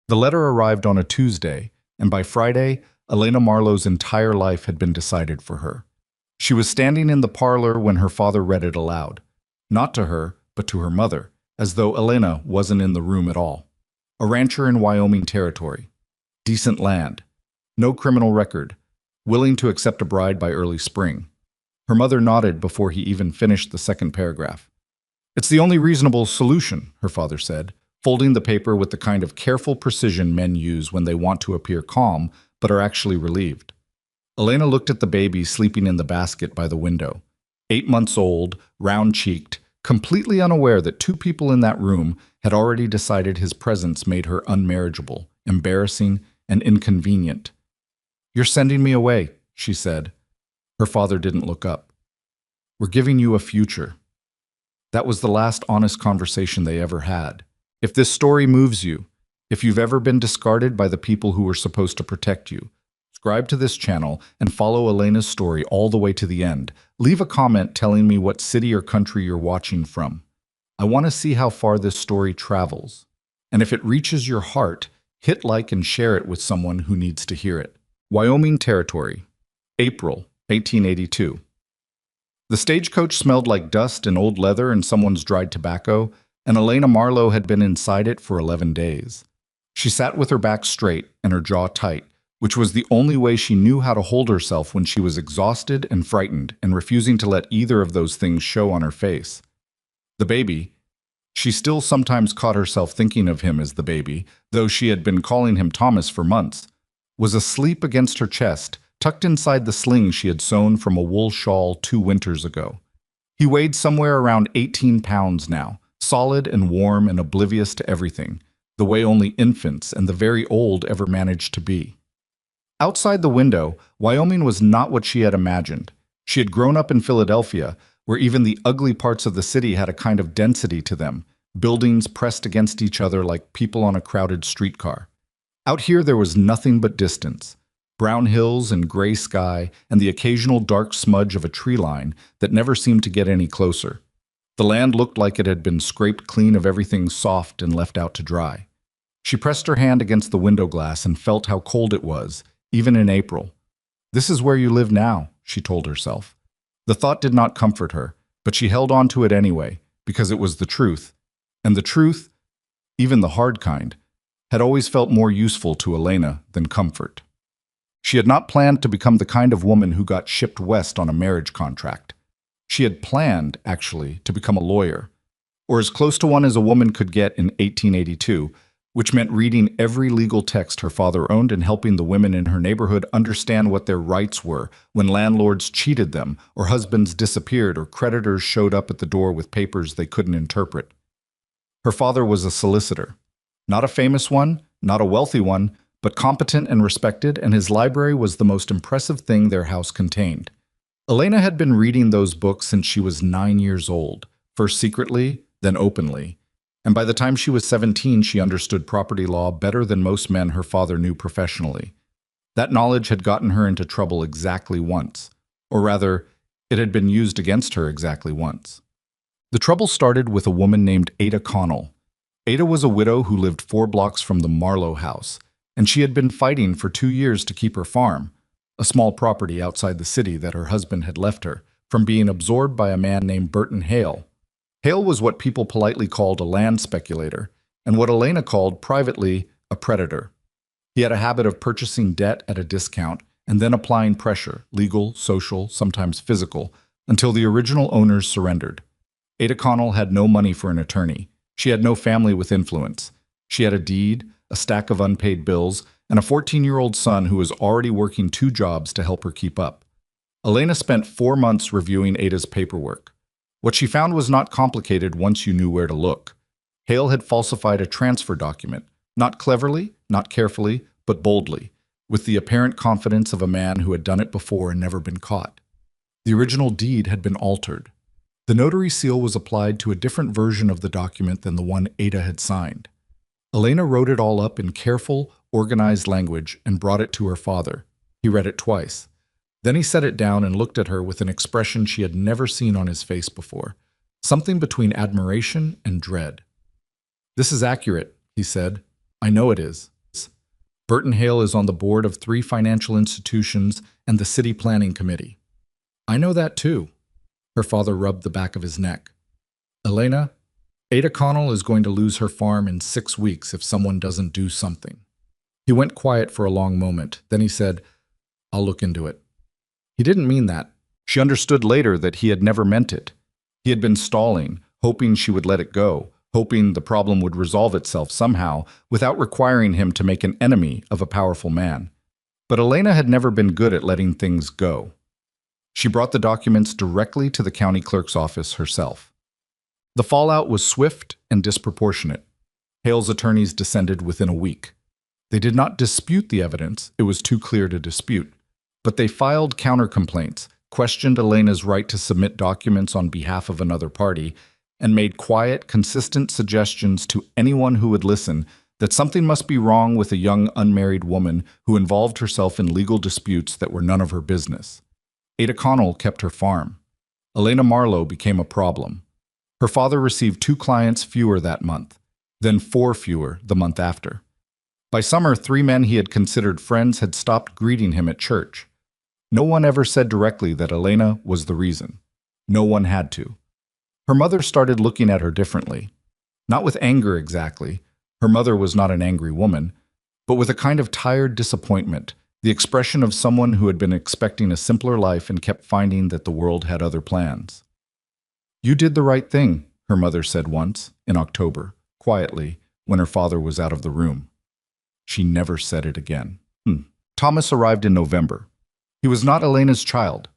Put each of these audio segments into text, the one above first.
The letter arrived on a Tuesday, and by Friday, Elena Marlowe's entire life had been decided for her. She was standing in the parlor when her father read it aloud. Not to her, but to her mother, as though Elena wasn't in the room at all. A rancher in Wyoming territory. Decent land. No criminal record. Willing to accept a bride by early spring. Her mother nodded before he even finished the second paragraph. "It's the only reasonable solution," her father said, folding the paper with the kind of careful precision men use when they want to appear calm but are actually relieved. Elena looked at the baby sleeping in the basket by the window. 8 months old, round-cheeked, completely unaware that two people in that room had already decided his presence made her unmarriageable, embarrassing, and inconvenient. "You're sending me away," she said. Her father didn't look up. "We're giving you a future." That was the last honest conversation they ever had. If this story moves you, if you've ever been discarded by the people who were supposed to protect you, subscribe to this channel and follow Elena's story all the way to the end. Leave a comment telling me what city or country you're watching from. I want to see how far this story travels. And if it reaches your heart, hit like and share it with someone who needs to hear it. Wyoming Territory, April 1882. The stagecoach smelled like dust and old leather and someone's dried tobacco, and Elena Marlowe had been inside it for 11 days. She sat with her back straight and her jaw tight, which was the only way she knew how to hold herself when she was exhausted and frightened and refusing to let either of those things show on her face. The baby. She still sometimes caught herself thinking of him as the baby, though she had been calling him Thomas for months, was asleep against her chest, tucked inside the sling she had sewn from a wool shawl 2 winters ago. He weighed somewhere around 18 pounds now, solid and warm and oblivious to everything, the way only infants and the very old ever managed to be. Outside the window, Wyoming was not what she had imagined. She had grown up in Philadelphia, where even the ugly parts of the city had a kind of density to them, buildings pressed against each other like people on a crowded streetcar. Out here there was nothing but distance. Brown hills and gray sky, and the occasional dark smudge of a tree line that never seemed to get any closer. The land looked like it had been scraped clean of everything soft and left out to dry. She pressed her hand against the window glass and felt how cold it was, even in April. "This is where you live now," she told herself. The thought did not comfort her, but she held on to it anyway, because it was the truth. And the truth, even the hard kind, had always felt more useful to Elena than comfort. She had not planned to become the kind of woman who got shipped west on a marriage contract. She had planned, actually, to become a lawyer, or as close to one as a woman could get in 1882, which meant reading every legal text her father owned and helping the women in her neighborhood understand what their rights were when landlords cheated them, or husbands disappeared, or creditors showed up at the door with papers they couldn't interpret. Her father was a solicitor. Not a famous one, not a wealthy one, but competent and respected, and his library was the most impressive thing their house contained. Elena had been reading those books since she was 9 years old, first secretly, then openly. And by the time she was 17, she understood property law better than most men her father knew professionally. That knowledge had gotten her into trouble exactly once. Or rather, it had been used against her exactly once. The trouble started with a woman named Ada Connell. Ada was a widow who lived 4 blocks from the Marlowe house, and she had been fighting for 2 years to keep her farm, a small property outside the city that her husband had left her, from being absorbed by a man named Burton Hale. Hale was what people politely called a land speculator, and what Elena called, privately, a predator. He had a habit of purchasing debt at a discount and then applying pressure, legal, social, sometimes physical, until the original owners surrendered. Ada Connell had no money for an attorney. She had no family with influence. She had a deed, a stack of unpaid bills, and a 14-year-old son who was already working 2 jobs to help her keep up. Elena spent 4 months reviewing Ada's paperwork. What she found was not complicated once you knew where to look. Hale had falsified a transfer document, not cleverly, not carefully, but boldly, with the apparent confidence of a man who had done it before and never been caught. The original deed had been altered. The notary seal was applied to a different version of the document than the one Ada had signed. Elena wrote it all up in careful, organized language and brought it to her father. He read it twice. Then he set it down and looked at her with an expression she had never seen on his face before, something between admiration and dread. "This is accurate," he said. "I know it is." Burton Hale is on the board of 3 financial institutions and the city planning committee. I know that too. Her father rubbed the back of his neck. Elena, Ada Connell is going to lose her farm in 6 weeks if someone doesn't do something. He went quiet for a long moment. Then he said, I'll look into it. He didn't mean that. She understood later that he had never meant it. He had been stalling, hoping she would let it go, hoping the problem would resolve itself somehow without requiring him to make an enemy of a powerful man. But Elena had never been good at letting things go. She brought the documents directly to the county clerk's office herself. The fallout was swift and disproportionate. Hale's attorneys descended within a week. They did not dispute the evidence, it was too clear to dispute. But they filed counter-complaints, questioned Elena's right to submit documents on behalf of another party, and made quiet, consistent suggestions to anyone who would listen that something must be wrong with a young unmarried woman who involved herself in legal disputes that were none of her business. Ada Connell kept her farm. Elena Marlowe became a problem. Her father received 2 clients fewer that month, then 4 fewer the month after. By summer, 3 men he had considered friends had stopped greeting him at church. No one ever said directly that Elena was the reason. No one had to. Her mother started looking at her differently. Not with anger exactly. Her mother was not an angry woman, but with a kind of tired disappointment, the expression of someone who had been expecting a simpler life and kept finding that the world had other plans. You did the right thing, her mother said once, in October, quietly, when her father was out of the room. She never said it again. Thomas arrived in November. He was not Elena's child.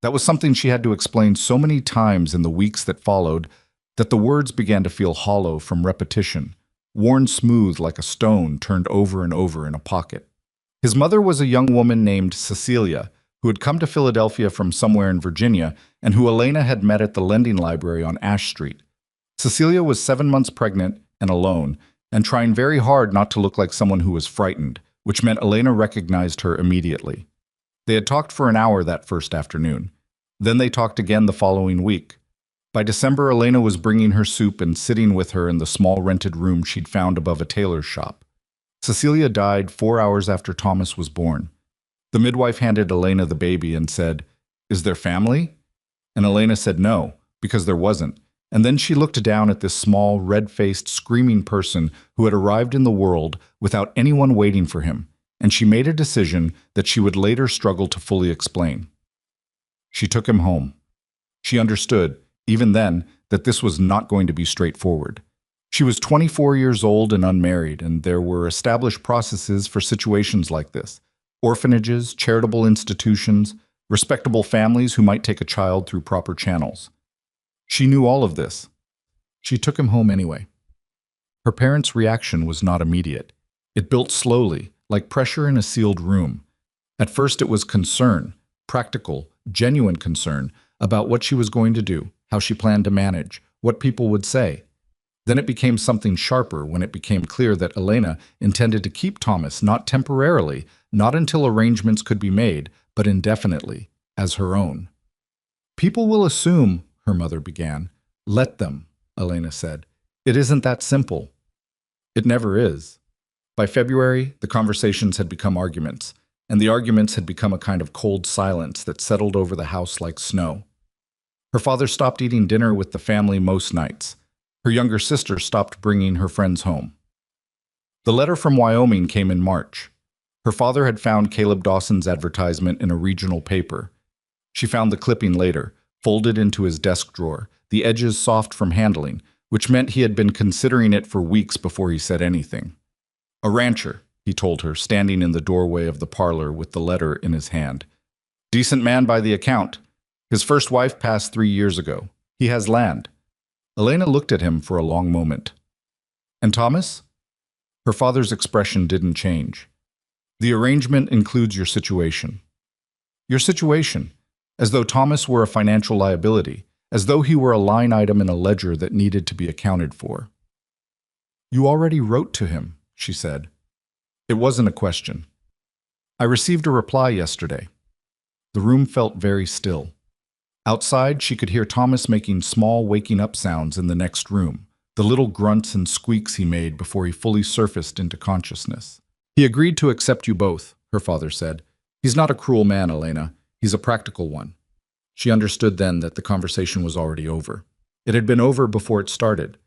That was something she had to explain so many times in the weeks that followed that the words began to feel hollow from repetition, worn smooth like a stone turned over and over in a pocket. His mother was a young woman named Cecilia, who had come to Philadelphia from somewhere in Virginia and who Elena had met at the lending library on Ash Street. Cecilia was 7 months pregnant and alone, and trying very hard not to look like someone who was frightened, which meant Elena recognized her immediately. They had talked for an hour that first afternoon. Then they talked again the following week. By December, Elena was bringing her soup and sitting with her in the small rented room she'd found above a tailor's shop. Cecilia died 4 hours after Thomas was born. The midwife handed Elena the baby and said, "Is there family?" And Elena said no, because there wasn't. And then she looked down at this small, red-faced, screaming person who had arrived in the world without anyone waiting for him, and she made a decision that she would later struggle to fully explain. She took him home. She understood, even then, that this was not going to be straightforward. She was 24 years old and unmarried, and there were established processes for situations like this: orphanages, charitable institutions, respectable families who might take a child through proper channels. She knew all of this. She took him home anyway. Her parents' reaction was not immediate. It built slowly, like pressure in a sealed room. At first it was concern, practical, genuine concern, about what she was going to do, how she planned to manage, what people would say. Then it became something sharper when it became clear that Elena intended to keep Thomas not temporarily, not until arrangements could be made, but indefinitely, as her own. "People will assume," her mother began. "Let them," Elena said. "It isn't that simple." It never is. By February, the conversations had become arguments, and the arguments had become a kind of cold silence that settled over the house like snow. Her father stopped eating dinner with the family most nights. Her younger sister stopped bringing her friends home. The letter from Wyoming came in March. Her father had found Caleb Dawson's advertisement in a regional paper. She found the clipping later, folded into his desk drawer, the edges soft from handling, which meant he had been considering it for weeks before he said anything. "A rancher," he told her, standing in the doorway of the parlor with the letter in his hand. "Decent man by the account. His first wife passed 3 years ago. He has land." Elena looked at him for a long moment. "And Thomas?" Her father's expression didn't change. "The arrangement includes your situation." "Your situation," as though Thomas were a financial liability, as though he were a line item in a ledger that needed to be accounted for. "You already wrote to him," she said. It wasn't a question. "I received a reply yesterday." The room felt very still. Outside, she could hear Thomas making small waking up sounds in the next room, the little grunts and squeaks he made before he fully surfaced into consciousness. He agreed to accept you both, her father said. He's not a cruel man, Elena. He's a practical one. She understood then that the conversation was already over. It had been over before it started.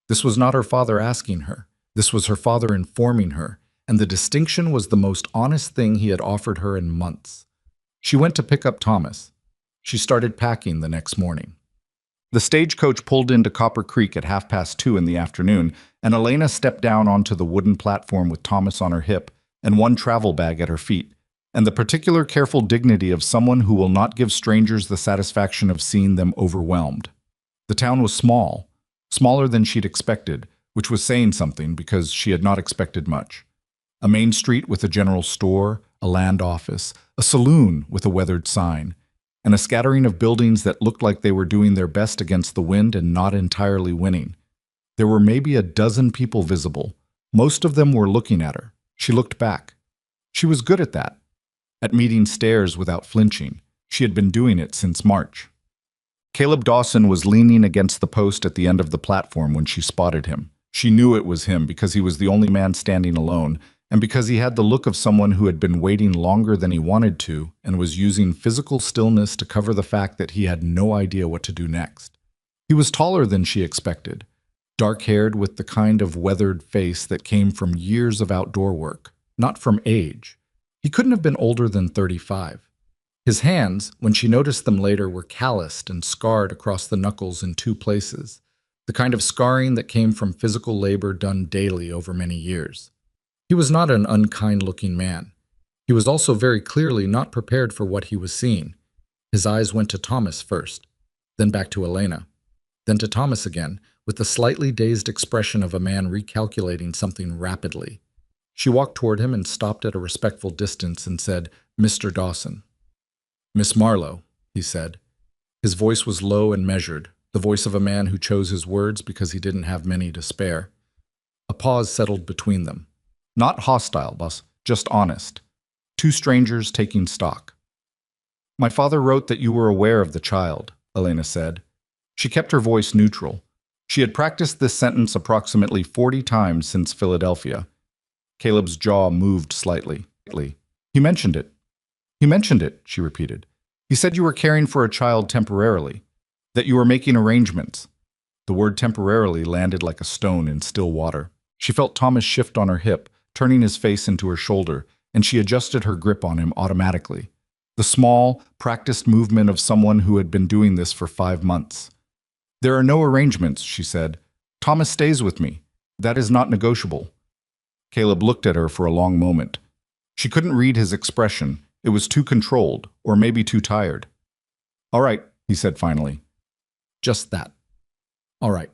This was not her father asking her. This was her father informing her, and the distinction was the most honest thing he had offered her in months. She went to pick up Thomas. She started packing the next morning. The stagecoach pulled into Copper Creek at 2:30 in the afternoon, and Elena stepped down onto the wooden platform with Thomas on her hip and one travel bag at her feet, and the particular careful dignity of someone who will not give strangers the satisfaction of seeing them overwhelmed. The town was small, smaller than she'd expected, which was saying something because she had not expected much. A main street with a general store, a land office, a saloon with a weathered sign, and a scattering of buildings that looked like they were doing their best against the wind and not entirely winning. There were maybe a dozen people visible. Most of them were looking at her. She looked back. She was good at that, at meeting stares without flinching. She had been doing it since March. Caleb Dawson was leaning against the post at the end of the platform when she spotted him. She knew it was him because he was the only man standing alone, and because he had the look of someone who had been waiting longer than he wanted to and was using physical stillness to cover the fact that he had no idea what to do next. He was taller than she expected, dark-haired with the kind of weathered face that came from years of outdoor work, not from age. He couldn't have been older than 35. His hands, when she noticed them later, were calloused and scarred across the knuckles in 2 places, the kind of scarring that came from physical labor done daily over many years. He was not an unkind-looking man. He was also very clearly not prepared for what he was seeing. His eyes went to Thomas first, then back to Elena, then to Thomas again, with the slightly dazed expression of a man recalculating something rapidly. She walked toward him and stopped at a respectful distance and said, "Mr. Dawson." "Miss Marlowe," he said. His voice was low and measured, the voice of a man who chose his words because he didn't have many to spare. A pause settled between them. Not hostile, boss, just honest. 2 strangers taking stock. "My father wrote that you were aware of the child," Elena said. She kept her voice neutral. She had practiced this sentence approximately 40 times since Philadelphia. Caleb's jaw moved slightly. "He mentioned it." "He mentioned it," she repeated. "He said you were caring for a child temporarily, that you were making arrangements." The word temporarily landed like a stone in still water. She felt Thomas shift on her hip, turning his face into her shoulder, and she adjusted her grip on him automatically. The small, practiced movement of someone who had been doing this for 5 months. "There are no arrangements," she said. "Thomas stays with me. That is not negotiable." Caleb looked at her for a long moment. She couldn't read his expression. It was too controlled, or maybe too tired. "All right," he said finally. Just that. "All right."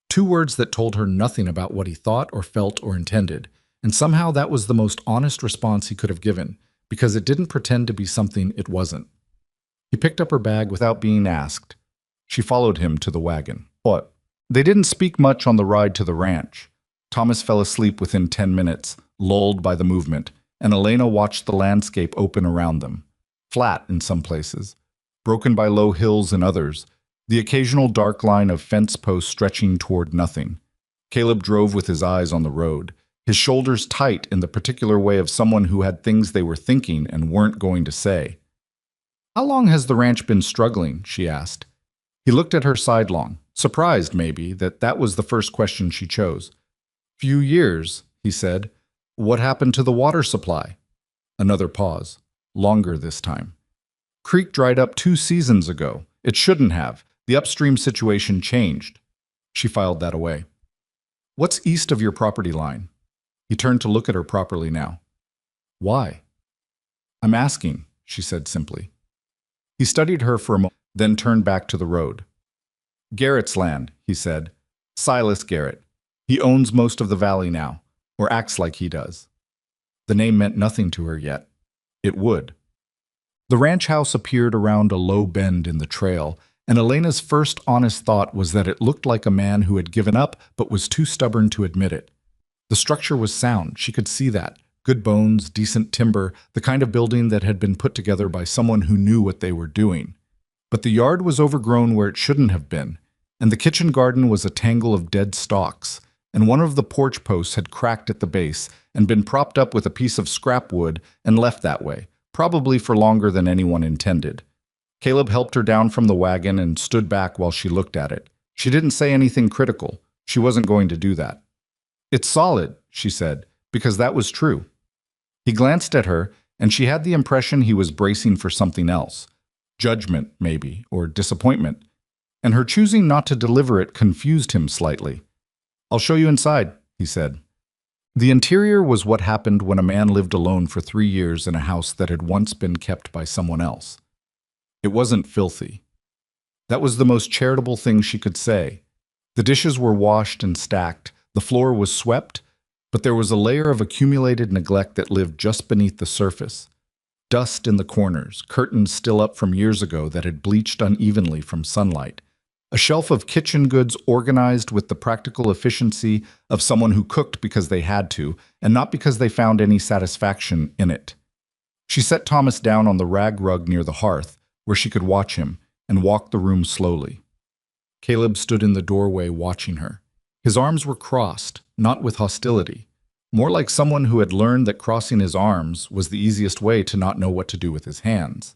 2 words that told her nothing about what he thought or felt or intended, and somehow that was the most honest response he could have given, because it didn't pretend to be something it wasn't. He picked up her bag without being asked. She followed him to the wagon. What? They didn't speak much on the ride to the ranch. Thomas fell asleep within 10 minutes, lulled by the movement, and Elena watched the landscape open around them. Flat in some places, broken by low hills in others, the occasional dark line of fence posts stretching toward nothing. Caleb drove with his eyes on the road, his shoulders tight in the particular way of someone who had things they were thinking and weren't going to say. "How long has the ranch been struggling?" she asked. He looked at her sidelong, surprised maybe that that was the first question she chose. "Few years," he said. "What happened to the water supply?" Another pause, longer this time. "Creek dried up 2 seasons ago. It shouldn't have. The upstream situation changed." She filed that away. "What's east of your property line?" He turned to look at her properly now. "Why?" "I'm asking," she said simply. He studied her for a moment, then turned back to the road. "Garrett's land," he said. "Silas Garrett. He owns most of the valley now, or acts like he does." The name meant nothing to her yet. It would. The ranch house appeared around a low bend in the trail, and Elena's first honest thought was that it looked like a man who had given up but was too stubborn to admit it. The structure was sound, she could see that. Good bones, decent timber, the kind of building that had been put together by someone who knew what they were doing. But the yard was overgrown where it shouldn't have been, and the kitchen garden was a tangle of dead stalks, and one of the porch posts had cracked at the base and been propped up with a piece of scrap wood and left that way, probably for longer than anyone intended. Caleb helped her down from the wagon and stood back while she looked at it. She didn't say anything critical. She wasn't going to do that. "It's solid," she said, because that was true. He glanced at her, and she had the impression he was bracing for something else. Judgment, maybe, or disappointment. And her choosing not to deliver it confused him slightly. "I'll show you inside," he said. The interior was what happened when a man lived alone for 3 years in a house that had once been kept by someone else. It wasn't filthy. That was the most charitable thing she could say. The dishes were washed and stacked, the floor was swept, but there was a layer of accumulated neglect that lived just beneath the surface. Dust in the corners, curtains still up from years ago that had bleached unevenly from sunlight. A shelf of kitchen goods organized with the practical efficiency of someone who cooked because they had to, and not because they found any satisfaction in it. She set Thomas down on the rag rug near the hearth, where she could watch him, and walked the room slowly. Caleb stood in the doorway watching her. His arms were crossed, not with hostility, more like someone who had learned that crossing his arms was the easiest way to not know what to do with his hands.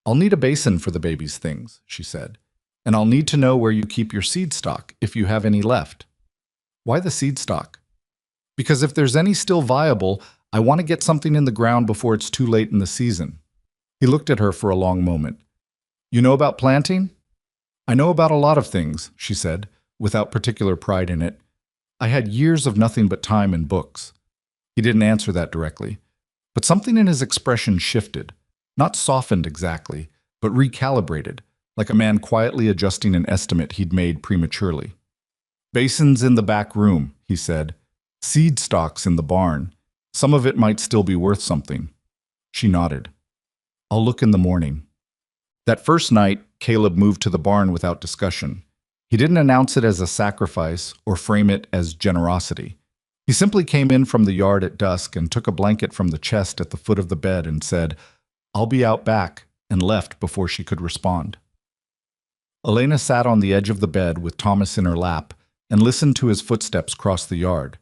"I'll need a basin for the baby's things," she said, "and I'll need to know where you keep your seed stock, if you have any left." "Why the seed stock?" "Because if there's any still viable, I want to get something in the ground before it's too late in the season." He looked at her for a long moment. "You know about planting?" "I know about a lot of things," she said, without particular pride in it. "I had years of nothing but time and books." He didn't answer that directly, but something in his expression shifted, not softened exactly, but recalibrated, like a man quietly adjusting an estimate he'd made prematurely. "Basins in the back room," he said. "Seed stocks in the barn. Some of it might still be worth something." She nodded. "I'll look in the morning." That first night, Caleb moved to the barn without discussion. He didn't announce it as a sacrifice or frame it as generosity. He simply came in from the yard at dusk and took a blanket from the chest at the foot of the bed and said, "I'll be out back," and left before she could respond. Elena sat on the edge of the bed with Thomas in her lap and listened to his footsteps cross the yard.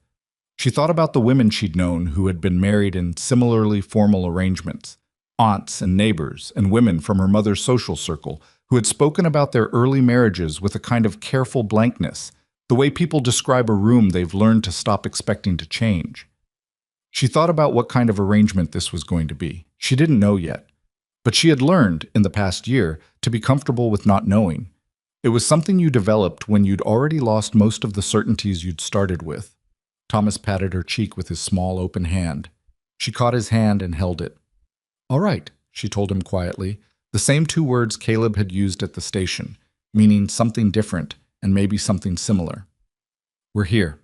She thought about the women she'd known who had been married in similarly formal arrangements, aunts and neighbors and women from her mother's social circle who had spoken about their early marriages with a kind of careful blankness, the way people describe a room they've learned to stop expecting to change. She thought about what kind of arrangement this was going to be. She didn't know yet, but she had learned, in the past year, to be comfortable with not knowing. It was something you developed when you'd already lost most of the certainties you'd started with. Thomas patted her cheek with his small open hand. She caught his hand and held it. "All right," she told him quietly, the same 2 words Caleb had used at the station, meaning something different and maybe something similar. "We're here."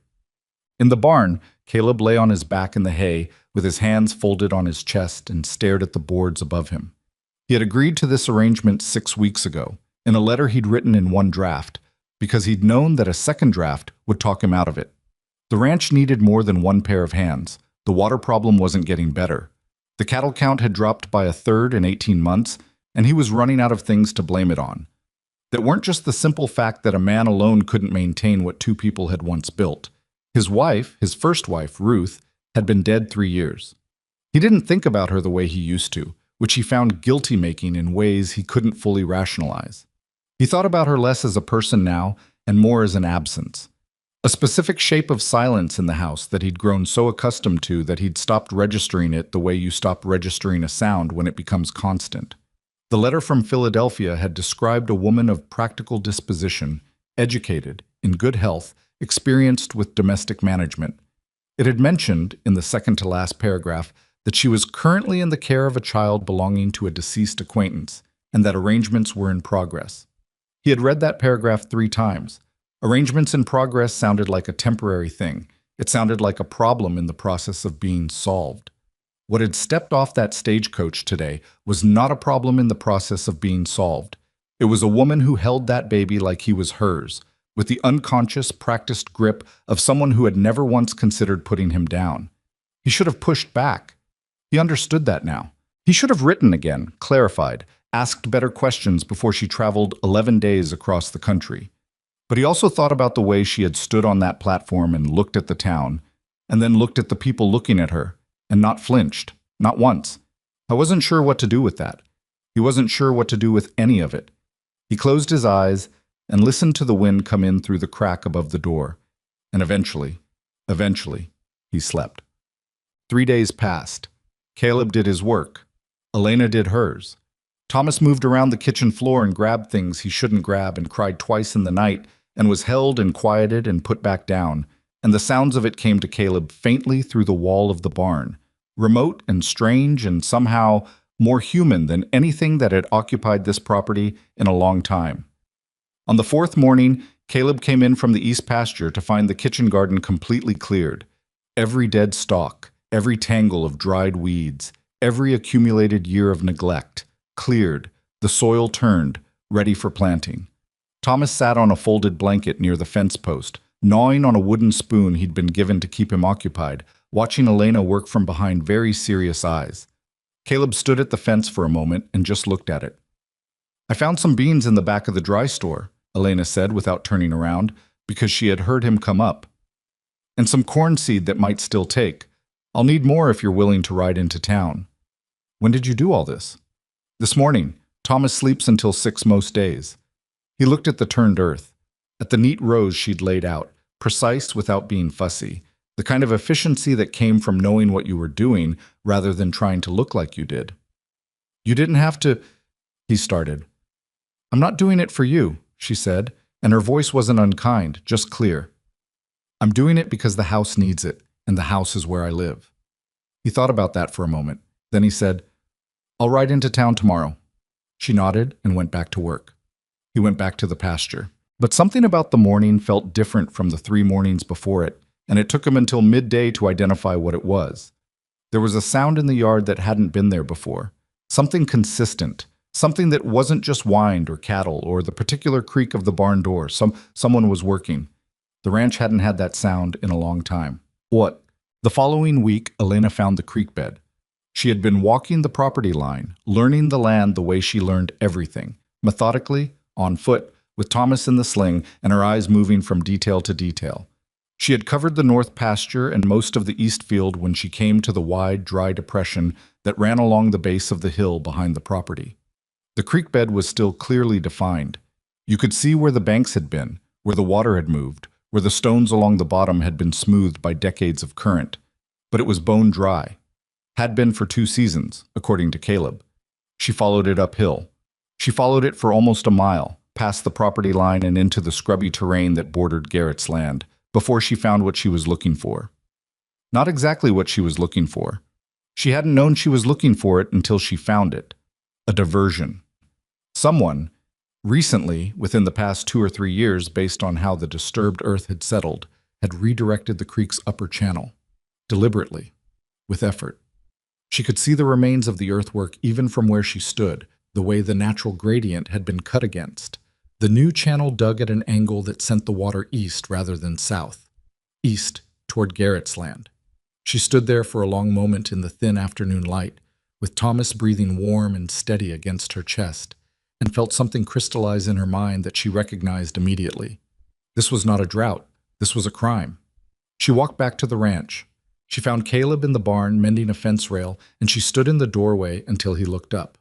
In the barn, Caleb lay on his back in the hay with his hands folded on his chest and stared at the boards above him. He had agreed to this arrangement 6 weeks ago, in a letter he'd written in one draft, because he'd known that a second draft would talk him out of it. The ranch needed more than one pair of hands. The water problem wasn't getting better. The cattle count had dropped by 1/3 in 18 months, and he was running out of things to blame it on. That weren't just the simple fact that a man alone couldn't maintain what 2 people had once built. His wife, his first wife, Ruth, had been dead 3 years. He didn't think about her the way he used to, which he found guilty-making in ways he couldn't fully rationalize. He thought about her less as a person now and more as an absence. A specific shape of silence in the house that he'd grown so accustomed to that he'd stopped registering it the way you stop registering a sound when it becomes constant. The letter from Philadelphia had described a woman of practical disposition, educated, in good health, experienced with domestic management. It had mentioned, in the second-to-last paragraph, that she was currently in the care of a child belonging to a deceased acquaintance, and that arrangements were in progress. He had read that paragraph 3 times. Arrangements in progress sounded like a temporary thing. It sounded like a problem in the process of being solved. What had stepped off that stagecoach today was not a problem in the process of being solved. It was a woman who held that baby like he was hers, with the unconscious, practiced grip of someone who had never once considered putting him down. He should have pushed back. He understood that now. He should have written again, clarified, asked better questions before she traveled 11 days across the country. But he also thought about the way she had stood on that platform and looked at the town, and then looked at the people looking at her, and not flinched, not once. I wasn't sure what to do with that. He wasn't sure what to do with any of it. He closed his eyes and listened to the wind come in through the crack above the door, and eventually, he slept. 3 days passed. Caleb did his work. Elena did hers. Thomas moved around the kitchen floor and grabbed things he shouldn't grab and cried twice in the night and was held and quieted and put back down, and the sounds of it came to Caleb faintly through the wall of the barn, remote and strange and somehow more human than anything that had occupied this property in a long time. On the fourth morning, Caleb came in from the east pasture to find the kitchen garden completely cleared. Every dead stalk, every tangle of dried weeds, every accumulated year of neglect, cleared, the soil turned, ready for planting. Thomas sat on a folded blanket near the fence post, gnawing on a wooden spoon he'd been given to keep him occupied, watching Elena work from behind very serious eyes. Caleb stood at the fence for a moment and just looked at it. "I found some beans in the back of the dry store," Elena said without turning around, because she had heard him come up. "And some corn seed that might still take. I'll need more if you're willing to ride into town." "When did you do all this?" "This morning. Thomas sleeps until 6 most days." He looked at the turned earth, at the neat rows she'd laid out, precise without being fussy, the kind of efficiency that came from knowing what you were doing rather than trying to look like you did. "You didn't have to," he started. "I'm not doing it for you," she said, and her voice wasn't unkind, just clear. "I'm doing it because the house needs it, and the house is where I live." He thought about that for a moment. Then he said, "I'll ride into town tomorrow." She nodded and went back to work. He went back to the pasture. But something about the morning felt different from the 3 mornings before it, and it took him until midday to identify what it was. There was a sound in the yard that hadn't been there before. Something consistent. Something that wasn't just wind or cattle or the particular creak of the barn door. Someone was working. The ranch hadn't had that sound in a long time. What? The following week, Elena found the creek bed. She had been walking the property line, learning the land the way she learned everything, methodically, on foot, with Thomas in the sling and her eyes moving from detail to detail. She had covered the north pasture and most of the east field when she came to the wide, dry depression that ran along the base of the hill behind the property. The creek bed was still clearly defined. You could see where the banks had been, where the water had moved, where the stones along the bottom had been smoothed by decades of current. But it was bone dry. Had been for 2 seasons, according to Caleb. She followed it uphill. She followed it for almost a mile, past the property line and into the scrubby terrain that bordered Garrett's land, before she found what she was looking for. Not exactly what she was looking for. She hadn't known she was looking for it until she found it. A diversion. Someone, recently, within the past 2 or 3 years, based on how the disturbed earth had settled, had redirected the creek's upper channel. Deliberately. With effort. She could see the remains of the earthwork even from where she stood, the way the natural gradient had been cut against. The new channel dug at an angle that sent the water east rather than south. East, toward Garrett's land. She stood there for a long moment in the thin afternoon light, with Thomas breathing warm and steady against her chest, and felt something crystallize in her mind that she recognized immediately. This was not a drought. This was a crime. She walked back to the ranch. She found Caleb in the barn mending a fence rail, and she stood in the doorway until he looked up.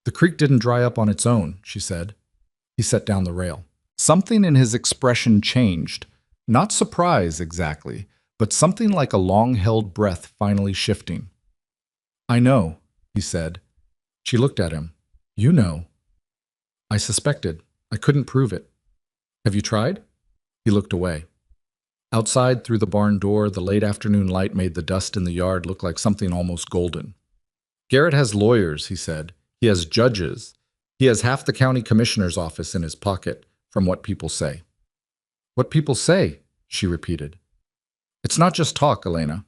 "The creek didn't dry up on its own," she said. He set down the rail. Something in his expression changed. Not surprise, exactly, but something like a long-held breath finally shifting. "I know," he said. She looked at him. "You know." "I suspected. I couldn't prove it." "Have you tried?" He looked away. Outside, through the barn door, the late afternoon light made the dust in the yard look like something almost golden. "Garrett has lawyers," he said. "He has judges. He has half the county commissioner's office in his pocket, from what people say." "What people say?" she repeated. "It's not just talk, Elena."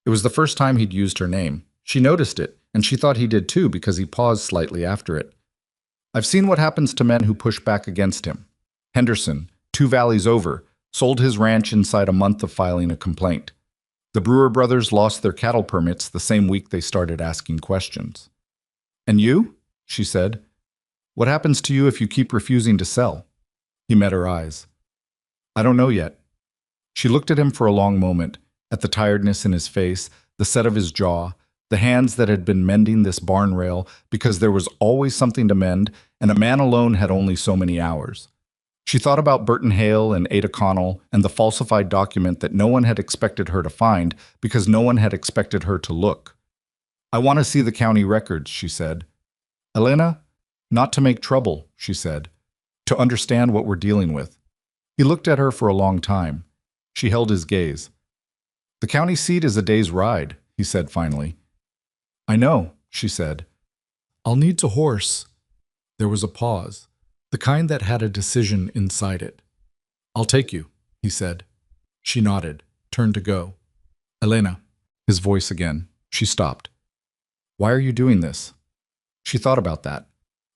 It was the first time he'd used her name. She noticed it, and she thought he did too because he paused slightly after it. "I've seen what happens to men who push back against him. Henderson, 2 valleys over, sold his ranch inside a month of filing a complaint. The Brewer brothers lost their cattle permits the same week they started asking questions. "And you?" she said. "What happens to you if you keep refusing to sell?" He met her eyes. I don't know yet. She looked at him for a long moment, at the tiredness in his face, the set of his jaw, the hands that had been mending this barn rail because there was always something to mend, and a man alone had only so many hours. She thought about Burton Hale and Ada Connell and the falsified document that no one had expected her to find because no one had expected her to look. I want to see the county records, she said. Elena, not to make trouble, she said, to understand what we're dealing with. He looked at her for a long time. She held his gaze. The county seat is a day's ride, he said finally. I know, she said. I'll need to horse. There was a pause, the kind that had a decision inside it. I'll take you, he said. She nodded, turned to go. Elena, his voice again. She stopped. Why are you doing this? She thought about that.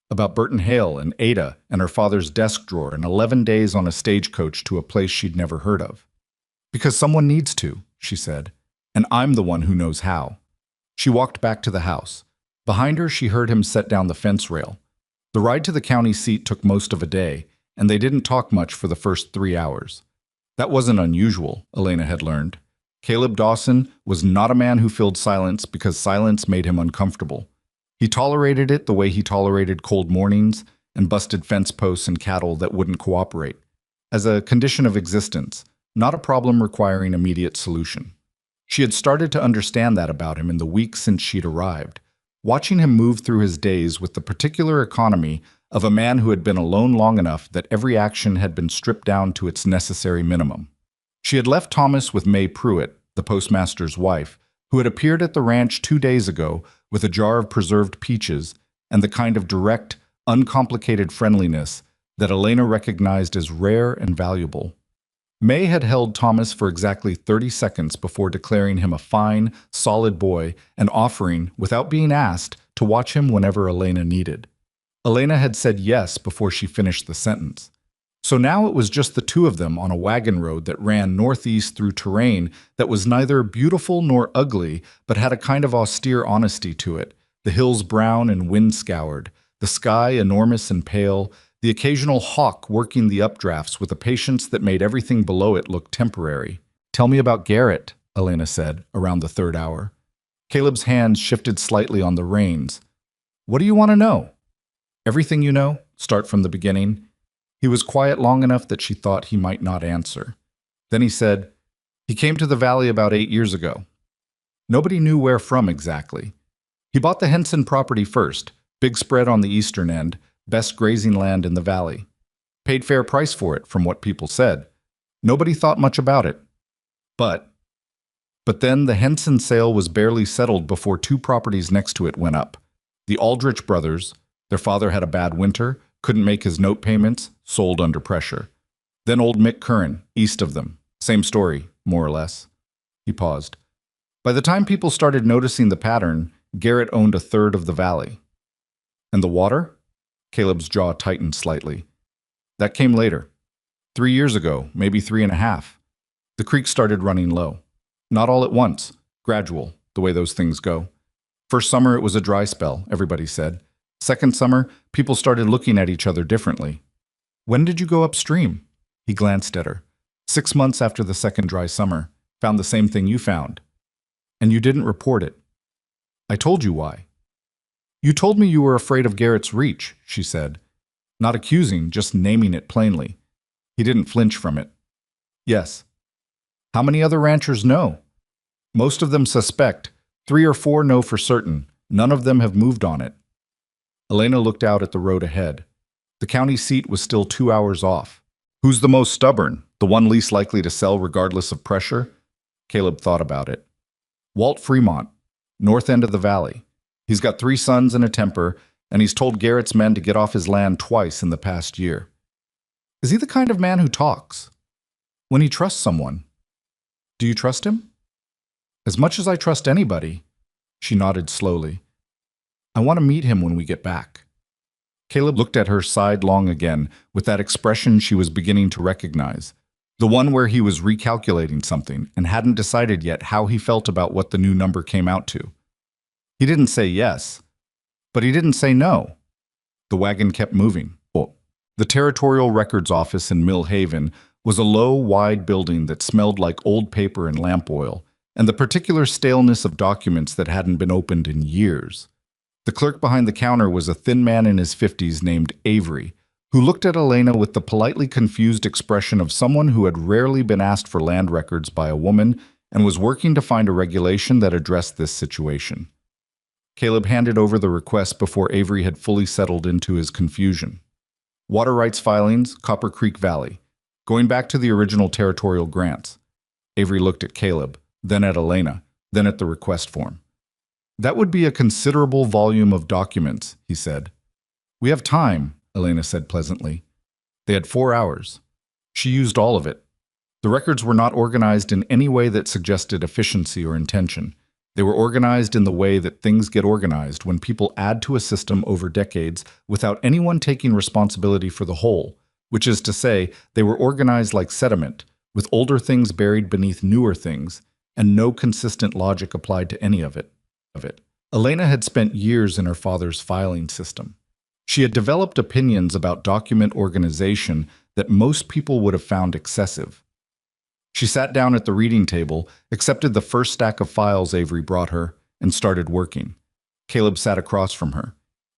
About Burton Hale and Ada and her father's desk drawer and 11 days on a stagecoach to a place she'd never heard of. Because someone needs to, she said, and I'm the one who knows how. She walked back to the house. Behind her, she heard him set down the fence rail. The ride to the county seat took most of a day, and they didn't talk much for the first 3 hours. That wasn't unusual, Elena had learned. Caleb Dawson was not a man who filled silence because silence made him uncomfortable. He tolerated it the way he tolerated cold mornings and busted fence posts and cattle that wouldn't cooperate, as a condition of existence, not a problem requiring immediate solution. She had started to understand that about him in the weeks since she'd arrived, watching him move through his days with the particular economy of a man who had been alone long enough that every action had been stripped down to its necessary minimum. She had left Thomas with May Pruitt, the postmaster's wife, who had appeared at the ranch 2 days ago with a jar of preserved peaches and the kind of direct, uncomplicated friendliness that Elena recognized as rare and valuable. May had held Thomas for exactly 30 seconds before declaring him a fine, solid boy and offering, without being asked, to watch him whenever Elena needed. Elena had said yes before she finished the sentence. So now it was just the two of them on a wagon road that ran northeast through terrain that was neither beautiful nor ugly, but had a kind of austere honesty to it, the hills brown and wind-scoured, the sky enormous and pale, the occasional hawk working the updrafts with a patience that made everything below it look temporary. Tell me about Garrett, Elena said, around the 3rd hour. Caleb's hands shifted slightly on the reins. What do you want to know? Everything you know? Start from the beginning. He was quiet long enough that she thought he might not answer. Then he said, he came to the valley about 8 years ago. Nobody knew where from exactly. He bought the Henson property first, big spread on the eastern end, best grazing land in the valley. Paid fair price for it, from what people said. Nobody thought much about it. But then the Henson sale was barely settled before 2 properties next to it went up. The Aldrich brothers, their father had a bad winter, couldn't make his note payments, sold under pressure. Then old Mick Curran, east of them. Same story, more or less. He paused. By the time people started noticing the pattern, Garrett owned 1/3 of the valley. And the water? Caleb's jaw tightened slightly. That came later. 3 years ago, maybe 3.5. The creek started running low. Not all at once, gradual, the way those things go. First summer it was a dry spell, everybody said. Second summer, people started looking at each other differently. When did you go upstream? He glanced at her. 6 months after the second dry summer. Found the same thing you found. And you didn't report it. I told you why. You told me you were afraid of Garrett's reach, she said. Not accusing, just naming it plainly. He didn't flinch from it. Yes. How many other ranchers know? Most of them suspect. 3 or 4 know for certain. None of them have moved on it. Elena looked out at the road ahead. The county seat was still 2 hours off. Who's the most stubborn? The one least likely to sell regardless of pressure? Caleb thought about it. Walt Fremont, north end of the valley. He's got 3 sons and a temper, and he's told Garrett's men to get off his land twice in the past year. Is he the kind of man who talks? When he trusts someone. Do you trust him? As much as I trust anybody. She nodded slowly. I want to meet him when we get back. Caleb looked at her sidelong again with that expression she was beginning to recognize, the one where he was recalculating something and hadn't decided yet how he felt about what the new number came out to. He didn't say yes, but he didn't say no. The wagon kept moving. The Territorial Records Office in Mill Haven was a low, wide building that smelled like old paper and lamp oil, and the particular staleness of documents that hadn't been opened in years. The clerk behind the counter was a thin man in his 50s named Avery, who looked at Elena with the politely confused expression of someone who had rarely been asked for land records by a woman and was working to find a regulation that addressed this situation. Caleb handed over the request before Avery had fully settled into his confusion. Water rights filings, Copper Creek Valley. Going back to the original territorial grants. Avery looked at Caleb, then at Elena, then at the request form. That would be a considerable volume of documents, he said. We have time, Elena said pleasantly. They had 4 hours. She used all of it. The records were not organized in any way that suggested efficiency or intention. They were organized in the way that things get organized when people add to a system over decades without anyone taking responsibility for the whole, which is to say, they were organized like sediment, with older things buried beneath newer things, and no consistent logic applied to any of it. Elena had spent years in her father's filing system. She had developed opinions about document organization that most people would have found excessive. She sat down at the reading table, accepted the first stack of files Avery brought her, and started working. Caleb sat across from her.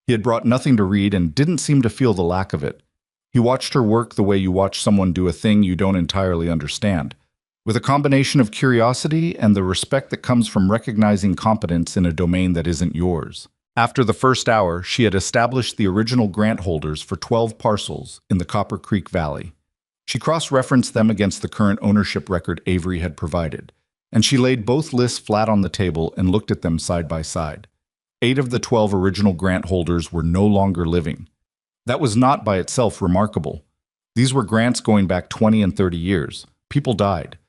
He had brought nothing to read and didn't seem to feel the lack of it. He watched her work the way you watch someone do a thing you don't entirely understand, with a combination of curiosity and the respect that comes from recognizing competence in a domain that isn't yours. After the first hour, she had established the original grant holders for 12 parcels in the Copper Creek Valley. She cross-referenced them against the current ownership record Avery had provided, and she laid both lists flat on the table and looked at them side by side. 8 of the 12 original grant holders were no longer living. That was not by itself remarkable. These were grants going back 20 and 30 years. People died.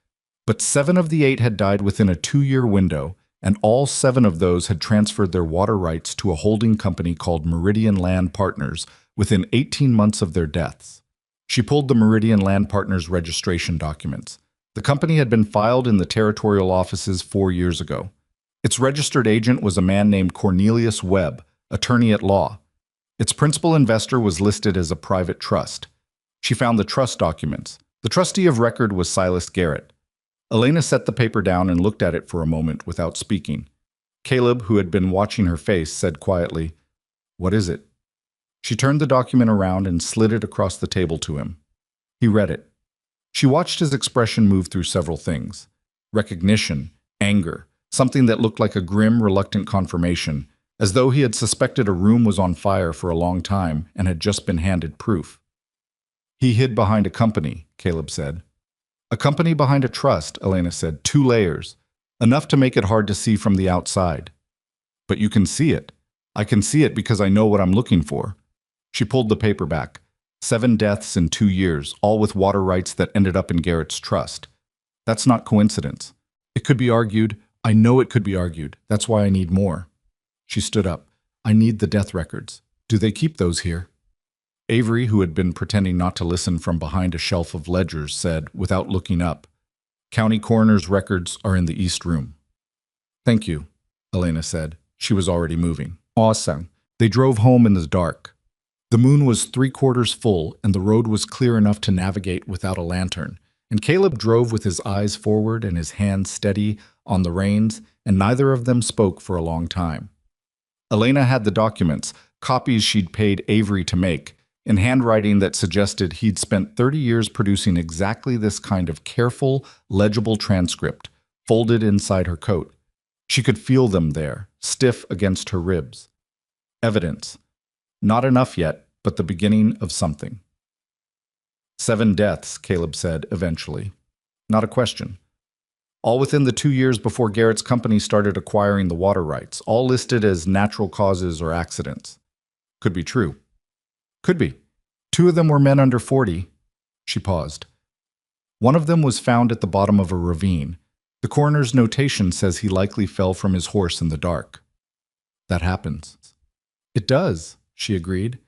But 7 of the 8 had died within a 2-year window, and all 7 of those had transferred their water rights to a holding company called Meridian Land Partners within 18 months of their deaths. She pulled the Meridian Land Partners registration documents. The company had been filed in the territorial offices 4 years ago. Its registered agent was a man named Cornelius Webb, attorney at law. Its principal investor was listed as a private trust. She found the trust documents. The trustee of record was Silas Garrett. Elena set the paper down and looked at it for a moment without speaking. Caleb, who had been watching her face, said quietly, "What is it?" She turned the document around and slid it across the table to him. He read it. She watched his expression move through several things. Recognition, anger, something that looked like a grim, reluctant confirmation, as though he had suspected a room was on fire for a long time and had just been handed proof. He hid behind a company, Caleb said. A company behind a trust, Elena said, 2 layers, enough to make it hard to see from the outside. But you can see it. I can see it because I know what I'm looking for. She pulled the paper back. 7 deaths in 2 years, all with water rights that ended up in Garrett's trust. That's not coincidence. It could be argued. I know it could be argued. That's why I need more. She stood up. I need the death records. Do they keep those here? Avery, who had been pretending not to listen from behind a shelf of ledgers, said, without looking up, County coroner's records are in the East Room. Thank you, Elena said. She was already moving. Awesome. They drove home in the dark. The moon was 3/4 full, and the road was clear enough to navigate without a lantern, and Caleb drove with his eyes forward and his hands steady on the reins, and neither of them spoke for a long time. Elena had the documents, copies she'd paid Avery to make, in handwriting that suggested he'd spent 30 years producing exactly this kind of careful, legible transcript, folded inside her coat. She could feel them there, stiff against her ribs. Evidence. Not enough yet, but the beginning of something. 7 deaths, Caleb said eventually. Not a question. All within the 2 years before Garrett's company started acquiring the water rights, all listed as natural causes or accidents. Could be true. Could be. 2 of them were men under 40. She paused. One of them was found at the bottom of a ravine. The coroner's notation says he likely fell from his horse in the dark. That happens. It does, she agreed.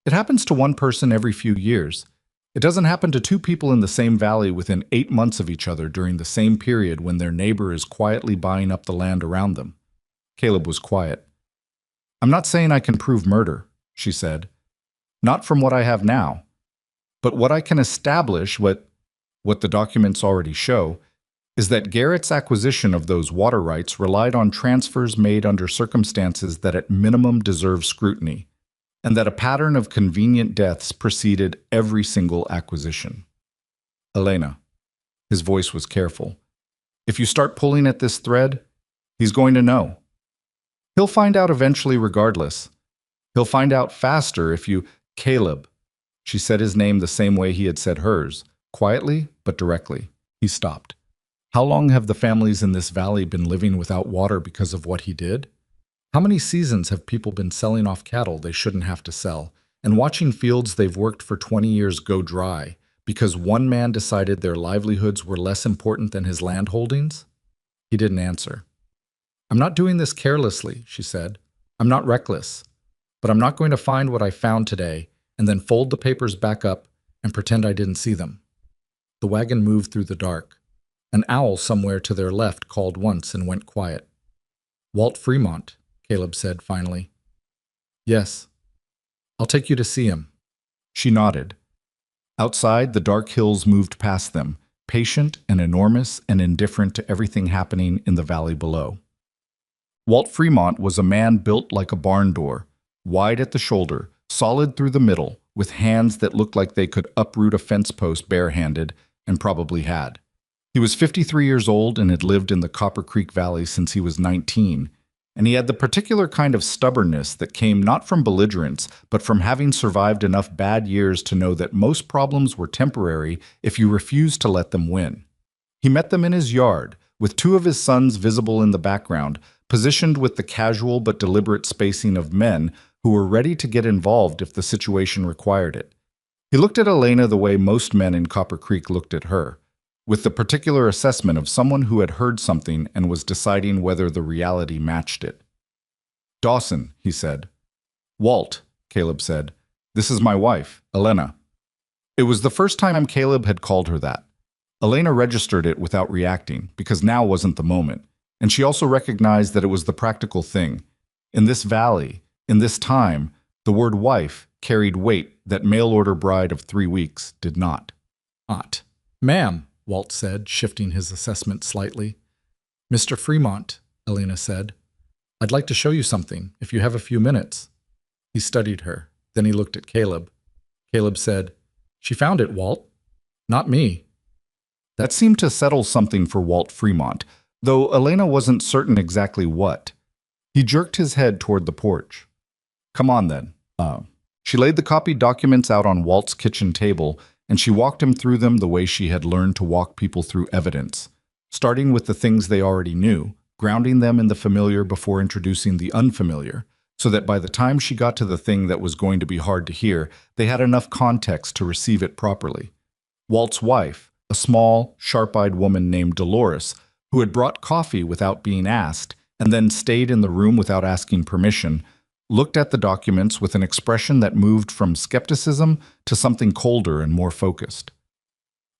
It happens to one person every few years. It doesn't happen to 2 people in the same valley within 8 months of each other during the same period when their neighbor is quietly buying up the land around them. Caleb was quiet. I'm not saying I can prove murder, she said. Not from what I have now. But what I can establish, what the documents already show, is that Garrett's acquisition of those water rights relied on transfers made under circumstances that at minimum deserve scrutiny, and that a pattern of convenient deaths preceded every single acquisition. Elena, his voice was careful, if you start pulling at this thread, he's going to know. He'll find out eventually regardless. He'll find out faster if you— Caleb. She said his name the same way he had said hers, quietly but directly. He stopped. How long have the families in this valley been living without water because of what he did? How many seasons have people been selling off cattle they shouldn't have to sell, and watching fields they've worked for 20 years go dry because one man decided their livelihoods were less important than his land holdings? He didn't answer. I'm not doing this carelessly, she said. I'm not reckless. But I'm not going to find what I found today and then fold the papers back up and pretend I didn't see them. The wagon moved through the dark. An owl somewhere to their left called once and went quiet. Walt Fremont, Caleb said finally. Yes. I'll take you to see him. She nodded. Outside, the dark hills moved past them, patient and enormous and indifferent to everything happening in the valley below. Walt Fremont was a man built like a barn door, wide at the shoulder, solid through the middle, with hands that looked like they could uproot a fence post barehanded, and probably had. He was 53 years old and had lived in the Copper Creek Valley since he was 19, and he had the particular kind of stubbornness that came not from belligerence, but from having survived enough bad years to know that most problems were temporary if you refused to let them win. He met them in his yard, with two of his sons visible in the background, positioned with the casual but deliberate spacing of men who were ready to get involved if the situation required it. He looked at Elena the way most men in Copper Creek looked at her, with the particular assessment of someone who had heard something and was deciding whether the reality matched it. Dawson, he said. Walt, Caleb said. This is my wife, Elena. It was the first time Caleb had called her that. Elena registered it without reacting, because now wasn't the moment, and she also recognized that it was the practical thing. In this valley, in this time, the word wife carried weight that mail-order bride of 3 weeks did not. Ma'am, Walt said, shifting his assessment slightly. Mr. Fremont, Elena said. I'd like to show you something, if you have a few minutes. He studied her. Then he looked at Caleb. Caleb said, She found it, Walt. Not me. That seemed to settle something for Walt Fremont, though Elena wasn't certain exactly what. He jerked his head toward the porch. Come on, then. She laid the copied documents out on Walt's kitchen table, and she walked him through them the way she had learned to walk people through evidence, starting with the things they already knew, grounding them in the familiar before introducing the unfamiliar, so that by the time she got to the thing that was going to be hard to hear, they had enough context to receive it properly. Walt's wife, a small, sharp-eyed woman named Dolores, who had brought coffee without being asked, and then stayed in the room without asking permission, looked at the documents with an expression that moved from skepticism to something colder and more focused.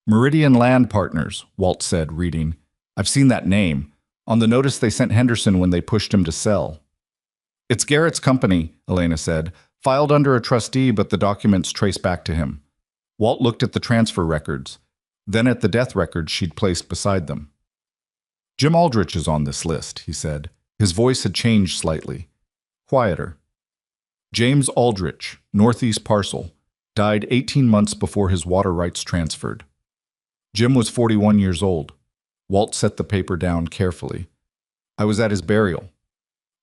Meridian Land Partners, Walt said, reading. I've seen that name, on the notice they sent Henderson when they pushed him to sell. It's Garrett's company, Elena said, filed under a trustee, but the documents trace back to him. Walt looked at the transfer records, then at the death records she'd placed beside them. Jim Aldrich is on this list, he said. His voice had changed slightly. Quieter. James Aldrich, Northeast Parcel, died 18 months before his water rights transferred. Jim was 41 years old. Walt set the paper down carefully. I was at his burial.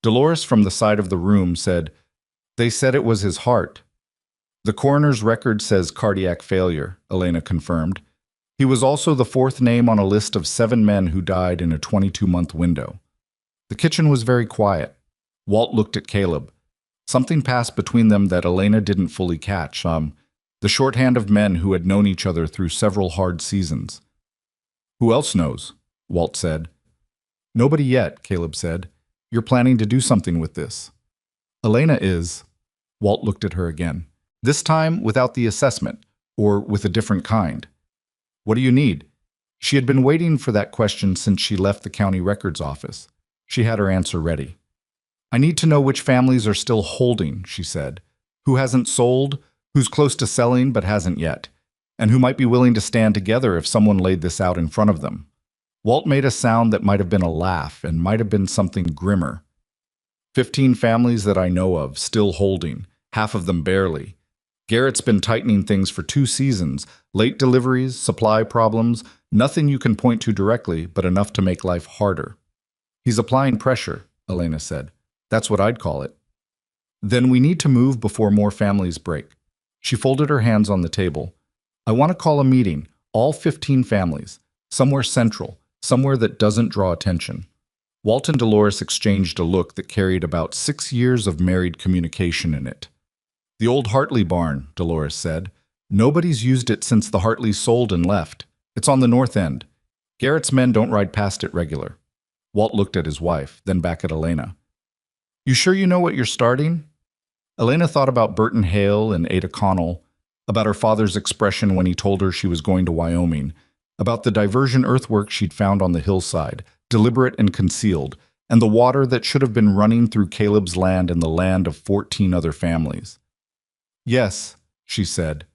Dolores from the side of the room said, They said it was his heart. The coroner's record says cardiac failure, Elena confirmed. He was also the fourth name on a list of 7 men who died in a 22-month window. The kitchen was very quiet. Walt looked at Caleb. Something passed between them that Elena didn't fully catch. The shorthand of men who had known each other through several hard seasons. Who else knows? Walt said. Nobody yet, Caleb said. You're planning to do something with this. Elena is. Walt looked at her again. This time without the assessment, or with a different kind. What do you need? She had been waiting for that question since she left the county records office. She had her answer ready. I need to know which families are still holding, she said. Who hasn't sold, who's close to selling but hasn't yet. and who might be willing to stand together if someone laid this out in front of them. Walt made a sound that might have been a laugh and might have been something grimmer. 15 families that I know of, still holding, half of them barely. Garrett's been tightening things for 2 seasons, late deliveries, supply problems, nothing you can point to directly, but enough to make life harder. He's applying pressure, Elena said. That's what I'd call it. Then we need to move before more families break. She folded her hands on the table. I want to call a meeting, all 15 families, somewhere central, somewhere that doesn't draw attention. Walt and Dolores exchanged a look that carried about 6 years of married communication in it. The old Hartley barn, Dolores said. Nobody's used it since the Hartleys sold and left. It's on the north end. Garrett's men don't ride past it regular. Walt looked at his wife, then back at Elena. You sure you know what you're starting? Elena thought about Burton Hale and Ada Connell, about her father's expression when he told her she was going to Wyoming, about the diversion earthwork she'd found on the hillside, deliberate and concealed, and the water that should have been running through Caleb's land and the land of 14 other families. Yes, she said.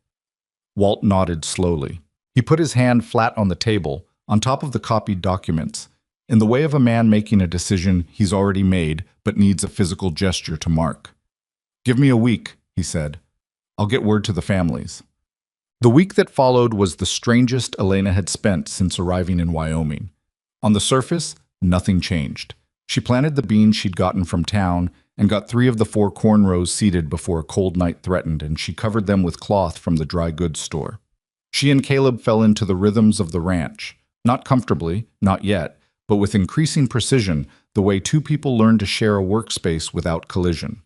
Walt nodded slowly. He put his hand flat on the table, on top of the copied documents, in the way of a man making a decision he's already made but needs a physical gesture to mark. Give me a week, he said. I'll get word to the families. The week that followed was the strangest Elena had spent since arriving in Wyoming. On the surface, nothing changed. She planted the beans she'd gotten from town and got 3 of the 4 corn rows seeded before a cold night threatened, and she covered them with cloth from the dry goods store. She and Caleb fell into the rhythms of the ranch, not comfortably, not yet, but with increasing precision, the way 2 people learn to share a workspace without collision.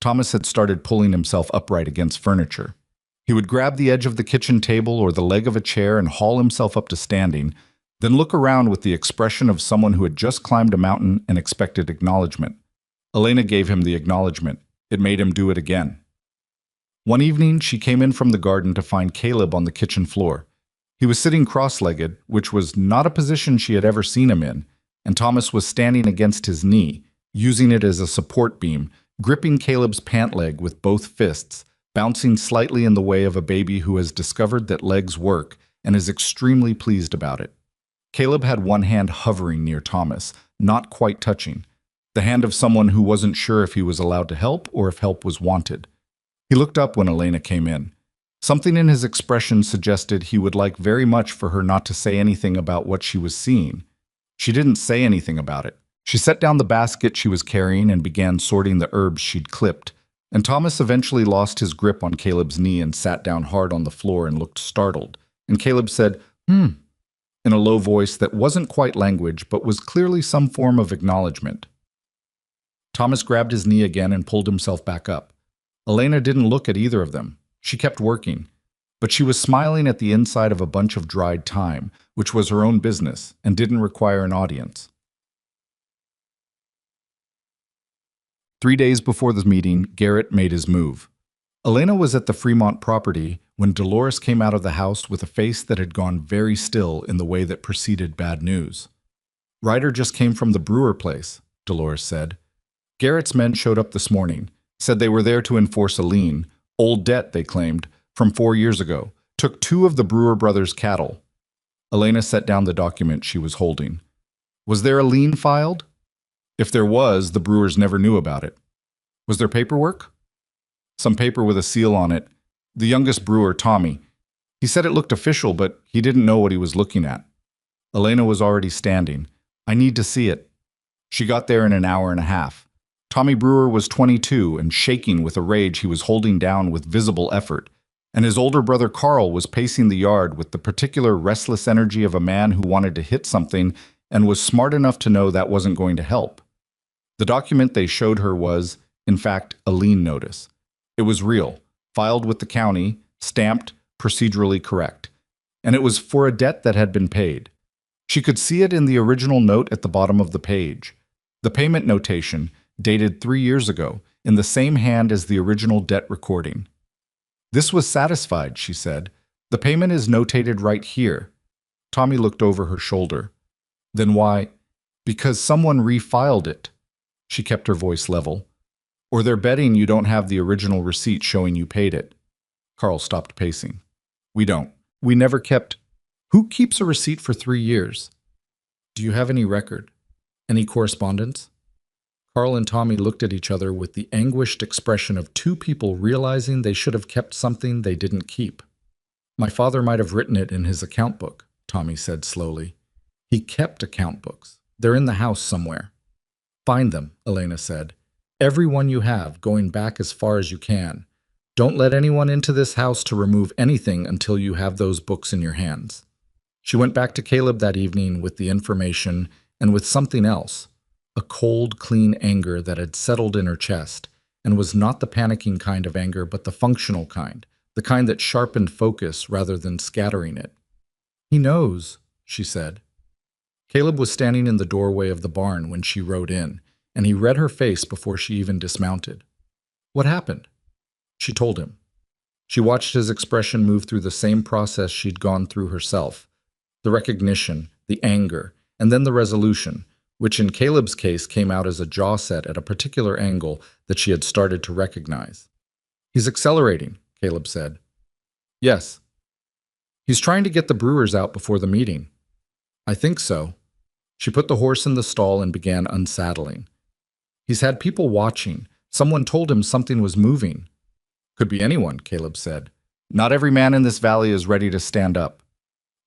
Thomas had started pulling himself upright against furniture. He would grab the edge of the kitchen table or the leg of a chair and haul himself up to standing, then look around with the expression of someone who had just climbed a mountain and expected acknowledgement. Elena gave him the acknowledgement. It made him do it again. One evening, she came in from the garden to find Caleb on the kitchen floor. He was sitting cross-legged, which was not a position she had ever seen him in, and Thomas was standing against his knee, using it as a support beam, gripping Caleb's pant leg with both fists, bouncing slightly in the way of a baby who has discovered that legs work and is extremely pleased about it. Caleb had one hand hovering near Thomas, not quite touching, the hand of someone who wasn't sure if he was allowed to help or if help was wanted. He looked up when Elena came in. Something in his expression suggested he would like very much for her not to say anything about what she was seeing. She didn't say anything about it. She set down the basket she was carrying and began sorting the herbs she'd clipped, and Thomas eventually lost his grip on Caleb's knee and sat down hard on the floor and looked startled. And Caleb said, in a low voice that wasn't quite language but was clearly some form of acknowledgement. Thomas grabbed his knee again and pulled himself back up. Elena didn't look at either of them. She kept working, but she was smiling at the inside of a bunch of dried thyme, which was her own business and didn't require an audience. 3 days before the meeting, Garrett made his move. Elena was at the Fremont property when Dolores came out of the house with a face that had gone very still in the way that preceded bad news. Ryder just came from the brewer place, Dolores said. Garrett's men showed up this morning, said they were there to enforce a lien, old debt, they claimed, from 4 years ago, took 2 of the Brewer brothers' cattle. Elena set down the document she was holding. Was there a lien filed? If there was, the Brewers never knew about it. Was there paperwork? Some paper with a seal on it. The youngest brewer, Tommy. He said it looked official, but he didn't know what he was looking at. Elena was already standing. I need to see it. She got there in an hour and a half. Tommy Brewer was 22 and shaking with a rage he was holding down with visible effort, and his older brother Carl was pacing the yard with the particular restless energy of a man who wanted to hit something and was smart enough to know that wasn't going to help. The document they showed her was, in fact, a lien notice. It was real, filed with the county, stamped, procedurally correct. And it was for a debt that had been paid. She could see it in the original note at the bottom of the page. The payment notation, dated 3 years ago, in the same hand as the original debt recording. This was satisfied, she said. The payment is notated right here. Tommy looked over her shoulder. Then why? Because someone refiled it. She kept her voice level. Or they're betting you don't have the original receipt showing you paid it. Carl stopped pacing. We don't. We never kept. Who keeps a receipt for 3 years? Do you have any record? Any correspondence? Carl and Tommy looked at each other with the anguished expression of two people realizing they should have kept something they didn't keep. My father might have written it in his account book, Tommy said slowly. He kept account books. They're in the house somewhere. Find them, Elena said. Every one you have, going back as far as you can. Don't let anyone into this house to remove anything until you have those books in your hands. She went back to Caleb that evening with the information and with something else, a cold, clean anger that had settled in her chest and was not the panicking kind of anger but the functional kind, the kind that sharpened focus rather than scattering it. He knows, she said. Caleb was standing in the doorway of the barn when she rode in, and he read her face before she even dismounted. What happened? She told him. She watched his expression move through the same process she'd gone through herself, the recognition, the anger, and then the resolution, which in Caleb's case came out as a jaw set at a particular angle that she had started to recognize. He's accelerating, Caleb said. Yes. He's trying to get the brewers out before the meeting. I think so. She put the horse in the stall and began unsaddling. He's had people watching. Someone told him something was moving. Could be anyone, Caleb said. Not every man in this valley is ready to stand up.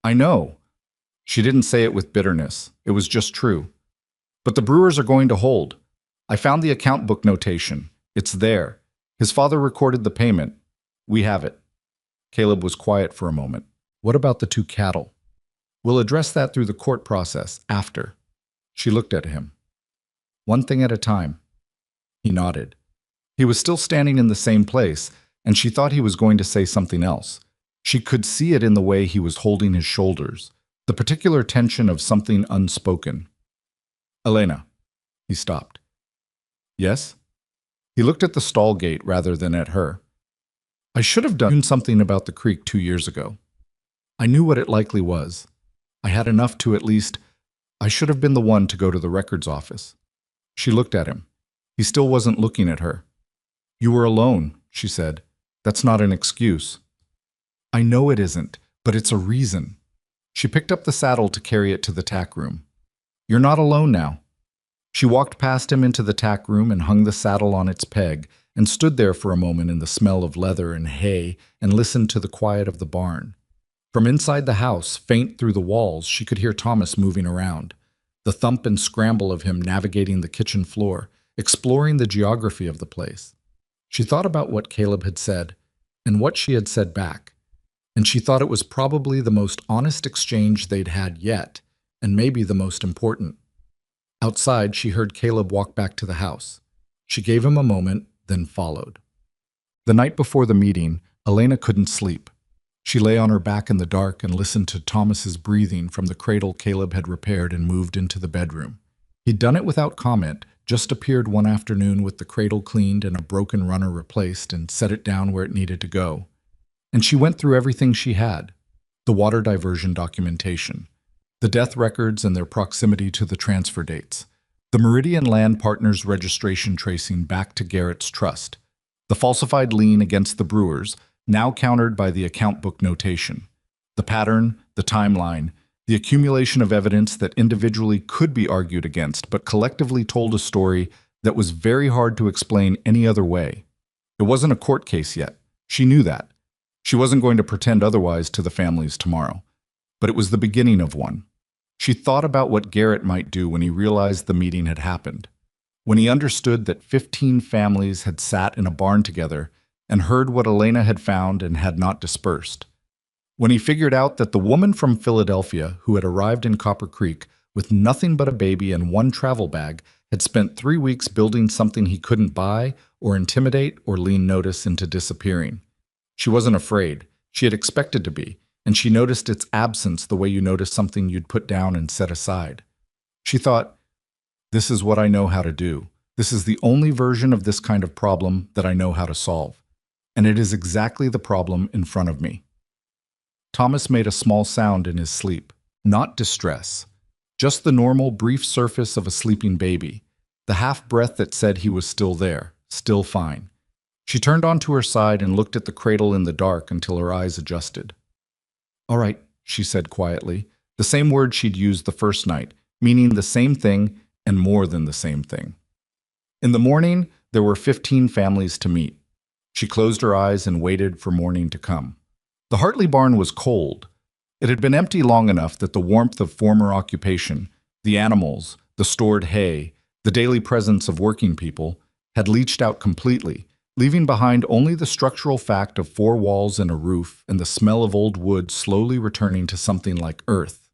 I know. She didn't say it with bitterness. It was just true. But the brewers are going to hold. I found the account book notation. It's there. His father recorded the payment. We have it. Caleb was quiet for a moment. What about the 2 cattle? We'll address that through the court process after. She looked at him. One thing at a time. He nodded. He was still standing in the same place, and she thought he was going to say something else. She could see it in the way he was holding his shoulders, the particular tension of something unspoken. Elena. He stopped. Yes? He looked at the stall gate rather than at her. I should have done something about the creek 2 years ago. I knew what it likely was. I had enough to at least. I should have been the one to go to the records office. She looked at him. He still wasn't looking at her. You were alone, she said. That's not an excuse. I know it isn't, but it's a reason. She picked up the saddle to carry it to the tack room. You're not alone now. She walked past him into the tack room and hung the saddle on its peg and stood there for a moment in the smell of leather and hay and listened to the quiet of the barn. From inside the house, faint through the walls, she could hear Thomas moving around, the thump and scramble of him navigating the kitchen floor, exploring the geography of the place. She thought about what Caleb had said and what she had said back, and she thought it was probably the most honest exchange they'd had yet, and maybe the most important. Outside, she heard Caleb walk back to the house. She gave him a moment, then followed. The night before the meeting, Elena couldn't sleep. She lay on her back in the dark and listened to Thomas's breathing from the cradle Caleb had repaired and moved into the bedroom. He'd done it without comment, just appeared one afternoon with the cradle cleaned and a broken runner replaced and set it down where it needed to go. And she went through everything she had. The water diversion documentation, the death records and their proximity to the transfer dates, the Meridian Land Partners registration tracing back to Garrett's trust, the falsified lien against the brewers, now countered by the account book notation, the pattern, the timeline, the accumulation of evidence that individually could be argued against, but collectively told a story that was very hard to explain any other way. It wasn't a court case yet. She knew that. She wasn't going to pretend otherwise to the families tomorrow. But it was the beginning of one. She thought about what Garrett might do when he realized the meeting had happened, when he understood that 15 families had sat in a barn together and heard what Elena had found and had not dispersed. When he figured out that the woman from Philadelphia who had arrived in Copper Creek with nothing but a baby and one travel bag had spent 3 weeks building something he couldn't buy or intimidate or lean notice into disappearing. She wasn't afraid. She had expected to be, and she noticed its absence the way you notice something you'd put down and set aside. She thought, this is what I know how to do. This is the only version of this kind of problem that I know how to solve. And it is exactly the problem in front of me. Thomas made a small sound in his sleep, not distress, just the normal, brief surface of a sleeping baby, the half-breath that said he was still there, still fine. She turned onto her side and looked at the cradle in the dark until her eyes adjusted. All right, she said quietly, the same word she'd used the first night, meaning the same thing and more than the same thing. In the morning, there were 15 families to meet. She closed her eyes and waited for morning to come. The Hartley barn was cold. It had been empty long enough that the warmth of former occupation, the animals, the stored hay, the daily presence of working people, had leached out completely, leaving behind only the structural fact of four walls and a roof and the smell of old wood slowly returning to something like earth.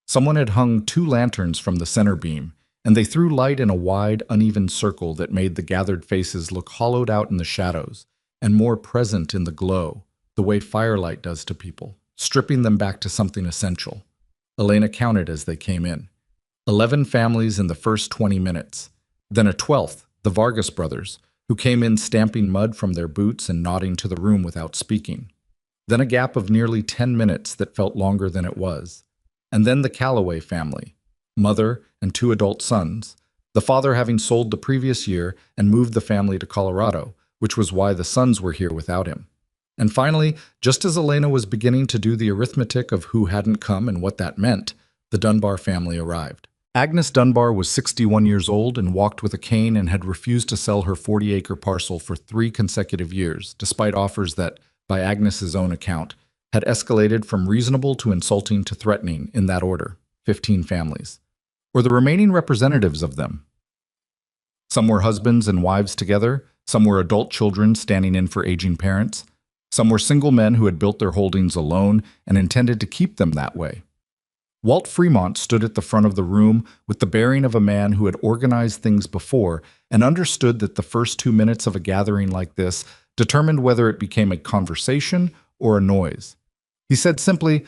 Someone had hung 2 lanterns from the center beam, and they threw light in a wide, uneven circle that made the gathered faces look hollowed out in the shadows and more present in the glow, the way firelight does to people, stripping them back to something essential. Elena counted as they came in. 11 families in the first 20 minutes. Then a 12th, the Vargas brothers, who came in stamping mud from their boots and nodding to the room without speaking. Then a gap of nearly 10 minutes that felt longer than it was. And then the Calloway family, mother and 2 adult sons, the father having sold the previous year and moved the family to Colorado, which was why the sons were here without him. And finally, just as Elena was beginning to do the arithmetic of who hadn't come and what that meant, the Dunbar family arrived. Agnes Dunbar was 61 years old and walked with a cane and had refused to sell her 40-acre parcel for 3 consecutive years, despite offers that, by Agnes's own account, had escalated from reasonable to insulting to threatening in that order, 15 families. Or the remaining representatives of them. Some were husbands and wives together, some were adult children standing in for aging parents, some were single men who had built their holdings alone and intended to keep them that way. Walt Fremont stood at the front of the room with the bearing of a man who had organized things before and understood that the first 2 minutes of a gathering like this determined whether it became a conversation or a noise. He said simply,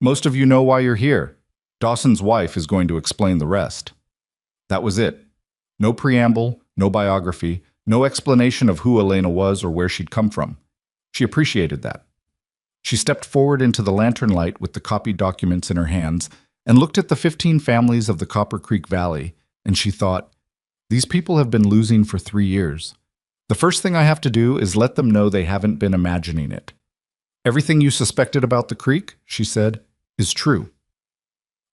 "Most of you know why you're here. Dawson's wife is going to explain the rest." That was it. No preamble, no biography, no explanation of who Elena was or where she'd come from. She appreciated that. She stepped forward into the lantern light with the copied documents in her hands and looked at the 15 families of the Copper Creek Valley, and she thought, these people have been losing for 3 years. The first thing I have to do is let them know they haven't been imagining it. Everything you suspected about the creek, she said, is true.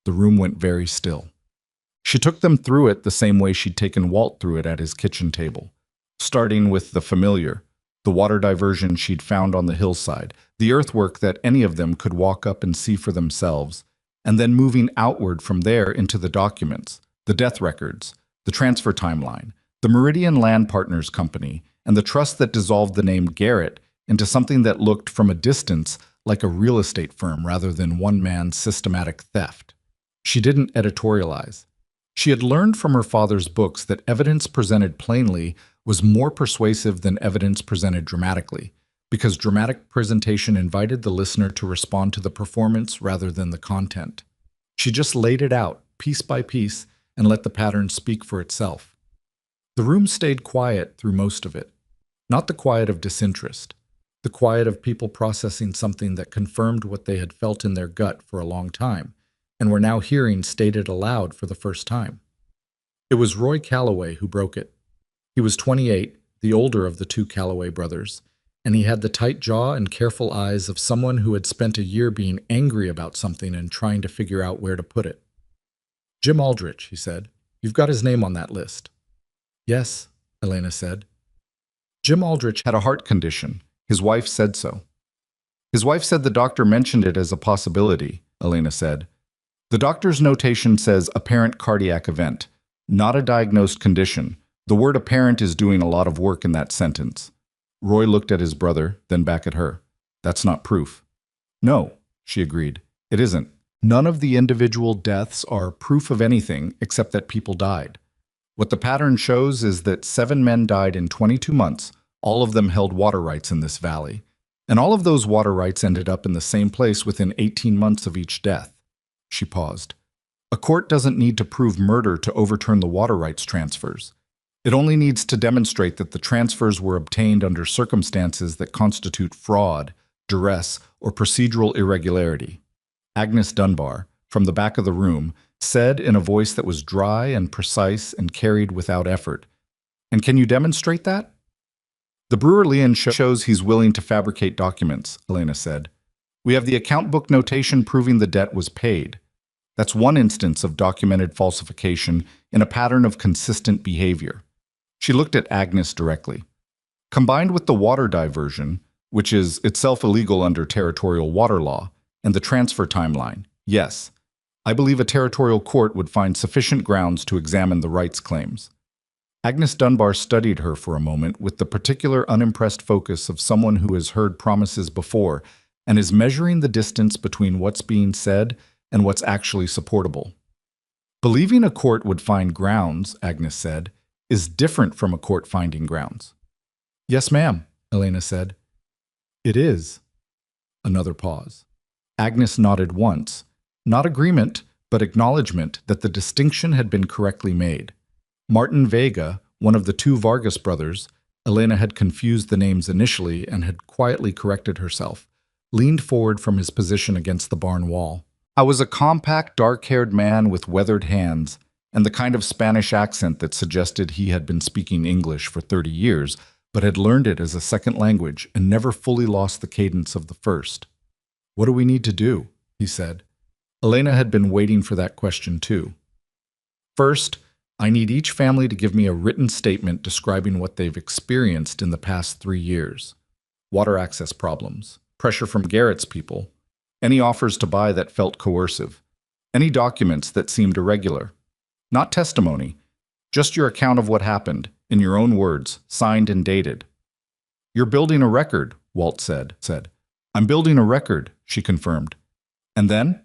The room went very still. She took them through it the same way she'd taken Walt through it at his kitchen table, starting with the familiar, the water diversion she'd found on the hillside, the earthwork that any of them could walk up and see for themselves, and then moving outward from there into the documents, the death records, the transfer timeline, the Meridian Land Partners Company, and the trust that dissolved the name Garrett into something that looked from a distance like a real estate firm rather than one man's systematic theft. She didn't editorialize. She had learned from her father's books that evidence presented plainly was more persuasive than evidence presented dramatically, because dramatic presentation invited the listener to respond to the performance rather than the content. She just laid it out, piece by piece, and let the pattern speak for itself. The room stayed quiet through most of it. Not the quiet of disinterest, the quiet of people processing something that confirmed what they had felt in their gut for a long time, and were now hearing stated aloud for the first time. It was Roy Calloway who broke it. He was 28, the older of the 2 Calloway brothers, and he had the tight jaw and careful eyes of someone who had spent a year being angry about something and trying to figure out where to put it. "Jim Aldrich," he said. "You've got his name on that list." "Yes," Elena said. Jim Aldrich had a heart condition. His wife said so. His wife said the doctor mentioned it as a possibility, Elena said. The doctor's notation says apparent cardiac event, not a diagnosed condition. The word apparent is doing a lot of work in that sentence. Roy looked at his brother, then back at her. That's not proof. No, she agreed. It isn't. None of the individual deaths are proof of anything except that people died. What the pattern shows is that 7 men died in 22 months. All of them held water rights in this valley. And all of those water rights ended up in the same place within 18 months of each death. She paused. A court doesn't need to prove murder to overturn the water rights transfers. It only needs to demonstrate that the transfers were obtained under circumstances that constitute fraud, duress, or procedural irregularity. Agnes Dunbar, from the back of the room, said in a voice that was dry and precise and carried without effort, "And can you demonstrate that?" "The Brewer Leon shows he's willing to fabricate documents," Elena said. We have the account book notation proving the debt was paid. That's one instance of documented falsification in a pattern of consistent behavior. She looked at Agnes directly. Combined with the water diversion, which is itself illegal under territorial water law, and the transfer timeline, yes, I believe a territorial court would find sufficient grounds to examine the rights claims. Agnes Dunbar studied her for a moment with the particular unimpressed focus of someone who has heard promises before and is measuring the distance between what's being said and what's actually supportable. Believing a court would find grounds, Agnes said, is different from a court finding grounds. Yes, ma'am, Elena said. It is. Another pause. Agnes nodded once, not agreement, but acknowledgement that the distinction had been correctly made. Martin Vega, one of the two Vargas brothers, Elena had confused the names initially and had quietly corrected herself, leaned forward from his position against the barn wall. I was a compact, dark-haired man with weathered hands and the kind of Spanish accent that suggested he had been speaking English for 30 years, but had learned it as a second language and never fully lost the cadence of the first. What do we need to do? He said. Elena had been waiting for that question too. First, I need each family to give me a written statement describing what they've experienced in the past 3 years. Water access problems, pressure from Garrett's people, any offers to buy that felt coercive, any documents that seemed irregular. Not testimony, just your account of what happened, in your own words, signed and dated. You're building a record, Walt said. I'm building a record, she confirmed. And then?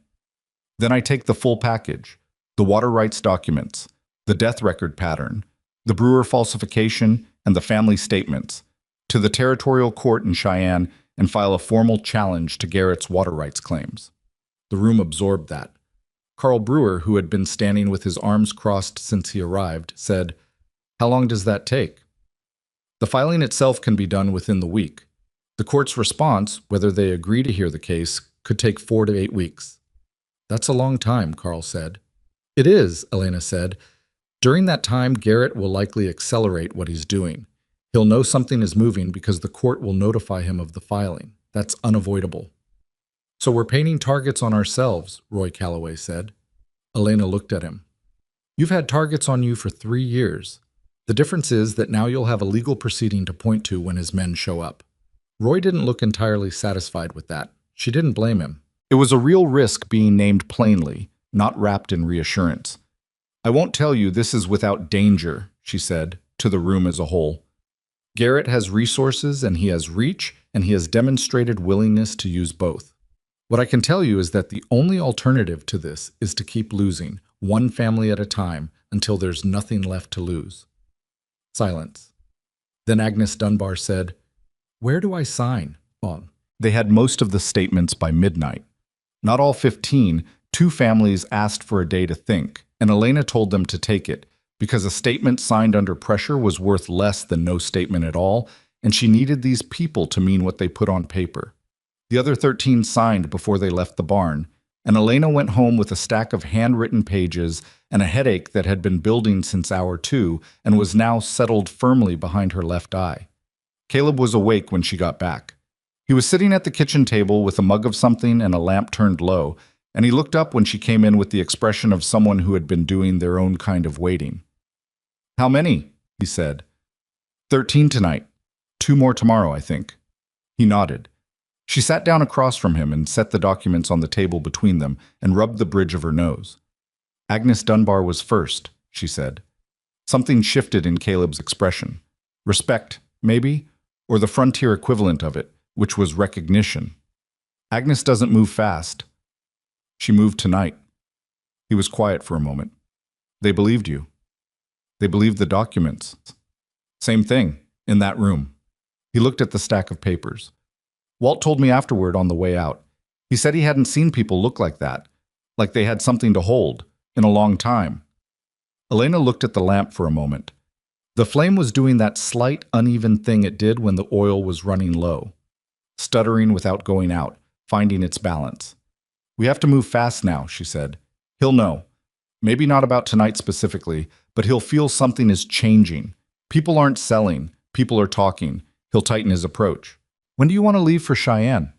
Then I take the full package, the water rights documents, the death record pattern, the brewer falsification, and the family statements, to the territorial court in Cheyenne and file a formal challenge to Garrett's water rights claims. The room absorbed that. Carl Brewer, who had been standing with his arms crossed since he arrived, said, "How long does that take?" The filing itself can be done within the week. The court's response, whether they agree to hear the case, could take 4 to 8 weeks. That's a long time, Carl said. It is, Elena said. During that time, Garrett will likely accelerate what he's doing. He'll know something is moving because the court will notify him of the filing. That's unavoidable. So we're painting targets on ourselves, Roy Calloway said. Elena looked at him. You've had targets on you for 3 years. The difference is that now you'll have a legal proceeding to point to when his men show up. Roy didn't look entirely satisfied with that. She didn't blame him. It was a real risk being named plainly, not wrapped in reassurance. I won't tell you this is without danger, she said, to the room as a whole. Garrett has resources and he has reach, and he has demonstrated willingness to use both. What I can tell you is that the only alternative to this is to keep losing, one family at a time, until there's nothing left to lose. Silence. Then Agnes Dunbar said, Where do I sign? On. They had most of the statements by midnight. Not all 15, 2 families asked for a day to think, and Elena told them to take it, because a statement signed under pressure was worth less than no statement at all, and she needed these people to mean what they put on paper. The other 13 signed before they left the barn, and Elena went home with a stack of handwritten pages and a headache that had been building since hour 2 and was now settled firmly behind her left eye. Caleb was awake when she got back. He was sitting at the kitchen table with a mug of something and a lamp turned low, and he looked up when she came in with the expression of someone who had been doing their own kind of waiting. How many? He said. 13 tonight. 2 more tomorrow, I think. He nodded. She sat down across from him and set the documents on the table between them and rubbed the bridge of her nose. Agnes Dunbar was first, she said. Something shifted in Caleb's expression. Respect, maybe, or the frontier equivalent of it, which was recognition. Agnes doesn't move fast. She moved tonight. He was quiet for a moment. They believed you. They believed the documents. Same thing, in that room. He looked at the stack of papers. Walt told me afterward on the way out. He said he hadn't seen people look like that, like they had something to hold, in a long time. Elena looked at the lamp for a moment. The flame was doing that slight, uneven thing it did when the oil was running low, stuttering without going out, finding its balance. We have to move fast now, she said. He'll know. Maybe not about tonight specifically, but he'll feel something is changing. People aren't selling. People are talking. He'll tighten his approach. When do you want to leave for Cheyenne?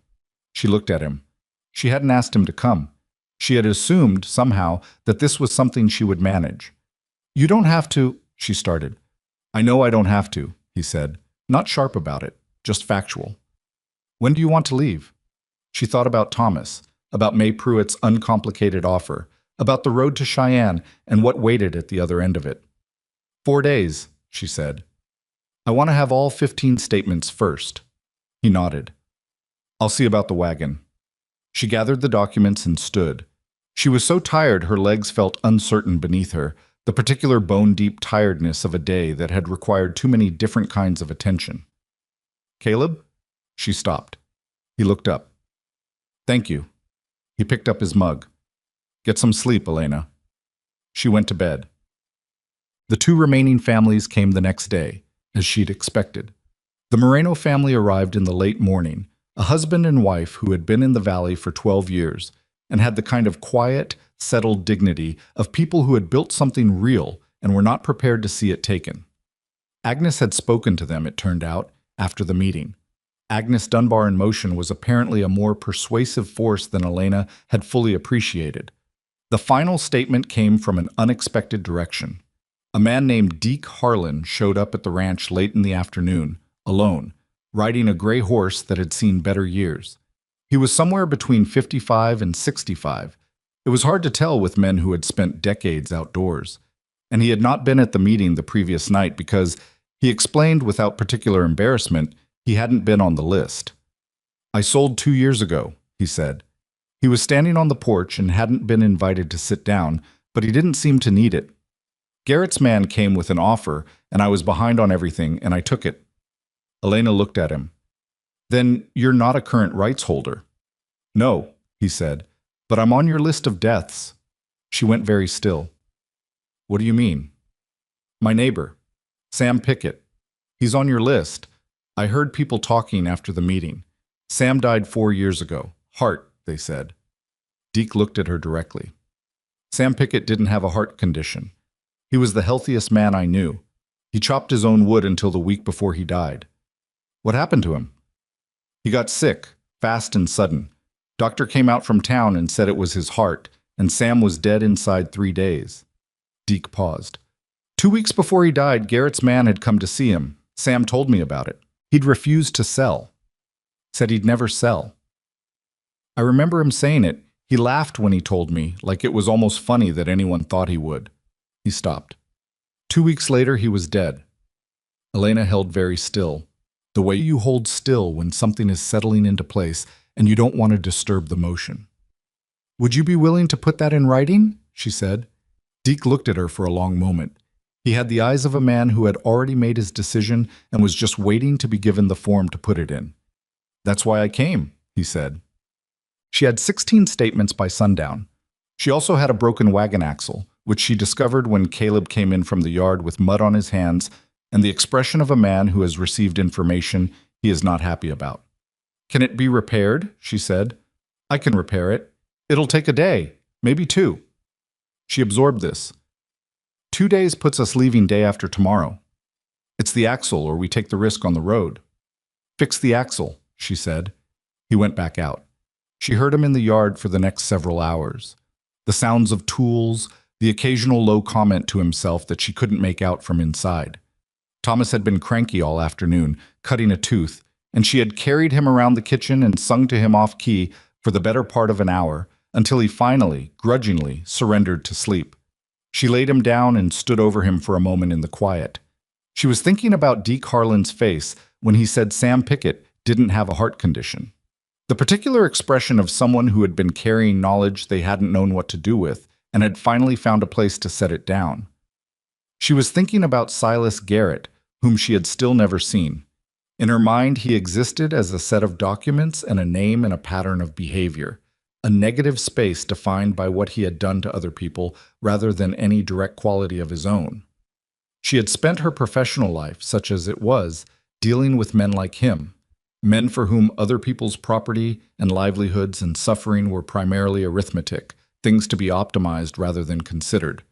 She looked at him. She hadn't asked him to come. She had assumed, somehow, that this was something she would manage. "You don't have to," she started. "I know I don't have to," he said, not sharp about it, just factual. "When do you want to leave?" She thought about Thomas, about May Pruitt's uncomplicated offer, about the road to Cheyenne and what waited at the other end of it. 4 days, she said. "I want to have all 15 statements first." He nodded. "I'll see about the wagon." She gathered the documents and stood. She was so tired her legs felt uncertain beneath her, the particular bone-deep tiredness of a day that had required too many different kinds of attention. "Caleb?" She stopped. He looked up. "Thank you." He picked up his mug. "Get some sleep, Elena." She went to bed. The 2 remaining families came the next day, as she'd expected. The Moreno family arrived in the late morning, a husband and wife who had been in the valley for 12 years and had the kind of quiet, settled dignity of people who had built something real and were not prepared to see it taken. Agnes had spoken to them, it turned out, after the meeting. Agnes Dunbar in motion was apparently a more persuasive force than Elena had fully appreciated. The final statement came from an unexpected direction. A man named Deke Harlan showed up at the ranch late in the afternoon, alone, riding a gray horse that had seen better years. He was somewhere between 55 and 65. It was hard to tell with men who had spent decades outdoors. And he had not been at the meeting the previous night because, he explained without particular embarrassment, he hadn't been on the list. "I sold 2 years ago," he said. He was standing on the porch and hadn't been invited to sit down, but he didn't seem to need it. "Garrett's man came with an offer, and I was behind on everything, and I took it." Elena looked at him. "Then you're not a current rights holder." "No," he said, "but I'm on your list of deaths." She went very still. "What do you mean?" "My neighbor, Sam Pickett. He's on your list. I heard people talking after the meeting. Sam died 4 years ago. Heart, they said." Deke looked at her directly. "Sam Pickett didn't have a heart condition. He was the healthiest man I knew. He chopped his own wood until the week before he died." "What happened to him?" "He got sick, fast and sudden. Doctor came out from town and said it was his heart, and Sam was dead inside 3 days. Deke paused. 2 weeks before he died, Garrett's man had come to see him. Sam told me about it. He'd refused to sell. Said he'd never sell. I remember him saying it. He laughed when he told me, like it was almost funny that anyone thought he would. He stopped. 2 weeks later, he was dead. Elena held very still. The way you hold still when something is settling into place and you don't want to disturb the motion. "Would you be willing to put that in writing?" she said. Deke looked at her for a long moment. He had the eyes of a man who had already made his decision and was just waiting to be given the form to put it in. "That's why I came," he said. She had 16 statements by sundown. She also had a broken wagon axle, which she discovered when Caleb came in from the yard with mud on his hands and the expression of a man who has received information he is not happy about. "Can it be repaired?" she said. "I can repair it. It'll take a day, maybe 2. She absorbed this. 2 days puts us leaving day after tomorrow. It's the axle or we take the risk on the road. "Fix the axle," she said. He went back out. She heard him in the yard for the next several hours. The sounds of tools, the occasional low comment to himself that she couldn't make out from inside. Thomas had been cranky all afternoon, cutting a tooth, and she had carried him around the kitchen and sung to him off-key for the better part of an hour, until he finally, grudgingly, surrendered to sleep. She laid him down and stood over him for a moment in the quiet. She was thinking about Deke Harlan's face when he said Sam Pickett didn't have a heart condition. The particular expression of someone who had been carrying knowledge they hadn't known what to do with and had finally found a place to set it down. She was thinking about Silas Garrett, whom she had still never seen. In her mind, he existed as a set of documents and a name and a pattern of behavior, a negative space defined by what he had done to other people rather than any direct quality of his own. She had spent her professional life, such as it was, dealing with men like him, men for whom other people's property and livelihoods and suffering were primarily arithmetic, things to be optimized rather than considered.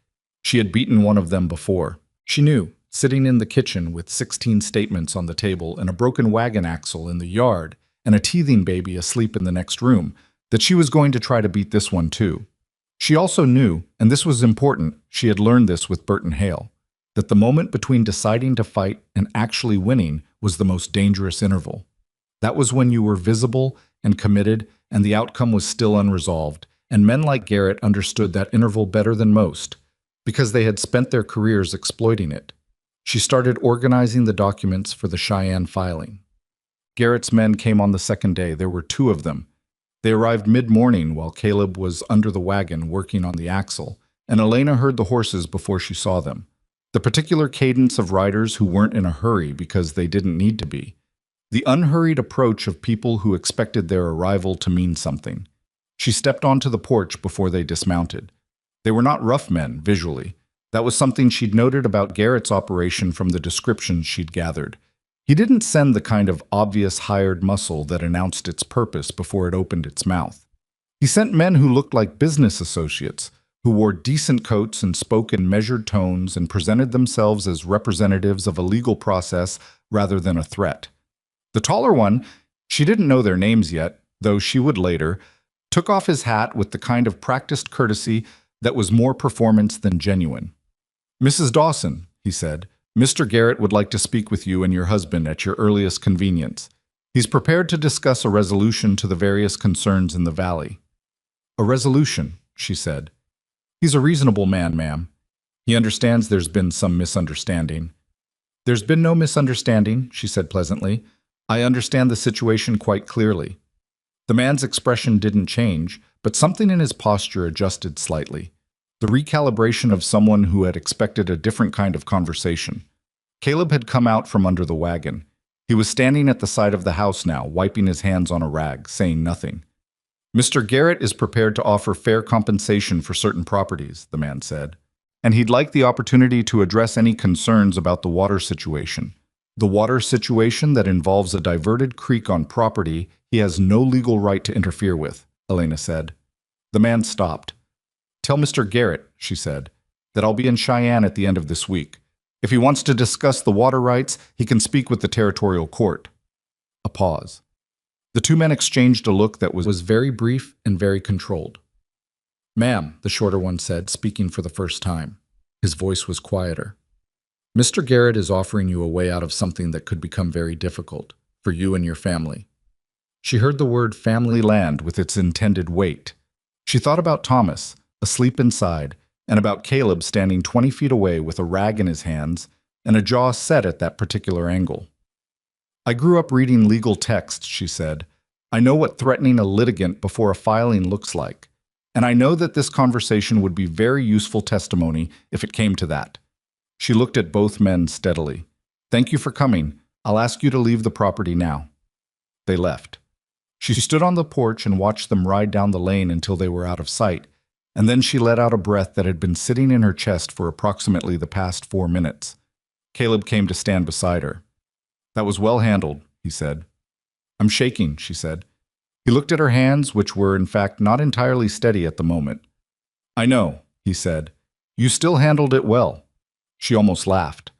She had beaten one of them before. She knew, sitting in the kitchen with 16 statements on the table and a broken wagon axle in the yard, and a teething baby asleep in the next room, that she was going to try to beat this one too. She also knew, and this was important, she had learned this with Burton Hale, that the moment between deciding to fight and actually winning was the most dangerous interval. That was when you were visible and committed, and the outcome was still unresolved, and men like Garrett understood that interval better than most, because they had spent their careers exploiting it. She started organizing the documents for the Cheyenne filing. Garrett's men came on the second day. There were 2 of them. They arrived mid-morning while Caleb was under the wagon working on the axle, and Elena heard the horses before she saw them. The particular cadence of riders who weren't in a hurry because they didn't need to be. The unhurried approach of people who expected their arrival to mean something. She stepped onto the porch before they dismounted. They were not rough men, visually. That was something she'd noted about Garrett's operation from the descriptions she'd gathered. He didn't send the kind of obvious hired muscle that announced its purpose before it opened its mouth. He sent men who looked like business associates, who wore decent coats and spoke in measured tones and presented themselves as representatives of a legal process rather than a threat. The taller one, she didn't know their names yet, though she would later, took off his hat with the kind of practiced courtesy that was more performance than genuine. "Mrs. Dawson," he said, "Mr. Garrett would like to speak with you and your husband at your earliest convenience. He's prepared to discuss a resolution to the various concerns in the valley." "A resolution," she said. "He's a reasonable man, ma'am. He understands there's been some misunderstanding." "There's been no misunderstanding," she said pleasantly. "I understand the situation quite clearly." The man's expression didn't change, but something in his posture adjusted slightly. The recalibration of someone who had expected a different kind of conversation. Caleb had come out from under the wagon. He was standing at the side of the house now, wiping his hands on a rag, saying nothing. "Mr. Garrett is prepared to offer fair compensation for certain properties," the man said. "And he'd like the opportunity to address any concerns about the water situation. The water situation that involves a diverted creek on property he has no legal right to interfere with," Elena said. The man stopped. "Tell Mr. Garrett," she said, "that I'll be in Cheyenne at the end of this week. If he wants to discuss the water rights, he can speak with the territorial court." A pause. The 2 men exchanged a look that was very brief and very controlled. "Ma'am," the shorter one said, speaking for the first time. His voice was quieter. "Mr. Garrett is offering you a way out of something that could become very difficult for you and your family." She heard the word family land with its intended weight. She thought about Thomas, asleep inside, and about Caleb standing 20 feet away with a rag in his hands and a jaw set at that particular angle. "I grew up reading legal texts," she said. "I know what threatening a litigant before a filing looks like, and I know that this conversation would be very useful testimony if it came to that." She looked at both men steadily. "Thank you for coming. I'll ask you to leave the property now." They left. She stood on the porch and watched them ride down the lane until they were out of sight, and then she let out a breath that had been sitting in her chest for approximately the past 4 minutes. Caleb came to stand beside her. "That was well handled," he said. "I'm shaking," she said. He looked at her hands, which were in fact not entirely steady at the moment. "I know," he said. "You still handled it well." She almost laughed.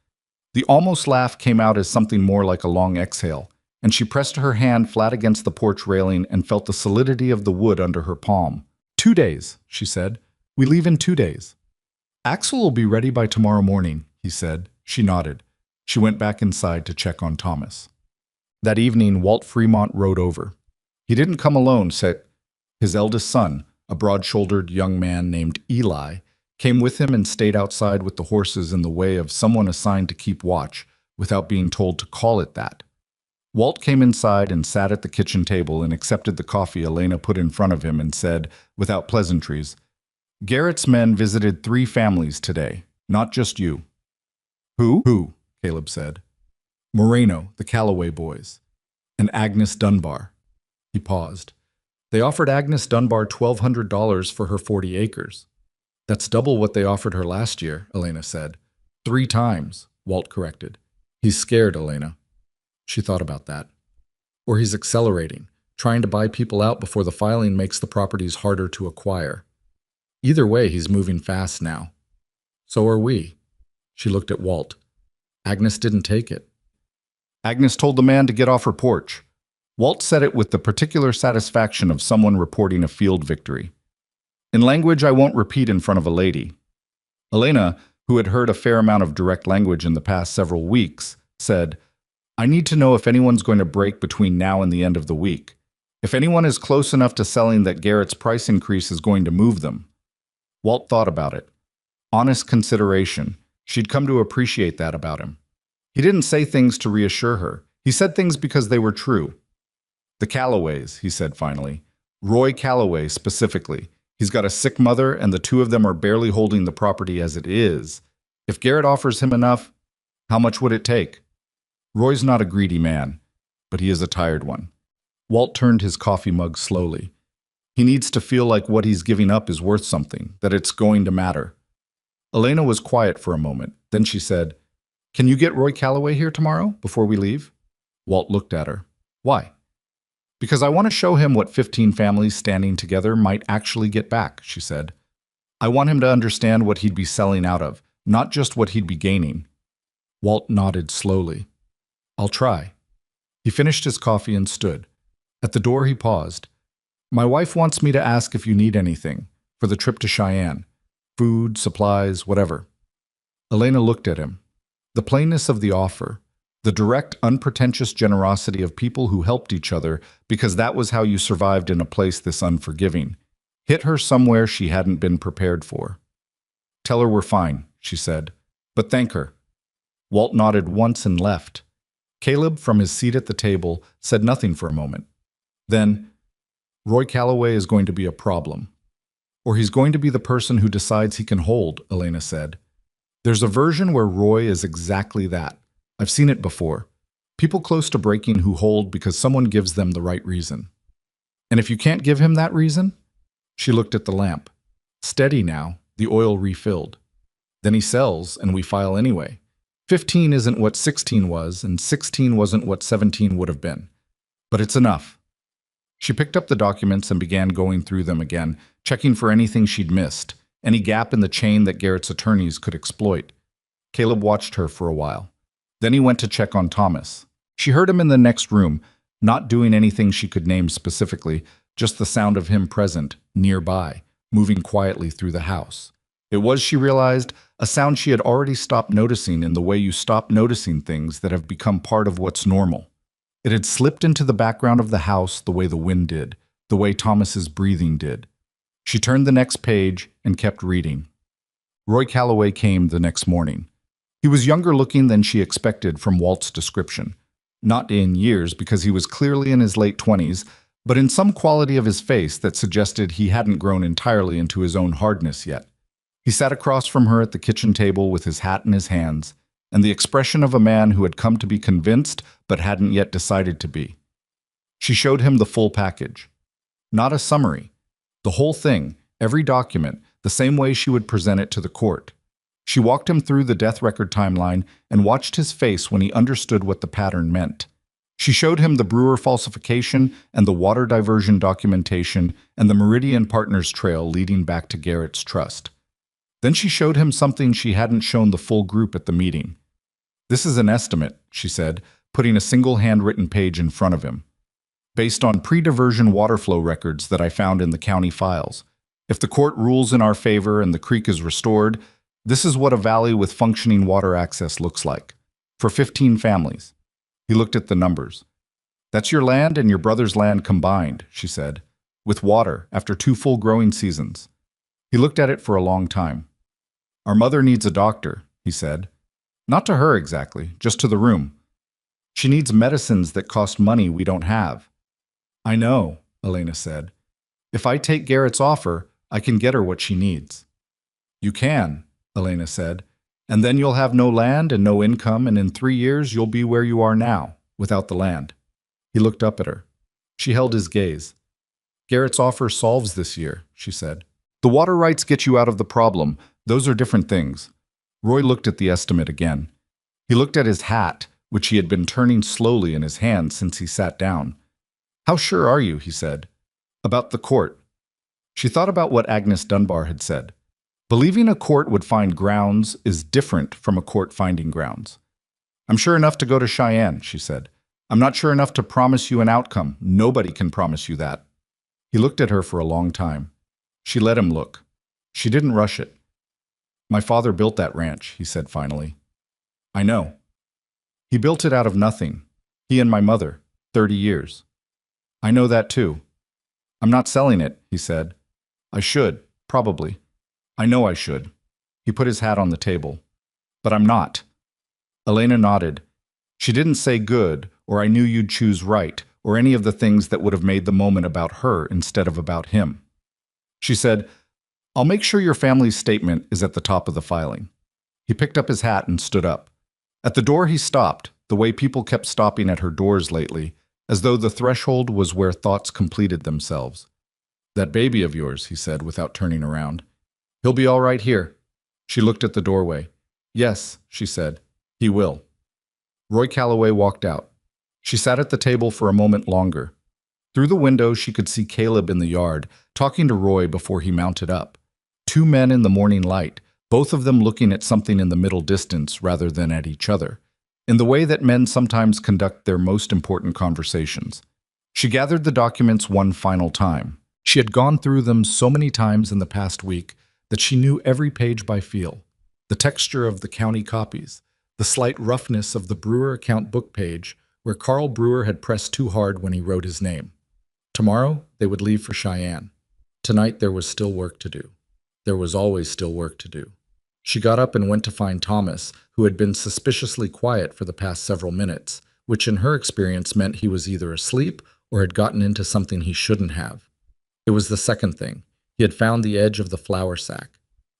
The almost laugh came out as something more like a long exhale, and she pressed her hand flat against the porch railing and felt the solidity of the wood under her palm. 2 days, she said. "We leave in 2 days." "Axel will be ready by tomorrow morning," he said. She nodded. She went back inside to check on Thomas. That evening, Walt Fremont rode over. He didn't come alone, said his eldest son, a broad-shouldered young man named Eli, came with him and stayed outside with the horses in the way of someone assigned to keep watch, without being told to call it that. Walt came inside and sat at the kitchen table and accepted the coffee Elena put in front of him and said, without pleasantries, "Garrett's men visited 3 families today, not just you." Who? Caleb said. "Moreno, the Calloway boys, and Agnes Dunbar." He paused. "They offered Agnes Dunbar $1,200 for her 40 acres. "That's double what they offered her last year," Elena said. 3 times, Walt corrected. "He's scared, Elena." She thought about that. "Or he's accelerating, trying to buy people out before the filing makes the properties harder to acquire. Either way, he's moving fast now. So are we." She looked at Walt. "Agnes didn't take it." "Agnes told the man to get off her porch." Walt said it with the particular satisfaction of someone reporting a field victory. In language I won't repeat in front of a lady. Elena, who had heard a fair amount of direct language in the past several weeks, said, I need to know if anyone's going to break between now and the end of the week. If anyone is close enough to selling that Garrett's price increase is going to move them. Walt thought about it. Honest consideration. She'd come to appreciate that about him. He didn't say things to reassure her. He said things because they were true. The Calloways, he said finally. Roy Calloway specifically. He's got a sick mother, and the two of them are barely holding the property as it is. If Garrett offers him enough, how much would it take? Roy's not a greedy man, but he is a tired one. Walt turned his coffee mug slowly. He needs to feel like what he's giving up is worth something, that it's going to matter. Elena was quiet for a moment. Then she said, Can you get Roy Calloway here tomorrow, before we leave? Walt looked at her. Why? Because I want to show him what 15 families standing together might actually get back, she said. I want him to understand what he'd be selling out of, not just what he'd be gaining. Walt nodded slowly. I'll try. He finished his coffee and stood. At the door he paused. My wife wants me to ask if you need anything for the trip to Cheyenne. Food, supplies, whatever. Elena looked at him. The plainness of the offer, the direct, unpretentious generosity of people who helped each other because that was how you survived in a place this unforgiving, hit her somewhere she hadn't been prepared for. Tell her we're fine, she said, but thank her. Walt nodded once and left. Caleb, from his seat at the table, said nothing for a moment. Then, Roy Calloway is going to be a problem. Or he's going to be the person who decides he can hold, Elena said. There's a version where Roy is exactly that. I've seen it before. People close to breaking who hold because someone gives them the right reason. And if you can't give him that reason? She looked at the lamp. Steady now, the oil refilled. Then he sells, and we file anyway. 15 isn't what 16 was, and 16 wasn't what 17 would have been. But it's enough. She picked up the documents and began going through them again, checking for anything she'd missed, any gap in the chain that Garrett's attorneys could exploit. Caleb watched her for a while. Then he went to check on Thomas. She heard him in the next room, not doing anything she could name specifically, just the sound of him present, nearby, moving quietly through the house. It was, she realized, a sound she had already stopped noticing in the way you stop noticing things that have become part of what's normal. It had slipped into the background of the house the way the wind did, the way Thomas's breathing did. She turned the next page and kept reading. Roy Calloway came the next morning. He was younger looking than she expected from Walt's description. Not in years, because he was clearly in his late 20s, but in some quality of his face that suggested he hadn't grown entirely into his own hardness yet. He sat across from her at the kitchen table with his hat in his hands, and the expression of a man who had come to be convinced but hadn't yet decided to be. She showed him the full package. Not a summary. The whole thing, every document, the same way she would present it to the court. She walked him through the death record timeline and watched his face when he understood what the pattern meant. She showed him the Brewer falsification and the water diversion documentation and the Meridian Partners trail leading back to Garrett's trust. Then she showed him something she hadn't shown the full group at the meeting. This is an estimate, she said, putting a single handwritten page in front of him. Based on pre-diversion water flow records that I found in the county files. If the court rules in our favor and the creek is restored, this is what a valley with functioning water access looks like. For 15 families. He looked at the numbers. That's your land and your brother's land combined, she said, with water after 2 full growing seasons. He looked at it for a long time. Our mother needs a doctor, he said. Not to her exactly, just to the room. She needs medicines that cost money we don't have. I know, Elena said. If I take Garrett's offer, I can get her what she needs. You can, Elena said, and then you'll have no land and no income, and in 3 years you'll be where you are now, without the land. He looked up at her. She held his gaze. Garrett's offer solves this year, she said. The water rights get you out of the problem. Those are different things. Roy looked at the estimate again. He looked at his hat, which he had been turning slowly in his hand since he sat down. How sure are you, he said, about the court? She thought about what Agnes Dunbar had said. Believing a court would find grounds is different from a court finding grounds. I'm sure enough to go to Cheyenne, she said. I'm not sure enough to promise you an outcome. Nobody can promise you that. He looked at her for a long time. She let him look. She didn't rush it. My father built that ranch, he said finally. I know. He built it out of nothing. He and my mother, 30 years. I know that too. I'm not selling it, he said. I should, probably. I know I should. He put his hat on the table. But I'm not. Elena nodded. She didn't say good, or I knew you'd choose right, or any of the things that would have made the moment about her instead of about him. She said, I'll make sure your family's statement is at the top of the filing. He picked up his hat and stood up. At the door he stopped, the way people kept stopping at her doors lately, as though the threshold was where thoughts completed themselves. That baby of yours, he said without turning around. He'll be all right here. She looked at the doorway. Yes, she said, he will. Roy Calloway walked out. She sat at the table for a moment longer. Through the window she could see Caleb in the yard, talking to Roy before he mounted up. Two men in the morning light, both of them looking at something in the middle distance rather than at each other, in the way that men sometimes conduct their most important conversations. She gathered the documents one final time. She had gone through them so many times in the past week that she knew every page by feel. The texture of the county copies, the slight roughness of the Brewer account book page where Carl Brewer had pressed too hard when he wrote his name. Tomorrow, they would leave for Cheyenne. Tonight, there was still work to do. There was always still work to do. She got up and went to find Thomas, who had been suspiciously quiet for the past several minutes, which in her experience meant he was either asleep or had gotten into something he shouldn't have. It was the second thing. He had found the edge of the flour sack.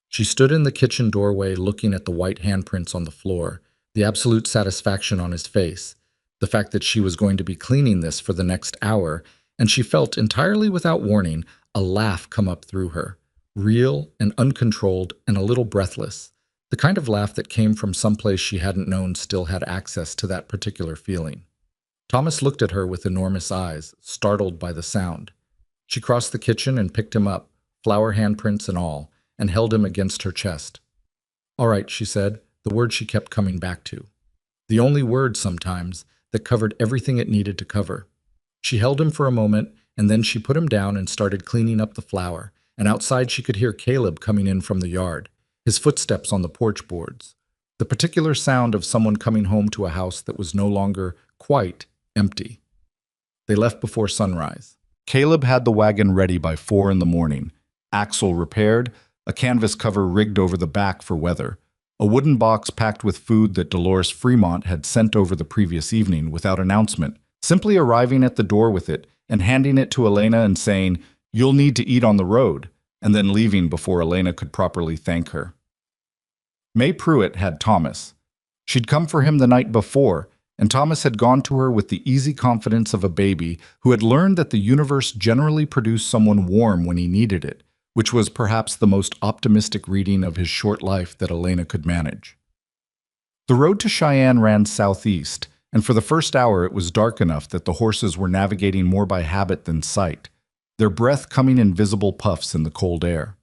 She stood in the kitchen doorway looking at the white handprints on the floor, the absolute satisfaction on his face, the fact that she was going to be cleaning this for the next hour, and she felt, entirely without warning, a laugh come up through her, real and uncontrolled and a little breathless, the kind of laugh that came from someplace she hadn't known still had access to that particular feeling. Thomas looked at her with enormous eyes, startled by the sound. She crossed the kitchen and picked him up, flour handprints and all, and held him against her chest. All right, she said, the word she kept coming back to. The only word, sometimes, that covered everything it needed to cover. She held him for a moment, and then she put him down and started cleaning up the flour, and outside she could hear Caleb coming in from the yard, his footsteps on the porch boards, the particular sound of someone coming home to a house that was no longer quite empty. They left before sunrise. Caleb had the wagon ready by 4 in the morning, axle repaired, a canvas cover rigged over the back for weather, a wooden box packed with food that Dolores Fremont had sent over the previous evening without announcement, simply arriving at the door with it and handing it to Elena and saying, "You'll need to eat on the road," and then leaving before Elena could properly thank her. May Pruitt had Thomas. She'd come for him the night before, and Thomas had gone to her with the easy confidence of a baby who had learned that the universe generally produced someone warm when he needed it, which was perhaps the most optimistic reading of his short life that Elena could manage. The road to Cheyenne ran southeast, and for the first hour it was dark enough that the horses were navigating more by habit than sight, their breath coming in visible puffs in the cold air.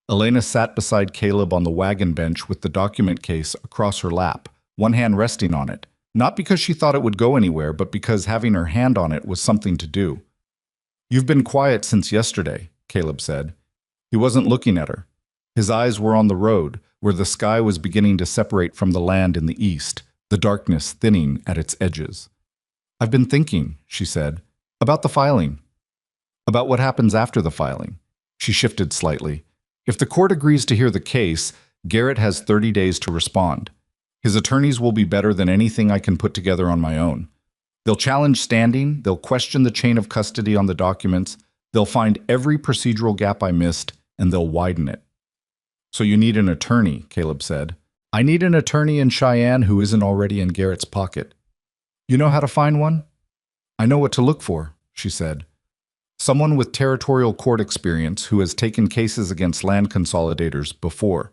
Elena sat beside Caleb on the wagon bench with the document case across her lap, one hand resting on it, not because she thought it would go anywhere, but because having her hand on it was something to do. "You've been quiet since yesterday," Caleb said. He wasn't looking at her. His eyes were on the road, where the sky was beginning to separate from the land in the east, the darkness thinning at its edges. "I've been thinking," she said, "about the filing. About what happens after the filing." She shifted slightly. "If the court agrees to hear the case, Garrett has 30 days to respond. His attorneys will be better than anything I can put together on my own. They'll challenge standing, they'll question the chain of custody on the documents, they'll find every procedural gap I missed, and they'll widen it." "So you need an attorney," Caleb said. "I need an attorney in Cheyenne who isn't already in Garrett's pocket." "You know how to find one?" "I know what to look for," she said. "Someone with territorial court experience who has taken cases against land consolidators before.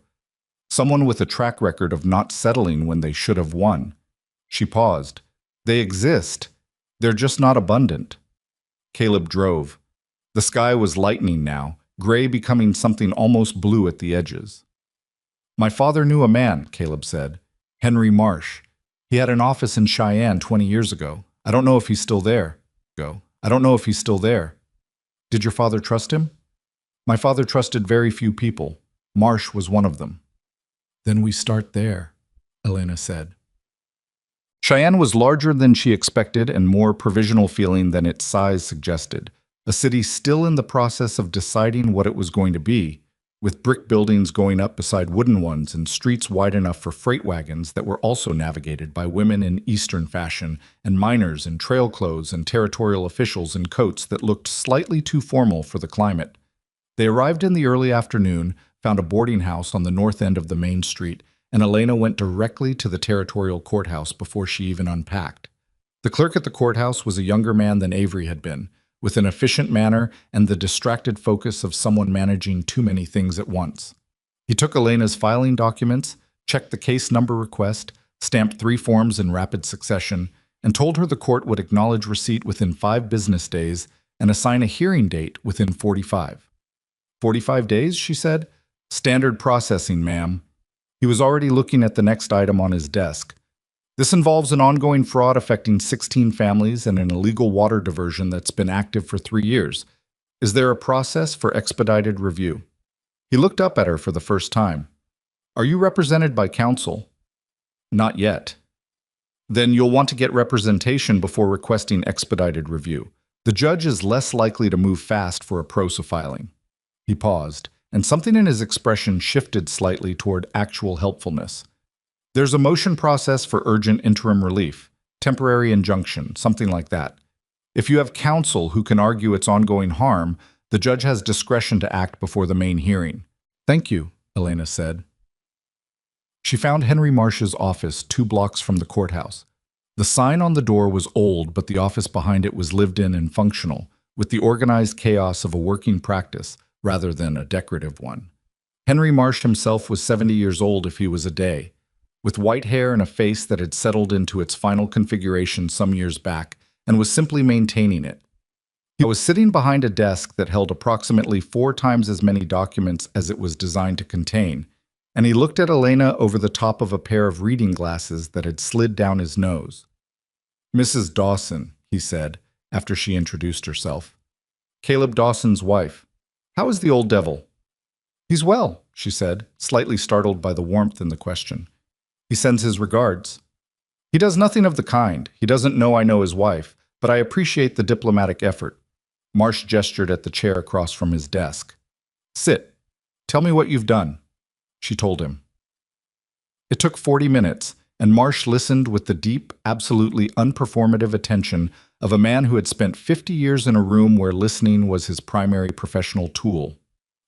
Someone with a track record of not settling when they should have won." She paused. "They exist. They're just not abundant." Caleb drove. The sky was lightening now, gray becoming something almost blue at the edges. "My father knew a man," Caleb said. "Henry Marsh. He had an office in Cheyenne 20 years ago. I don't know if he's still there. Go. I don't know if he's still there. Did your father trust him? My father trusted very few people. Marsh was one of them. Then we start there, Elena said. Cheyenne was larger than she expected and more provisional feeling than its size suggested. A city still in the process of deciding what it was going to be, with brick buildings going up beside wooden ones and streets wide enough for freight wagons that were also navigated by women in Eastern fashion and miners in trail clothes and territorial officials in coats that looked slightly too formal for the climate. They arrived in the early afternoon, found a boarding house on the north end of the main street, and Elena went directly to the territorial courthouse before she even unpacked. The clerk at the courthouse was a younger man than Avery had been, with an efficient manner and the distracted focus of someone managing too many things at once. He took Elena's filing documents, checked the case number request, stamped 3 forms in rapid succession, and told her the court would acknowledge receipt within 5 business days and assign a hearing date within 45. 45 days, she said. Standard processing, ma'am. He was already looking at the next item on his desk. This involves an ongoing fraud affecting 16 families and an illegal water diversion that's been active for 3 years. Is there a process for expedited review? He looked up at her for the first time. Are you represented by counsel? Not yet. Then you'll want to get representation before requesting expedited review. The judge is less likely to move fast for a prosa filing. He paused, and something in his expression shifted slightly toward actual helpfulness. There's a motion process for urgent interim relief, temporary injunction, something like that. If you have counsel who can argue its ongoing harm, the judge has discretion to act before the main hearing. Thank you, Elena said. She found Henry Marsh's office 2 blocks from the courthouse. The sign on the door was old, but the office behind it was lived in and functional, with the organized chaos of a working practice rather than a decorative one. Henry Marsh himself was 70 years old if he was a day, with white hair and a face that had settled into its final configuration some years back and was simply maintaining it. He was sitting behind a desk that held approximately 4 times as many documents as it was designed to contain, and he looked at Elena over the top of a pair of reading glasses that had slid down his nose. Mrs. Dawson, he said, after she introduced herself. Caleb Dawson's wife. How is the old devil? He's well, she said, slightly startled by the warmth in the question. He sends his regards. He does nothing of the kind. He doesn't know I know his wife, but I appreciate the diplomatic effort. Marsh gestured at the chair across from his desk. Sit. Tell me what you've done, she told him. It took 40 minutes, and Marsh listened with the deep, absolutely unperformative attention of a man who had spent 50 years in a room where listening was his primary professional tool.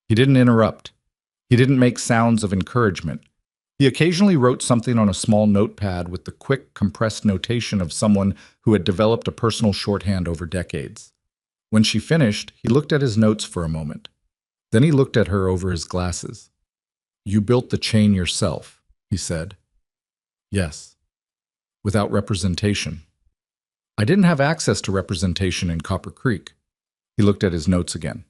He didn't interrupt. He didn't make sounds of encouragement. He occasionally wrote something on a small notepad with the quick, compressed notation of someone who had developed a personal shorthand over decades. When she finished, he looked at his notes for a moment. Then he looked at her over his glasses. You built the chain yourself, he said. Yes. Without representation. I didn't have access to representation in Copper Creek. He looked at his notes again.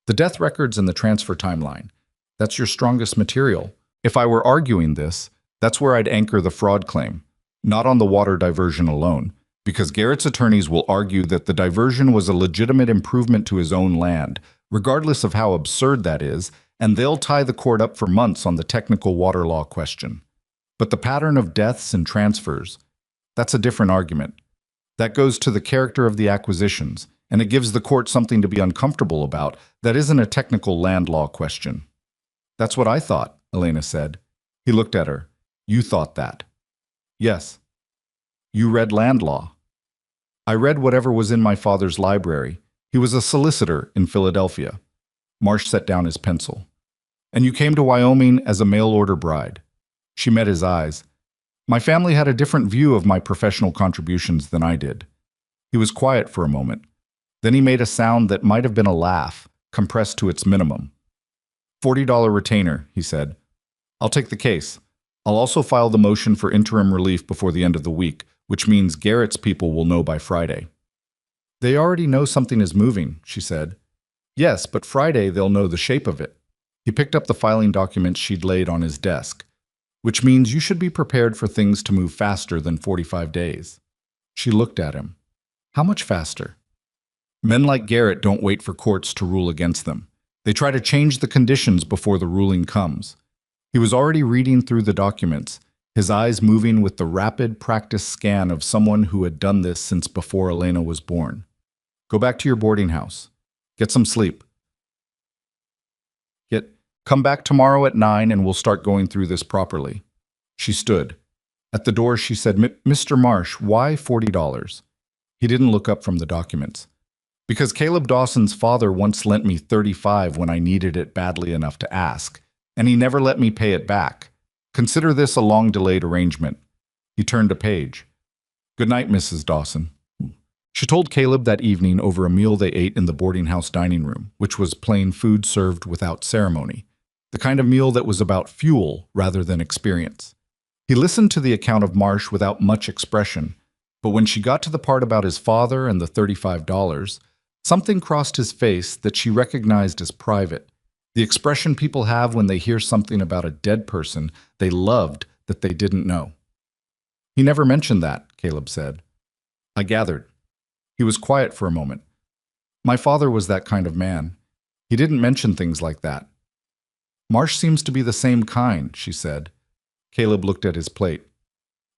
The death records and the transfer timeline. That's your strongest material. If I were arguing this, that's where I'd anchor the fraud claim, not on the water diversion alone, because Garrett's attorneys will argue that the diversion was a legitimate improvement to his own land, regardless of how absurd that is, and they'll tie the court up for months on the technical water law question. But the pattern of deaths and transfers, that's a different argument. That goes to the character of the acquisitions, and it gives the court something to be uncomfortable about that isn't a technical land law question. That's what I thought, Elena said. He looked at her. You thought that? Yes. You read land law. I read whatever was in my father's library. He was a solicitor in Philadelphia. Marsh set down his pencil. And you came to Wyoming as a mail-order bride. She met his eyes. My family had a different view of my professional contributions than I did. He was quiet for a moment. Then he made a sound that might have been a laugh, compressed to its minimum. $40 retainer, he said. I'll take the case. I'll also file the motion for interim relief before the end of the week, which means Garrett's people will know by Friday. They already know something is moving, she said. Yes, but Friday they'll know the shape of it. He picked up the filing documents she'd laid on his desk. Which means you should be prepared for things to move faster than 45 days. She looked at him. How much faster? Men like Garrett don't wait for courts to rule against them. They try to change the conditions before the ruling comes. He was already reading through the documents, his eyes moving with the rapid practice scan of someone who had done this since before Elena was born. Go back to your boarding house. Get some sleep. Come back tomorrow at 9 and we'll start going through this properly. She stood. At the door she said, Mr. Marsh, why $40? He didn't look up from the documents. Because Caleb Dawson's father once lent me $35 when I needed it badly enough to ask, and he never let me pay it back. Consider this a long-delayed arrangement. He turned a page. Good night, Mrs. Dawson. She told Caleb that evening over a meal they ate in the boarding house dining room, which was plain food served without ceremony. The kind of meal that was about fuel rather than experience. He listened to the account of Marsh without much expression, but when she got to the part about his father and the $35, something crossed his face that she recognized as private. The expression people have when they hear something about a dead person they loved that they didn't know. He never mentioned that, Caleb said. I gathered. He was quiet for a moment. My father was that kind of man. He didn't mention things like that. Marsh seems to be the same kind, she said. Caleb looked at his plate.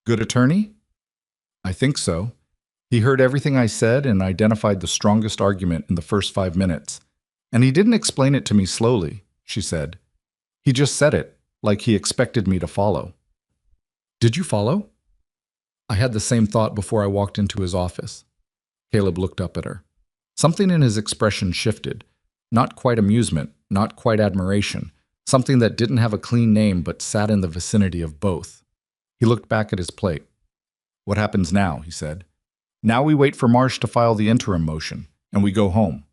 Good attorney? I think so. He heard everything I said and identified the strongest argument in the first 5 minutes. And he didn't explain it to me slowly, she said. He just said it, like he expected me to follow. Did you follow? I had the same thought before I walked into his office. Caleb looked up at her. Something in his expression shifted. Not quite amusement, not quite admiration. Something that didn't have a clean name but sat in the vicinity of both. He looked back at his plate. What happens now, he said. Now we wait for Marsh to file the interim motion, and we go home.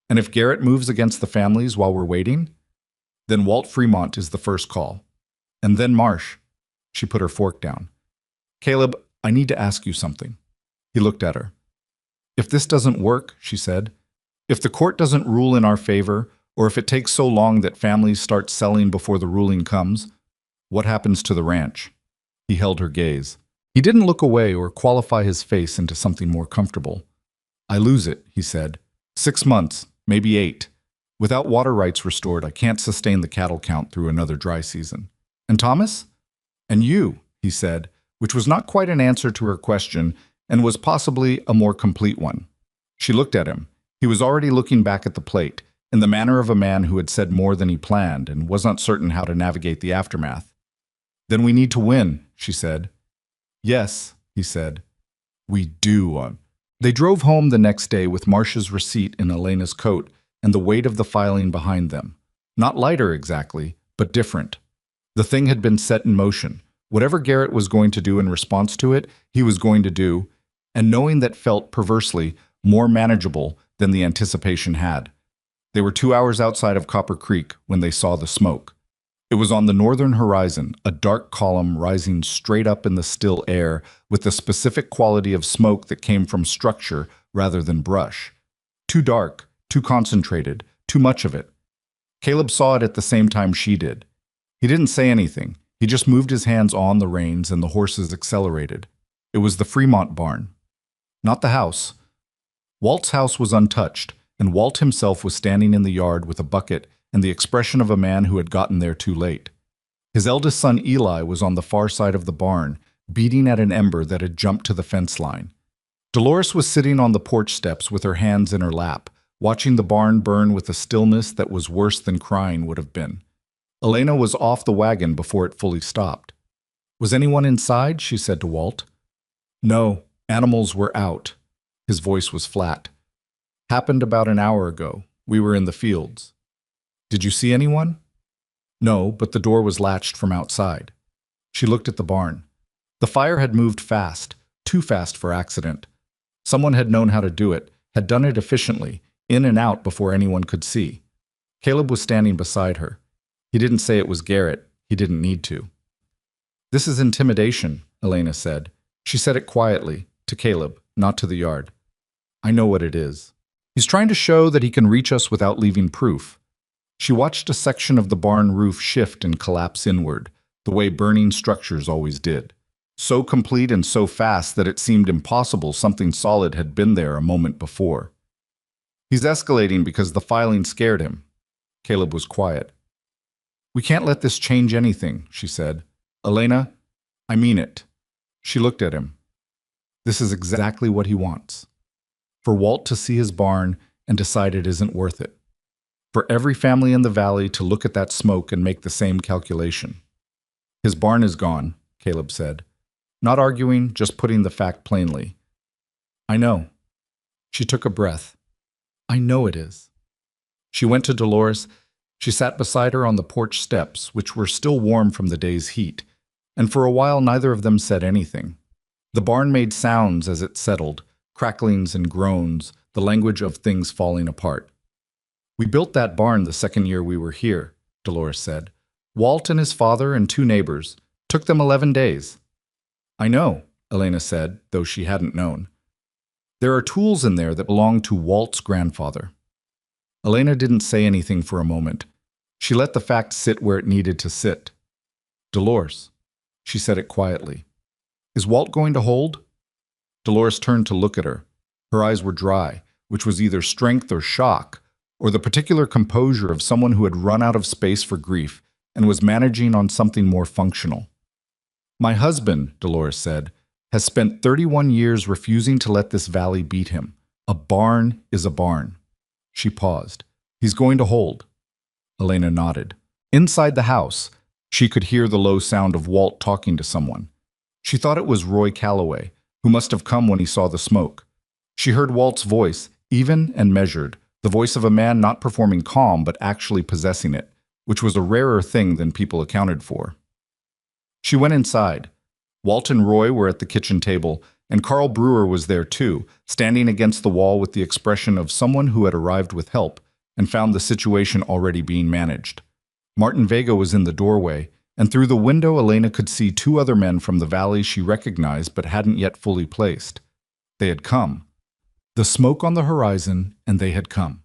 And if Garrett moves against the families while we're waiting, then Walt Fremont is the first call. And then Marsh. She put her fork down. Caleb, I need to ask you something. He looked at her. If this doesn't work, she said, if the court doesn't rule in our favor, or if it takes so long that families start selling before the ruling comes, what happens to the ranch? He held her gaze. He didn't look away or qualify his face into something more comfortable. I lose it, he said. 6 months, maybe 8. Without water rights restored, I can't sustain the cattle count through another dry season. And Thomas? And you, he said, which was not quite an answer to her question and was possibly a more complete one. She looked at him. He was already looking back at the plate, in the manner of a man who had said more than he planned and was not certain how to navigate the aftermath. Then we need to win, she said. Yes, he said. We do. They drove home the next day with Marsh's receipt in Elena's coat and the weight of the filing behind them. Not lighter exactly, but different. The thing had been set in motion. Whatever Garrett was going to do in response to it, he was going to do, and knowing that felt, perversely, more manageable than the anticipation had. They were 2 hours outside of Copper Creek when they saw the smoke. It was on the northern horizon, a dark column rising straight up in the still air with the specific quality of smoke that came from structure rather than brush. Too dark, too concentrated, too much of it. Caleb saw it at the same time she did. He didn't say anything. He just moved his hands on the reins and the horses accelerated. It was the Fremont barn. Not the house. Walt's house was untouched, and Walt himself was standing in the yard with a bucket and the expression of a man who had gotten there too late. His eldest son Eli was on the far side of the barn, beating at an ember that had jumped to the fence line. Dolores was sitting on the porch steps with her hands in her lap, watching the barn burn with a stillness that was worse than crying would have been. Elena was off the wagon before it fully stopped. Was anyone inside? She said to Walt. No, animals were out. His voice was flat. Happened about an hour ago. We were in the fields. Did you see anyone? No, but the door was latched from outside. She looked at the barn. The fire had moved fast, too fast for accident. Someone had known how to do it, had done it efficiently, in and out before anyone could see. Caleb was standing beside her. He didn't say it was Garrett. He didn't need to. This is intimidation, Elena said. She said it quietly, to Caleb, not to the yard. I know what it is. He's trying to show that he can reach us without leaving proof. She watched a section of the barn roof shift and collapse inward, the way burning structures always did. so complete and so fast that it seemed impossible something solid had been there a moment before. He's escalating because the filing scared him. Caleb was quiet. We can't let this change anything, she said. Elena, I mean it. She looked at him. This is exactly what he wants. For Walt to see his barn and decide it isn't worth it. For every family in the valley to look at that smoke and make the same calculation. His barn is gone, Caleb said. Not arguing, just putting the fact plainly. I know. She took a breath. I know it is. She went to Dolores. She sat beside her on the porch steps, which were still warm from the day's heat, and for a while neither of them said anything. The barn made sounds as it settled, cracklings and groans, the language of things falling apart. We built that barn the second year we were here, Dolores said. Walt and his father and 2 neighbors. Took them 11 days. I know, Elena said, though she hadn't known. There are tools in there that belonged to Walt's grandfather. Elena didn't say anything for a moment. She let the fact sit where it needed to sit. Dolores, she said it quietly. Is Walt going to hold? Dolores turned to look at her. Her eyes were dry, which was either strength or shock, or the particular composure of someone who had run out of space for grief and was managing on something more functional. My husband, Dolores said, has spent 31 years refusing to let this valley beat him. A barn is a barn. She paused. He's going to hold. Elena nodded. Inside the house, she could hear the low sound of Walt talking to someone. She thought it was Roy Calloway, who must have come when he saw the smoke. She heard Walt's voice, even and measured, the voice of a man not performing calm but actually possessing it, which was a rarer thing than people accounted for. She went inside. Walt and Roy were at the kitchen table, and Carl Brewer was there too, standing against the wall with the expression of someone who had arrived with help and found the situation already being managed. Martin Vega was in the doorway, and through the window Elena could see 2 other men from the valley she recognized but hadn't yet fully placed. They had come. The smoke on the horizon, and they had come.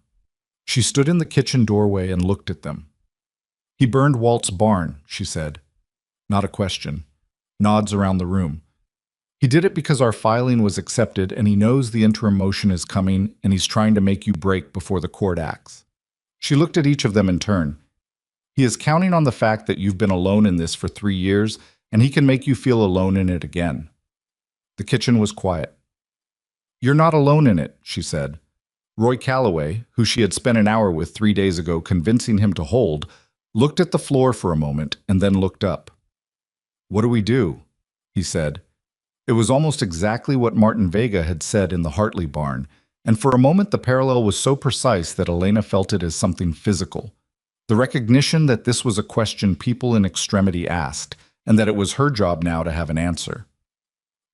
She stood in the kitchen doorway and looked at them. He burned Walt's barn, she said. Not a question. Nods around the room. He did it because our filing was accepted and he knows the interim motion is coming and he's trying to make you break before the court acts. She looked at each of them in turn. He is counting on the fact that you've been alone in this for 3 years and he can make you feel alone in it again. The kitchen was quiet. You're not alone in it, she said. Roy Calloway, who she had spent an hour with 3 days ago convincing him to hold, looked at the floor for a moment and then looked up. What do we do? He said. It was almost exactly what Martin Vega had said in the Hartley barn, and for a moment the parallel was so precise that Elena felt it as something physical. The recognition that this was a question people in extremity asked, and that it was her job now to have an answer.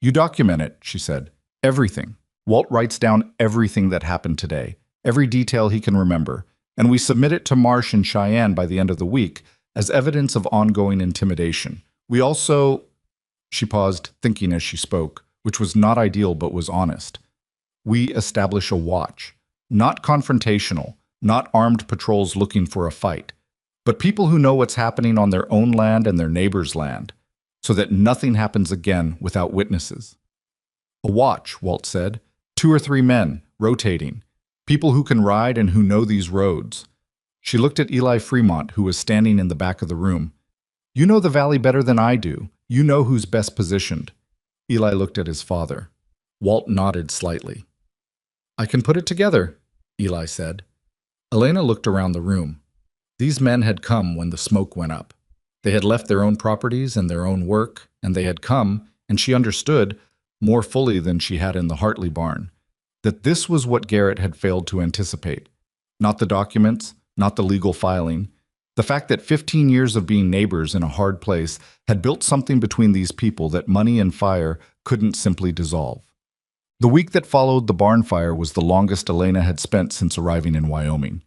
You document it, she said. Everything. Walt writes down everything that happened today, every detail he can remember, and we submit it to Marsh and Cheyenne by the end of the week as evidence of ongoing intimidation. We also... She paused, thinking as she spoke, which was not ideal but was honest. We establish a watch, not confrontational, not armed patrols looking for a fight, but people who know what's happening on their own land and their neighbor's land, so that nothing happens again without witnesses. A watch, Walt said. 2 or 3 men, rotating. People who can ride and who know these roads. She looked at Eli Fremont, who was standing in the back of the room. You know the valley better than I do. You know who's best positioned. Eli looked at his father. Walt nodded slightly. I can put it together, Eli said. Elena looked around the room. These men had come when the smoke went up. They had left their own properties and their own work, and they had come, and she understood, more fully than she had in the Hartley barn, that this was what Garrett had failed to anticipate. Not the documents, not the legal filing. The fact that 15 years of being neighbors in a hard place had built something between these people that money and fire couldn't simply dissolve. The week that followed the barn fire was the longest Elena had spent since arriving in Wyoming.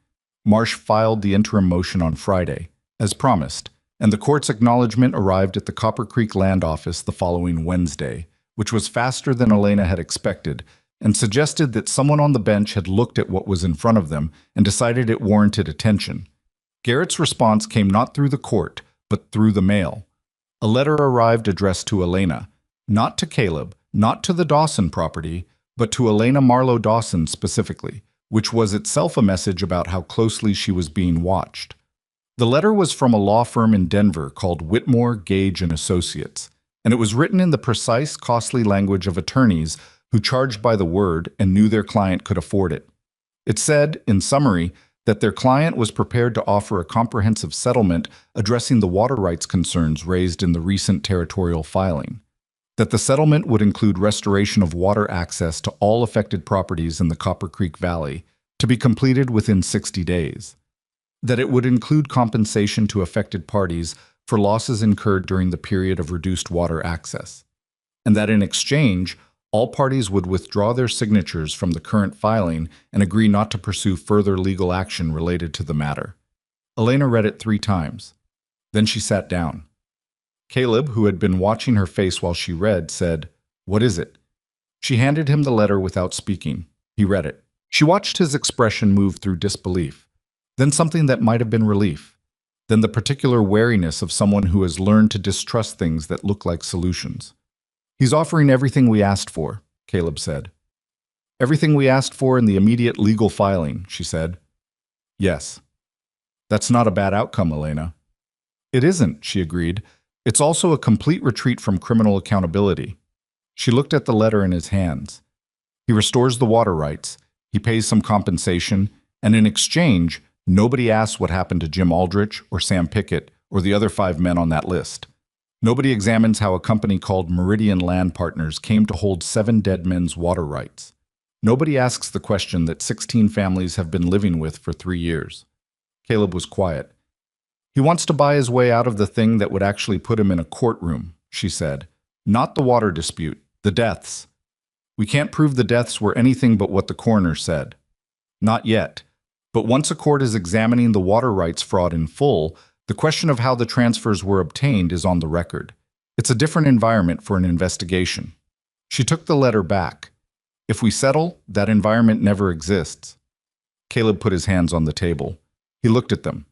Marsh filed the interim motion on Friday, as promised, and the court's acknowledgement arrived at the Copper Creek Land Office the following Wednesday, which was faster than Elena had expected, and suggested that someone on the bench had looked at what was in front of them and decided it warranted attention. Garrett's response came not through the court, but through the mail. A letter arrived addressed to Elena, Not to Caleb, not to the Dawson property, but to Elena Marlowe Dawson specifically, which was itself a message about how closely she was being watched. The letter was from a law firm in Denver called Whitmore, Gage and Associates, and it was written in the precise, costly language of attorneys who charged by the word and knew their client could afford it. It said, in summary, that their client was prepared to offer a comprehensive settlement addressing the water rights concerns raised in the recent territorial filing. That the settlement would include restoration of water access to all affected properties in the Copper Creek Valley, to be completed within 60 days. That it would include compensation to affected parties for losses incurred during the period of reduced water access. And that in exchange, all parties would withdraw their signatures from the current filing and agree not to pursue further legal action related to the matter. Elena read it 3 times. Then she sat down. Caleb, who had been watching her face while she read, said, "What is it?" She handed him the letter without speaking. He read it. She watched his expression move through disbelief, then something that might have been relief, then the particular wariness of someone who has learned to distrust things that look like solutions. "He's offering everything we asked for," Caleb said. "Everything we asked for in the immediate legal filing," she said. "Yes. That's not a bad outcome, Elena." "It isn't," she agreed. "It's also a complete retreat from criminal accountability." She looked at the letter in his hands. He restores the water rights, he pays some compensation, and in exchange, nobody asks what happened to Jim Aldrich or Sam Pickett or the other 5 men on that list. Nobody examines how a company called Meridian Land Partners came to hold 7 dead men's water rights. Nobody asks the question that 16 families have been living with for 3 years. Caleb was quiet. "He wants to buy his way out of the thing that would actually put him in a courtroom," she said. "Not the water dispute, the deaths. We can't prove the deaths were anything but what the coroner said. Not yet. But once a court is examining the water rights fraud in full, the question of how the transfers were obtained is on the record. It's a different environment for an investigation." She took the letter back. "If we settle, that environment never exists." Caleb put his hands on the table. He looked at them.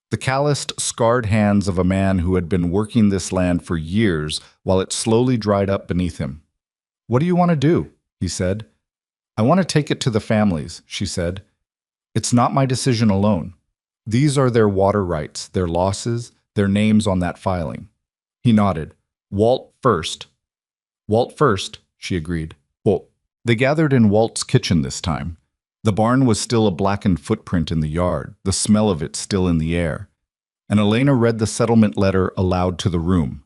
The calloused, scarred hands of a man who had been working this land for years while it slowly dried up beneath him. "What do you want to do?" he said. "I want to take it to the families," she said. "It's not my decision alone. These are their water rights, their losses, their names on that filing." He nodded. "Walt first." "Walt first," she agreed. "Walt." They gathered in Walt's kitchen this time. The barn was still a blackened footprint in the yard, the smell of it still in the air. And Elena read the settlement letter aloud to the room.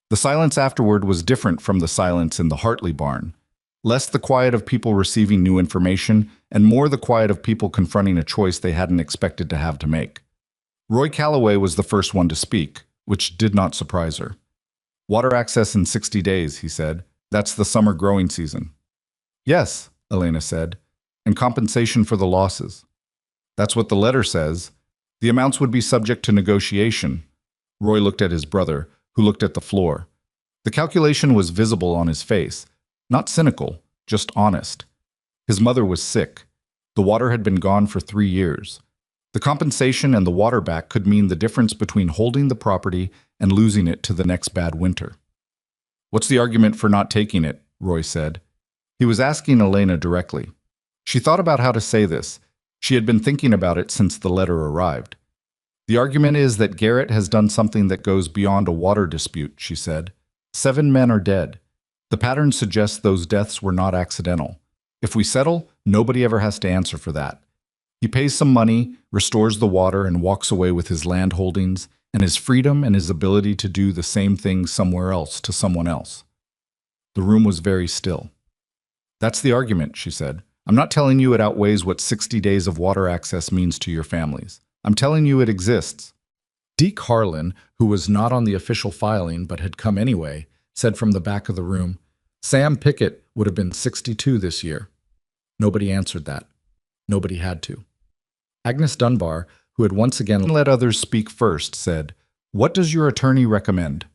The silence afterward was different from the silence in the Hartley barn. Less the quiet of people receiving new information, and more the quiet of people confronting a choice they hadn't expected to have to make. Roy Calloway was the first one to speak, which did not surprise her. "Water access in 60 days, he said. "That's the summer growing season." "Yes," Elena said, "and compensation for the losses." "That's what the letter says. The amounts would be subject to negotiation." Roy looked at his brother, who looked at the floor. The calculation was visible on his face. Not cynical, just honest. His mother was sick. The water had been gone for 3 years. The compensation and the water back could mean the difference between holding the property and losing it to the next bad winter. "What's the argument for not taking it?" Roy said. He was asking Elena directly. She thought about how to say this. She had been thinking about it since the letter arrived. "The argument is that Garrett has done something that goes beyond a water dispute," she said. 7 men are dead. The pattern suggests those deaths were not accidental. If we settle, nobody ever has to answer for that. He pays some money, restores the water, and walks away with his land holdings, and his freedom and his ability to do the same thing somewhere else to someone else. The room was very still. "That's the argument," she said. "I'm not telling you it outweighs what 60 days of water access means to your families. I'm telling you it exists." Deke Harlan, who was not on the official filing but had come anyway, said from the back of the room, "Sam Pickett would have been 62 this year." Nobody answered that. Nobody had to. Agnes Dunbar, who had once again let others speak first, said, "What does your attorney recommend?"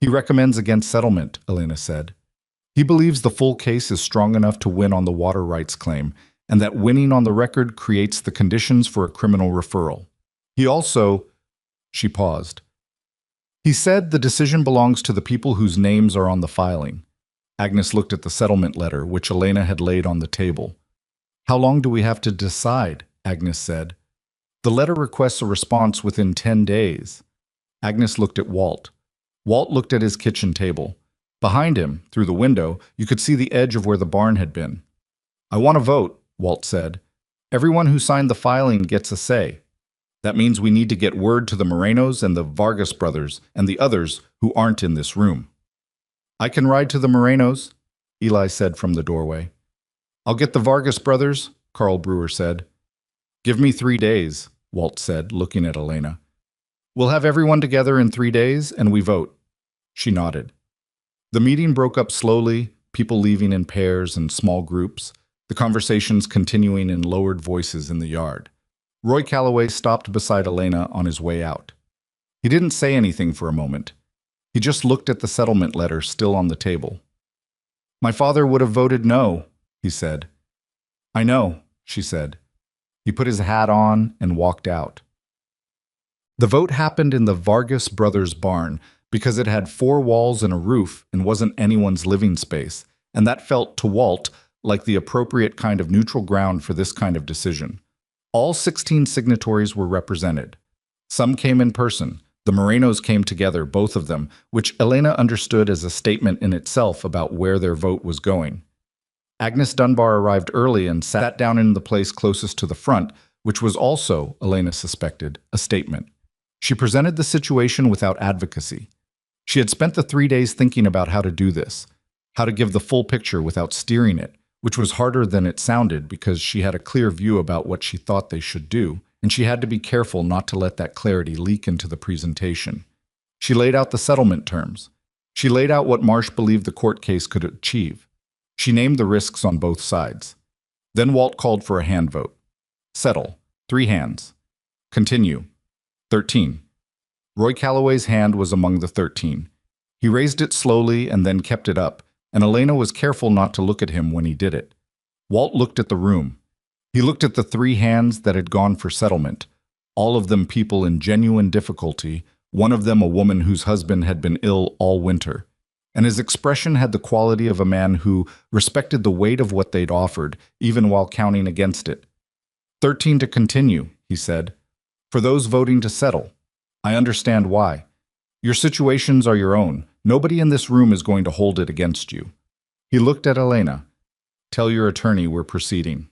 "He recommends against settlement," Elena said. "He believes the full case is strong enough to win on the water rights claim, and that winning on the record creates the conditions for a criminal referral. He also—" She paused. "He said the decision belongs to the people whose names are on the filing. Agnes looked at the settlement letter, which Elena had laid on the table. How long do we have to decide? Agnes said. The letter requests a response within 10 days. Agnes looked at Walt. Walt looked at his kitchen table. Behind him, through the window, you could see the edge of where the barn had been. I want to vote, Walt said. Everyone who signed the filing gets a say. That means we need to get word to the Morenos and the Vargas brothers and the others who aren't in this room. I can ride to the Morenos, Eli said from the doorway. I'll get the Vargas brothers, Carl Brewer said. Give me 3 days, Walt said, looking at Elena. We'll have everyone together in 3 days and we vote. She nodded. The meeting broke up slowly, people leaving in pairs and small groups, the conversations continuing in lowered voices in the yard. Roy Calloway stopped beside Elena on his way out. He didn't say anything for a moment. He just looked at the settlement letter still on the table. My father would have voted no, he said. I know, she said. He put his hat on and walked out. The vote happened in the Vargas brothers' barn because it had 4 walls and a roof and wasn't anyone's living space, and that felt to Walt like the appropriate kind of neutral ground for this kind of decision. All 16 signatories were represented. Some came in person. The Morenos came together, both of them, which Elena understood as a statement in itself about where their vote was going. Agnes Dunbar arrived early and sat down in the place closest to the front, which was also, Elena suspected, a statement. She presented the situation without advocacy. She had spent the 3 days thinking about how to do this, how to give the full picture without steering it, which was harder than it sounded because she had a clear view about what she thought they should do, and she had to be careful not to let that clarity leak into the presentation. She laid out the settlement terms. She laid out what Marsh believed the court case could achieve. She named the risks on both sides. Then Walt called for a hand vote. Settle. 3 hands. Continue. 13. Roy Calloway's hand was among the 13. He raised it slowly and then kept it up, and Elena was careful not to look at him when he did it. Walt looked at the room. He looked at the 3 hands that had gone for settlement, all of them people in genuine difficulty, one of them a woman whose husband had been ill all winter. And his expression had the quality of a man who respected the weight of what they'd offered, even while counting against it. 13 to continue, he said. For those voting to settle. I understand why. Your situations are your own. Nobody in this room is going to hold it against you. He looked at Elena. Tell your attorney we're proceeding.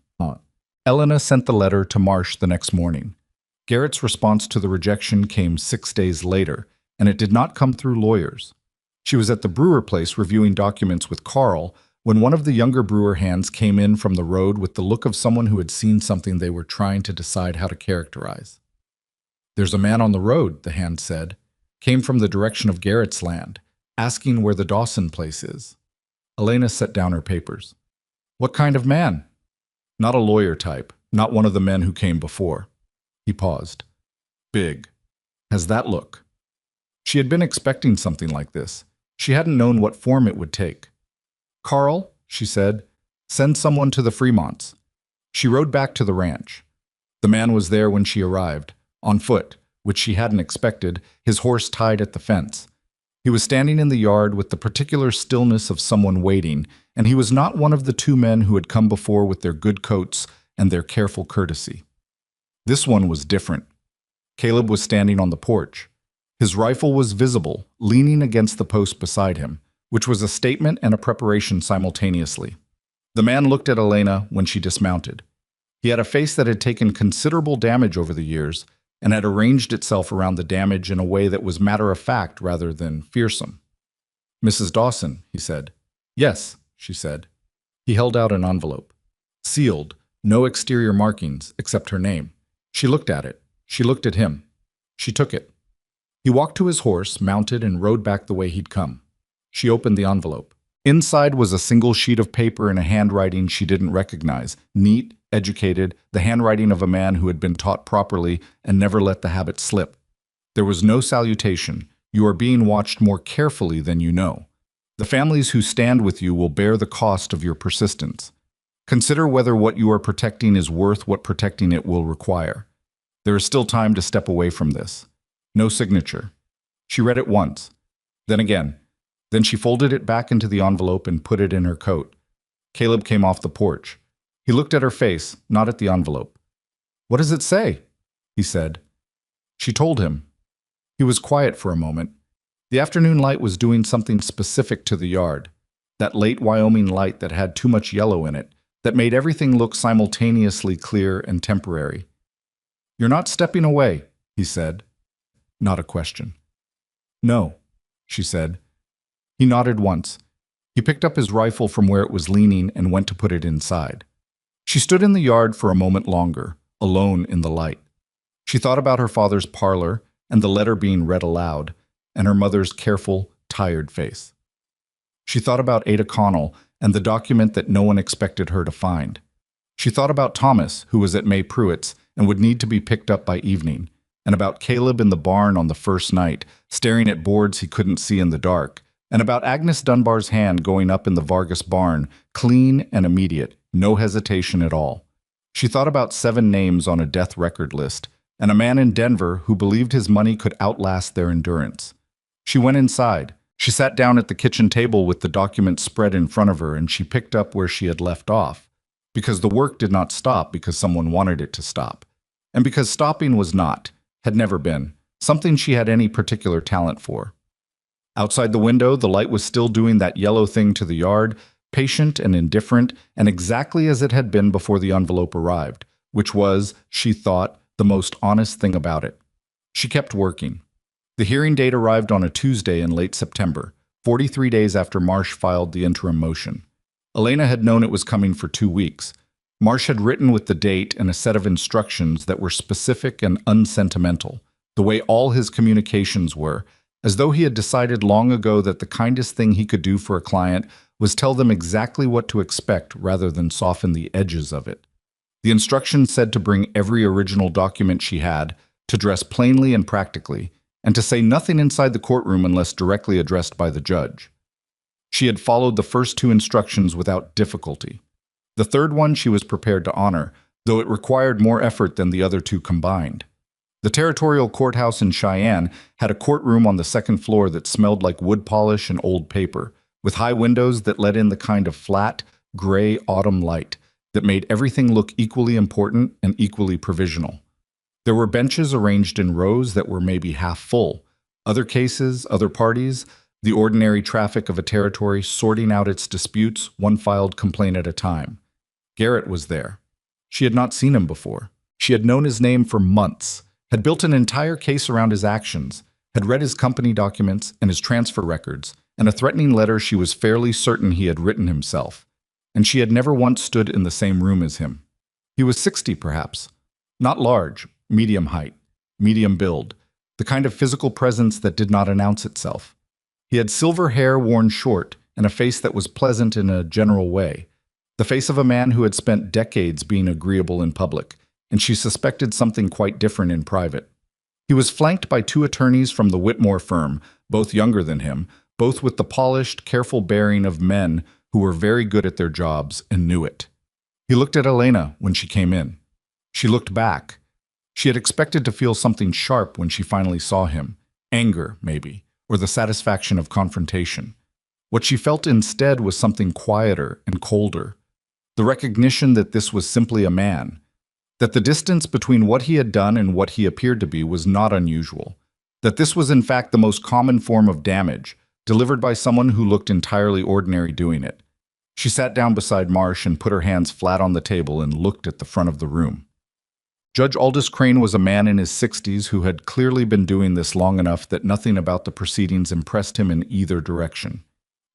Elena sent the letter to Marsh the next morning. Garrett's response to the rejection came 6 days later, and it did not come through lawyers. She was at the Brewer place reviewing documents with Carl when one of the younger Brewer hands came in from the road with the look of someone who had seen something they were trying to decide how to characterize. There's a man on the road, the hand said. Came from the direction of Garrett's land, asking where the Dawson place is. Elena set down her papers. What kind of man? Not a lawyer type, not one of the men who came before. He paused. Big. Has that look? She had been expecting something like this. She hadn't known what form it would take. Carl, she said, send someone to the Fremonts. She rode back to the ranch. The man was there when she arrived, on foot, which she hadn't expected, his horse tied at the fence. He was standing in the yard with the particular stillness of someone waiting, and he was not one of the 2 men who had come before with their good coats and their careful courtesy. This one was different. Caleb was standing on the porch. His rifle was visible, leaning against the post beside him, which was a statement and a preparation simultaneously. The man looked at Elena when she dismounted. He had a face that had taken considerable damage over the years and had arranged itself around the damage in a way that was matter-of-fact rather than fearsome. Mrs. Dawson, he said. Yes, she said. He held out an envelope. Sealed, no exterior markings except her name. She looked at it. She looked at him. She took it. He walked to his horse, mounted, and rode back the way he'd come. She opened the envelope. Inside was a single sheet of paper in a handwriting she didn't recognize, neat, educated, the handwriting of a man who had been taught properly and never let the habit slip. There was no salutation. You are being watched more carefully than you know. The families who stand with you will bear the cost of your persistence. Consider whether what you are protecting is worth what protecting it will require. There is still time to step away from this. No signature. She read it once. Then again. Then she folded it back into the envelope and put it in her coat. Caleb came off the porch. He looked at her face, not at the envelope. "What does it say?" he said. She told him. He was quiet for a moment. The afternoon light was doing something specific to the yard. That late Wyoming light that had too much yellow in it, that made everything look simultaneously clear and temporary. "You're not stepping away," he said. Not a question. "No," she said. He nodded once. He picked up his rifle from where it was leaning and went to put it inside. She stood in the yard for a moment longer, alone in the light. She thought about her father's parlor and the letter being read aloud, and her mother's careful, tired face. She thought about Ada Connell and the document that no one expected her to find. She thought about Thomas, who was at May Pruitt's and would need to be picked up by evening, and about Caleb in the barn on the first night, staring at boards he couldn't see in the dark, and about Agnes Dunbar's hand going up in the Vargas barn, clean and immediate, no hesitation at all. She thought about 7 names on a death record list, and a man in Denver who believed his money could outlast their endurance. She went inside. She sat down at the kitchen table with the document spread in front of her, and she picked up where she had left off, because the work did not stop because someone wanted it to stop, and because stopping was not, had never been, something she had any particular talent for. Outside the window, the light was still doing that yellow thing to the yard, patient and indifferent, and exactly as it had been before the envelope arrived, which was, she thought, the most honest thing about it. She kept working. The hearing date arrived on a Tuesday in late September, 43 days after Marsh filed the interim motion. Elena had known it was coming for 2 weeks. Marsh had written with the date and a set of instructions that were specific and unsentimental, the way all his communications were, as though he had decided long ago that the kindest thing he could do for a client was tell them exactly what to expect rather than soften the edges of it. The instructions said to bring every original document she had, to dress plainly and practically, and to say nothing inside the courtroom unless directly addressed by the judge. She had followed the first 2 instructions without difficulty. The third one she was prepared to honor, though it required more effort than the other 2 combined. The territorial courthouse in Cheyenne had a courtroom on the 2nd floor that smelled like wood polish and old paper, with high windows that let in the kind of flat, gray autumn light that made everything look equally important and equally provisional. There were benches arranged in rows that were maybe half full, other cases, other parties, the ordinary traffic of a territory sorting out its disputes, one filed complaint at a time. Garrett was there. She had not seen him before. She had known his name for months, had built an entire case around his actions, had read his company documents and his transfer records, and a threatening letter she was fairly certain he had written himself. And she had never once stood in the same room as him. He was 60, perhaps. Not large, medium height, medium build, the kind of physical presence that did not announce itself. He had silver hair worn short and a face that was pleasant in a general way, the face of a man who had spent decades being agreeable in public, and she suspected something quite different in private. He was flanked by 2 attorneys from the Whitmore firm, both younger than him, both with the polished, careful bearing of men who were very good at their jobs and knew it. He looked at Elena when she came in. She looked back. She had expected to feel something sharp when she finally saw him, anger, maybe, or the satisfaction of confrontation. What she felt instead was something quieter and colder, the recognition that this was simply a man, that the distance between what he had done and what he appeared to be was not unusual, that this was in fact the most common form of damage, delivered by someone who looked entirely ordinary doing it. She sat down beside Marsh and put her hands flat on the table and looked at the front of the room. Judge Aldous Crane was a man in his 60s who had clearly been doing this long enough that nothing about the proceedings impressed him in either direction.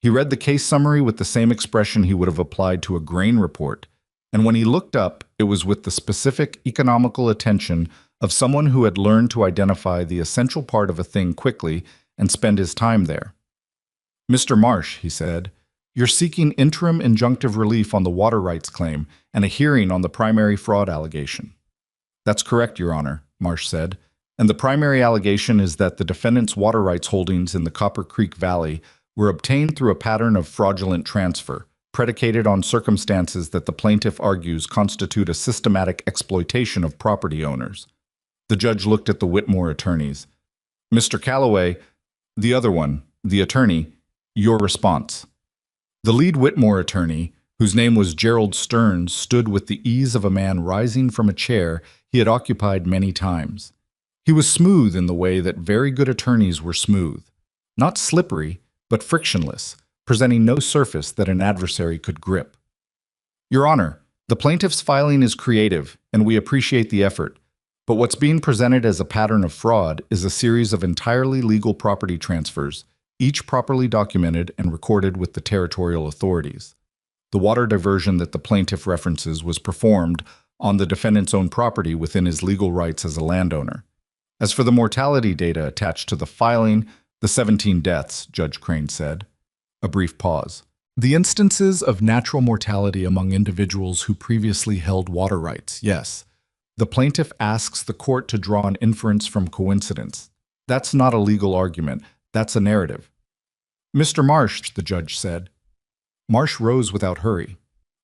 He read the case summary with the same expression he would have applied to a grain report, and when he looked up, it was with the specific economical attention of someone who had learned to identify the essential part of a thing quickly and spend his time there. "Mr. Marsh," he said, "you're seeking interim injunctive relief on the water rights claim and a hearing on the primary fraud allegation." "That's correct, Your Honor," Marsh said, "and the primary allegation is that the defendant's water rights holdings in the Copper Creek Valley were obtained through a pattern of fraudulent transfer, predicated on circumstances that the plaintiff argues constitute a systematic exploitation of property owners." The judge looked at the Whitmore attorneys. "Mr. Calloway, the other one, the attorney, Your response. The lead Whitmore attorney, whose name was Gerald Stearns, stood with the ease of a man rising from a chair he had occupied many times. He was smooth in the way that very good attorneys were smooth. Not slippery, but frictionless, presenting no surface that an adversary could grip. Your Honor, the plaintiff's filing is creative, and we appreciate the effort. But what's being presented as a pattern of fraud is a series of entirely legal property transfers, each properly documented and recorded with the territorial authorities. The water diversion that the plaintiff references was performed on the defendant's own property within his legal rights as a landowner. As for the mortality data attached to the filing, the 17 deaths, Judge Crane said. A brief pause. The instances of natural mortality among individuals who previously held water rights, yes. The plaintiff asks the court to draw an inference from coincidence. That's not a legal argument. That's a narrative. Mr. Marsh, the judge said. Marsh rose without hurry.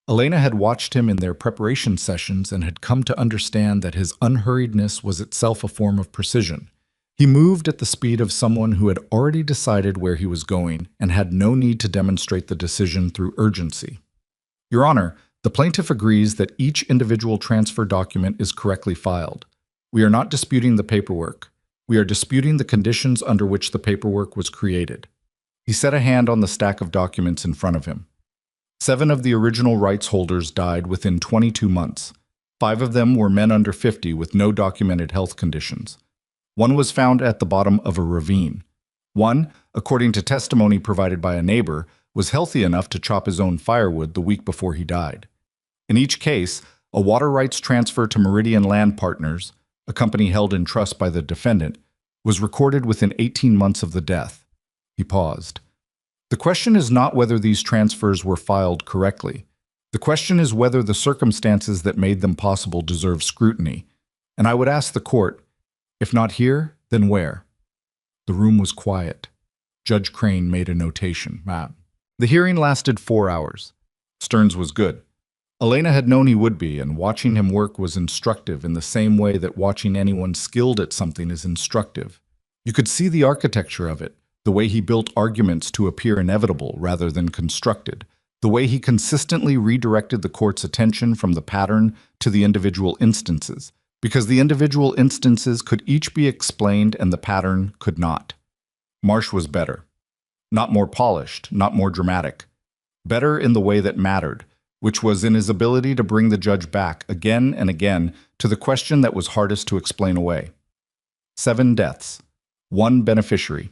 Elena had watched him in their preparation sessions and had come to understand that his unhurriedness was itself a form of precision. He moved at the speed of someone who had already decided where he was going and had no need to demonstrate the decision through urgency. Your Honor, the plaintiff agrees that each individual transfer document is correctly filed. We are not disputing the paperwork. We are disputing the conditions under which the paperwork was created. He set a hand on the stack of documents in front of him. 7 of the original rights holders died within 22 months. 5 of them were men under 50 with no documented health conditions. 1 was found at the bottom of a ravine. 1, according to testimony provided by a neighbor, was healthy enough to chop his own firewood the week before he died. In each case, a water rights transfer to Meridian Land Partners, a company held in trust by the defendant, was recorded within 18 months of the death. He paused. The question is not whether these transfers were filed correctly. The question is whether the circumstances that made them possible deserve scrutiny. And I would ask the court, if not here, then where? The room was quiet. Judge Crane made a notation. The hearing lasted 4 hours. Stearns was good. Elena had known he would be, and watching him work was instructive in the same way that watching anyone skilled at something is instructive. You could see the architecture of it, the way he built arguments to appear inevitable rather than constructed, the way he consistently redirected the court's attention from the pattern to the individual instances, because the individual instances could each be explained and the pattern could not. Marsh was better. Not more polished, not more dramatic. Better in the way that mattered, which was in his ability to bring the judge back again and again to the question that was hardest to explain away. 7 deaths. 1 beneficiary.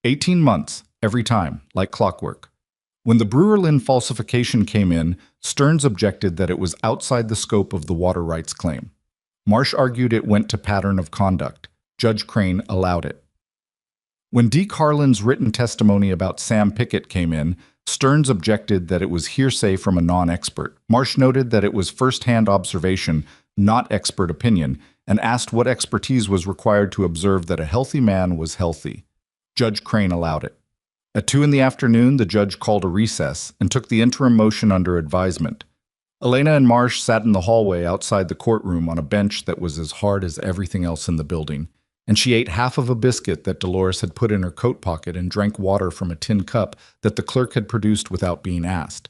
18 months, every time, like clockwork. When the Brewer-Lynn falsification came in, Stearns objected that it was outside the scope of the water rights claim. Marsh argued it went to pattern of conduct. Judge Crane allowed it. When Deke Harlan's written testimony about Sam Pickett came in, Stearns objected that it was hearsay from a non-expert. Marsh noted that it was first-hand observation, not expert opinion, and asked what expertise was required to observe that a healthy man was healthy. Judge Crane allowed it. At 2 in the afternoon, the judge called a recess and took the interim motion under advisement. Elena and Marsh sat in the hallway outside the courtroom on a bench that was as hard as everything else in the building, and she ate half of a biscuit that Dolores had put in her coat pocket and drank water from a tin cup that the clerk had produced without being asked.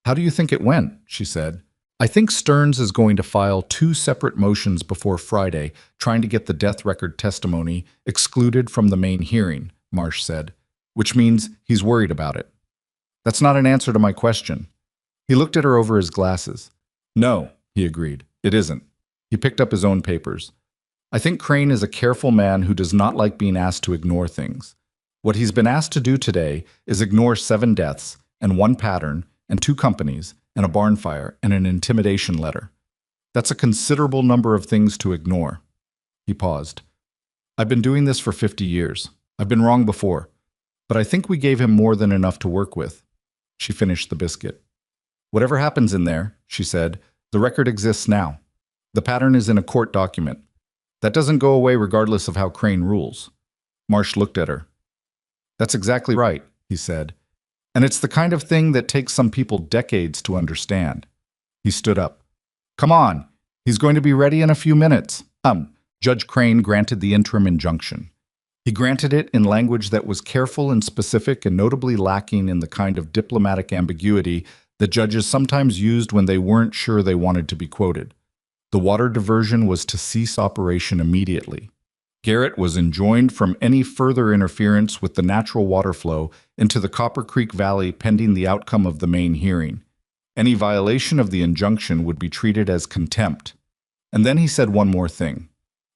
"How do you think it went?" she said. "I think Stearns is going to file 2 separate motions before Friday, trying to get the death record testimony excluded from the main hearing," Marsh said, "which means he's worried about it." "That's not an answer to my question." He looked at her over his glasses. "No," he agreed, "it isn't." He picked up his own papers. "I think Crane is a careful man who does not like being asked to ignore things. What he's been asked to do today is ignore 7 deaths and 1 pattern and 2 companies and a barn fire and an intimidation letter. That's a considerable number of things to ignore." He paused. "I've been doing this for 50 years. I've been wrong before. But I think we gave him more than enough to work with." She finished the biscuit. "Whatever happens in there," she said, "the record exists now. The pattern is in a court document. That doesn't go away regardless of how Crane rules." Marsh looked at her. "That's exactly right," he said. "And it's the kind of thing that takes some people decades to understand." He stood up. "Come on. He's going to be ready in a few minutes." Judge Crane granted the interim injunction. He granted it in language that was careful and specific and notably lacking in the kind of diplomatic ambiguity that judges sometimes used when they weren't sure they wanted to be quoted. The water diversion was to cease operation immediately. Garrett was enjoined from any further interference with the natural water flow into the Copper Creek Valley pending the outcome of the main hearing. Any violation of the injunction would be treated as contempt. And then he said one more thing.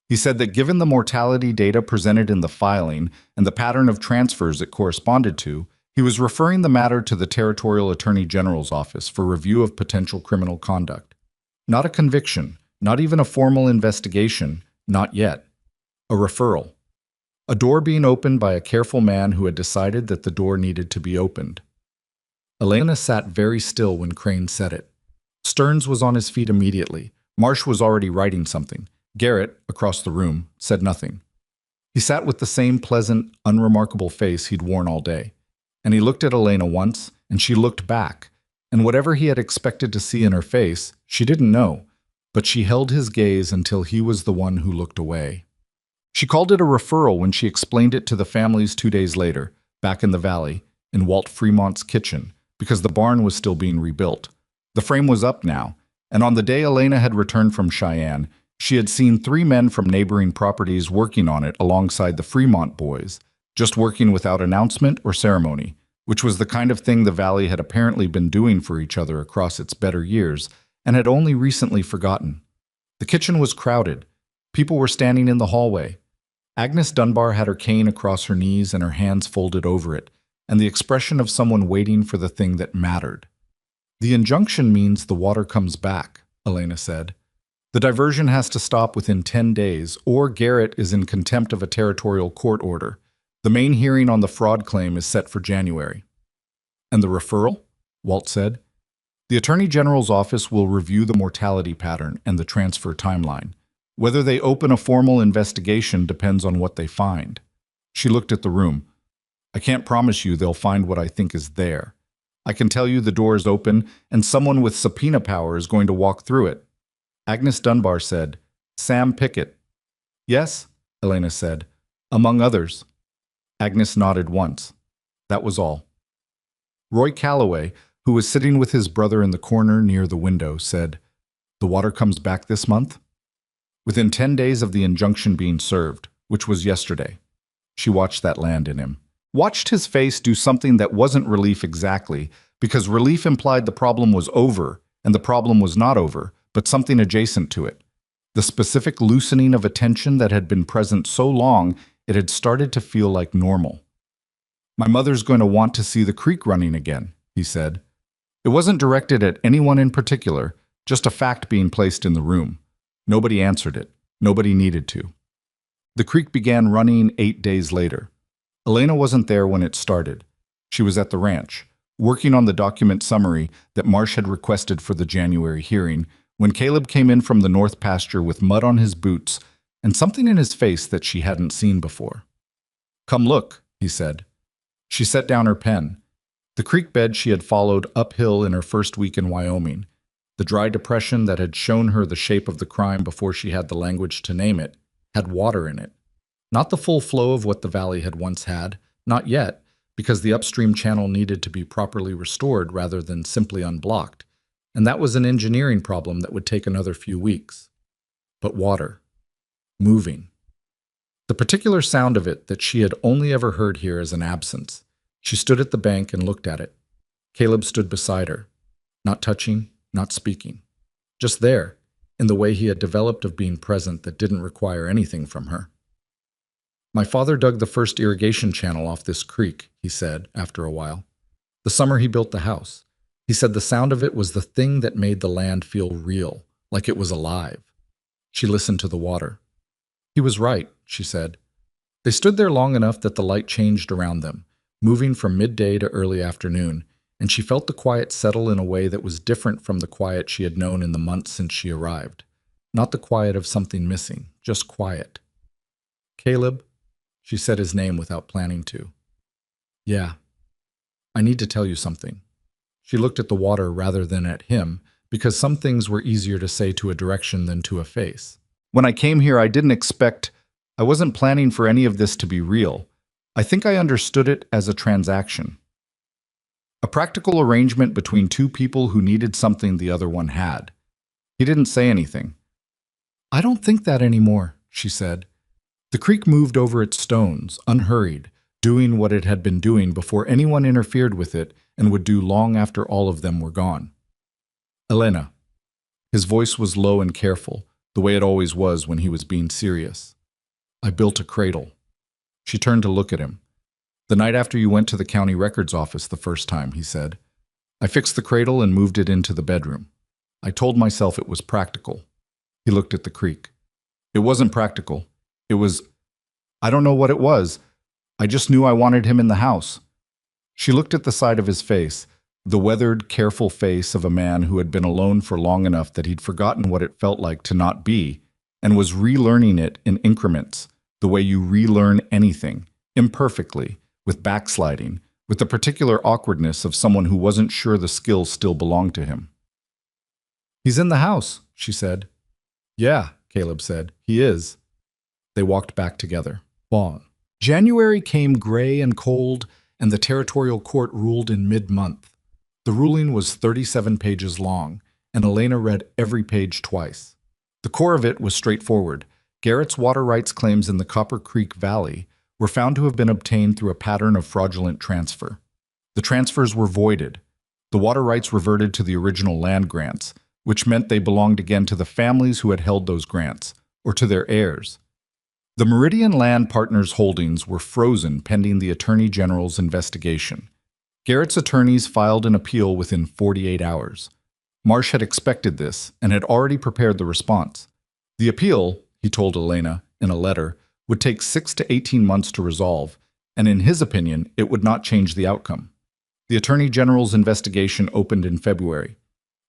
He said that given the mortality data presented in the filing and the pattern of transfers it corresponded to, he was referring the matter to the Territorial Attorney General's office for review of potential criminal conduct. Not a conviction, not even a formal investigation, not yet. A referral. A door being opened by a careful man who had decided that the door needed to be opened. Elena sat very still when Crane said it. Stearns was on his feet immediately. Marsh was already writing something. Garrett, across the room, said nothing. He sat with the same pleasant, unremarkable face he'd worn all day. And he looked at Elena once, and she looked back. And whatever he had expected to see in her face, she didn't know. But she held his gaze until he was the one who looked away. She called it a referral when she explained it to the families 2 days later, back in the valley, in Walt Fremont's kitchen, because the barn was still being rebuilt. The frame was up now, and on the day Elena had returned from Cheyenne, she had seen 3 men from neighboring properties working on it alongside the Fremont boys, just working without announcement or ceremony, which was the kind of thing the valley had apparently been doing for each other across its better years and had only recently forgotten. The kitchen was crowded. People were standing in the hallway. Agnes Dunbar had her cane across her knees and her hands folded over it, and the expression of someone waiting for the thing that mattered. The injunction means the water comes back, Elena said. The diversion has to stop within 10 days, or Garrett is in contempt of a territorial court order. The main hearing on the fraud claim is set for January. And the referral? Walt said. The Attorney General's office will review the mortality pattern and the transfer timeline. Whether they open a formal investigation depends on what they find. She looked at the room. I can't promise you they'll find what I think is there. I can tell you the door is open and someone with subpoena power is going to walk through it. Agnes Dunbar said, Sam Pickett. Yes, Elena said, among others. Agnes nodded once. That was all. Roy Calloway, who was sitting with his brother in the corner near the window, said, The water comes back this month? Within 10 days of the injunction being served, which was yesterday. She watched that land in him. Watched his face do something that wasn't relief exactly, because relief implied the problem was over, and the problem was not over, but something adjacent to it. The specific loosening of attention that had been present so long, it had started to feel like normal. My mother's going to want to see the creek running again, he said. It wasn't directed at anyone in particular, just a fact being placed in the room. Nobody answered it. Nobody needed to. The creek began running 8 days later. Elena wasn't there when it started. She was at the ranch, working on the document summary that Marsh had requested for the January hearing, when Caleb came in from the north pasture with mud on his boots and something in his face that she hadn't seen before. Come look, he said. She set down her pen. The creek bed she had followed uphill in her first week in Wyoming, the dry depression that had shown her the shape of the crime before she had the language to name it, had water in it. Not the full flow of what the valley had once had, not yet, because the upstream channel needed to be properly restored rather than simply unblocked, and that was an engineering problem that would take another few weeks. But water. Moving. The particular sound of it that she had only ever heard here as an absence. She stood at the bank and looked at it. Caleb stood beside her, not touching, not speaking. Just there, in the way he had developed of being present that didn't require anything from her. My father dug the first irrigation channel off this creek, he said, after a while. The summer he built the house. He said the sound of it was the thing that made the land feel real, like it was alive. She listened to the water. He was right, she said. They stood there long enough that the light changed around them, moving from midday to early afternoon, and she felt the quiet settle in a way that was different from the quiet she had known in the months since she arrived. Not the quiet of something missing, just quiet. Caleb, she said his name without planning to. Yeah, I need to tell you something. She looked at the water rather than at him, because some things were easier to say to a direction than to a face. When I came here, I didn't expect I wasn't planning for any of this to be real. I think I understood it as a transaction. A practical arrangement between two people who needed something the other one had. He didn't say anything. I don't think that anymore, she said. The creek moved over its stones, unhurried, doing what it had been doing before anyone interfered with it and would do long after all of them were gone. Elena. His voice was low and careful, the way it always was when he was being serious. I built a cradle. She turned to look at him. The night after you went to the county records office the first time, he said. I fixed the cradle and moved it into the bedroom. I told myself it was practical. He looked at the creek. It wasn't practical. It was... I don't know what it was. I just knew I wanted him in the house. She looked at the side of his face, the weathered, careful face of a man who had been alone for long enough that he'd forgotten what it felt like to not be, and was relearning it in increments, the way you relearn anything, imperfectly, with backsliding, with the particular awkwardness of someone who wasn't sure the skill still belonged to him. He's in the house, she said. Yeah, Caleb said. He is. They walked back together. Long. January came gray and cold, and the territorial court ruled in mid-month. The ruling was 37 pages long, and Elena read every page twice. The core of it was straightforward. Garrett's water rights claims in the Copper Creek Valley were found to have been obtained through a pattern of fraudulent transfer. The transfers were voided. The water rights reverted to the original land grants, which meant they belonged again to the families who had held those grants, or to their heirs. The Meridian Land Partners holdings were frozen pending the Attorney General's investigation. Garrett's attorneys filed an appeal within 48 hours. Marsh had expected this and had already prepared the response. The appeal, he told Elena in a letter, would take 6 to 18 months to resolve, and in his opinion, it would not change the outcome. The Attorney General's investigation opened in February.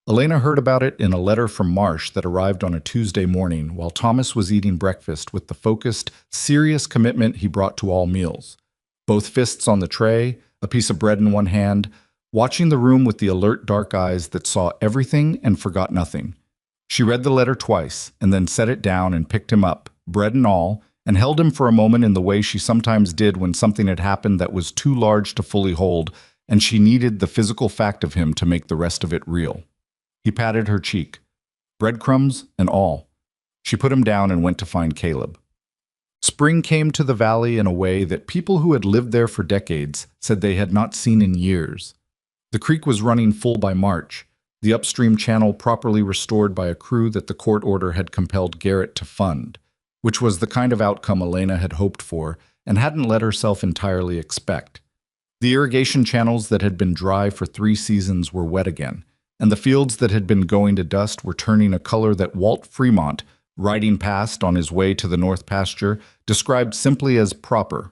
Elena heard about it in a letter from Marsh that arrived on a Tuesday morning while Thomas was eating breakfast with the focused, serious commitment he brought to all meals. Both fists on the tray, a piece of bread in one hand, watching the room with the alert dark eyes that saw everything and forgot nothing. She read the letter twice and then set it down and picked him up, bread and all, and held him for a moment in the way she sometimes did when something had happened that was too large to fully hold, and she needed the physical fact of him to make the rest of it real. He patted her cheek, breadcrumbs and all. She put him down and went to find Caleb. Spring came to the valley in a way that people who had lived there for decades said they had not seen in years. The creek was running full by March, the upstream channel properly restored by a crew that the court order had compelled Garrett to fund, which was the kind of outcome Elena had hoped for and hadn't let herself entirely expect. The irrigation channels that had been dry for 3 seasons were wet again, and the fields that had been going to dust were turning a color that Walt Fremont, riding past on his way to the North Pasture, described simply as proper.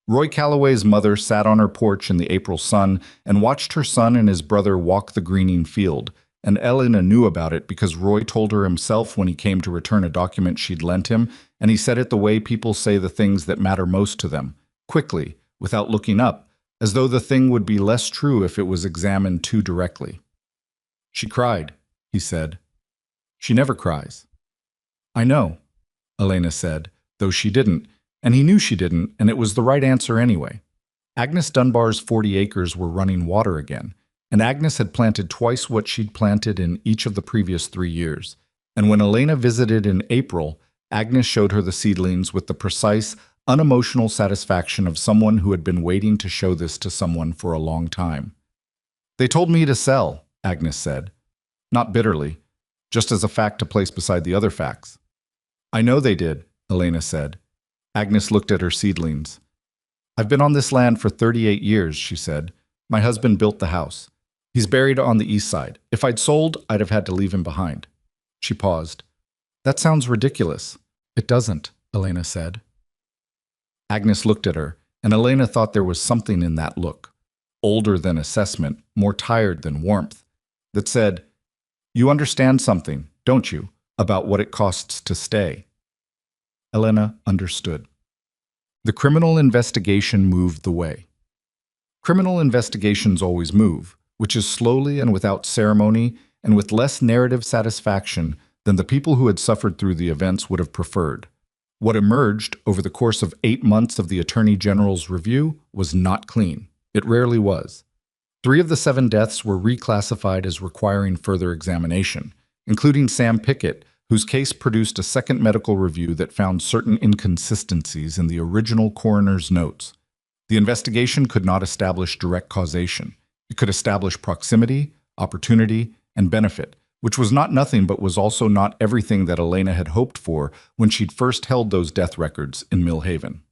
Roy Calloway's mother sat on her porch in the April sun and watched her son and his brother walk the greening field, and Elena knew about it because Roy told her himself when he came to return a document she'd lent him, and he said it the way people say the things that matter most to them, quickly, without looking up, as though the thing would be less true if it was examined too directly. She cried, he said. She never cries. I know, Elena said, though she didn't, and he knew she didn't, and it was the right answer anyway. Agnes Dunbar's 40 acres were running water again, and Agnes had planted twice what she'd planted in each of the previous 3 years. And when Elena visited in April, Agnes showed her the seedlings with the precise, unemotional satisfaction of someone who had been waiting to show this to someone for a long time. They told me to sell, Agnes said. Not bitterly, just as a fact to place beside the other facts. I know they did, Elena said. Agnes looked at her seedlings. I've been on this land for 38 years, she said. My husband built the house. He's buried on the east side. If I'd sold, I'd have had to leave him behind. She paused. That sounds ridiculous. It doesn't, Elena said. Agnes looked at her, and Elena thought there was something in that look, older than assessment, more tired than warmth, that said, You understand something, don't you, about what it costs to stay? Elena understood. The criminal investigation moved the way. Criminal investigations always move, which is slowly and without ceremony and with less narrative satisfaction than the people who had suffered through the events would have preferred. What emerged over the course of 8 months of the Attorney General's review was not clean. It rarely was. 3 of the 7 deaths were reclassified as requiring further examination, including Sam Pickett, whose case produced a second medical review that found certain inconsistencies in the original coroner's notes. The investigation could not establish direct causation. It could establish proximity, opportunity, and benefit, which was not nothing but was also not everything that Elena had hoped for when she'd first held those death records in Mill Haven.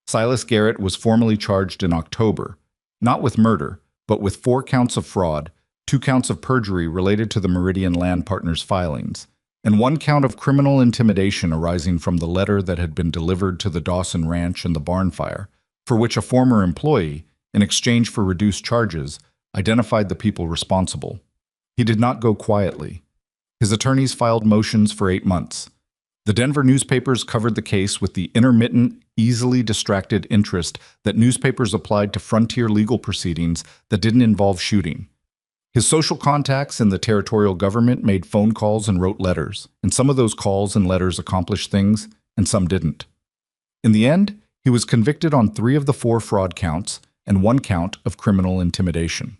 Silas Garrett was formally charged in October, not with murder, but with 4 counts of fraud, 2 counts of perjury related to the Meridian Land Partners filings, and 1 count of criminal intimidation arising from the letter that had been delivered to the Dawson Ranch and the barn fire, for which a former employee, in exchange for reduced charges, identified the people responsible. He did not go quietly. His attorneys filed motions for 8 months. The Denver newspapers covered the case with the intermittent, easily distracted interest that newspapers applied to frontier legal proceedings that didn't involve shooting. His social contacts in the territorial government made phone calls and wrote letters, and some of those calls and letters accomplished things, and some didn't. In the end, he was convicted on 3 of the 4 fraud counts and 1 count of criminal intimidation.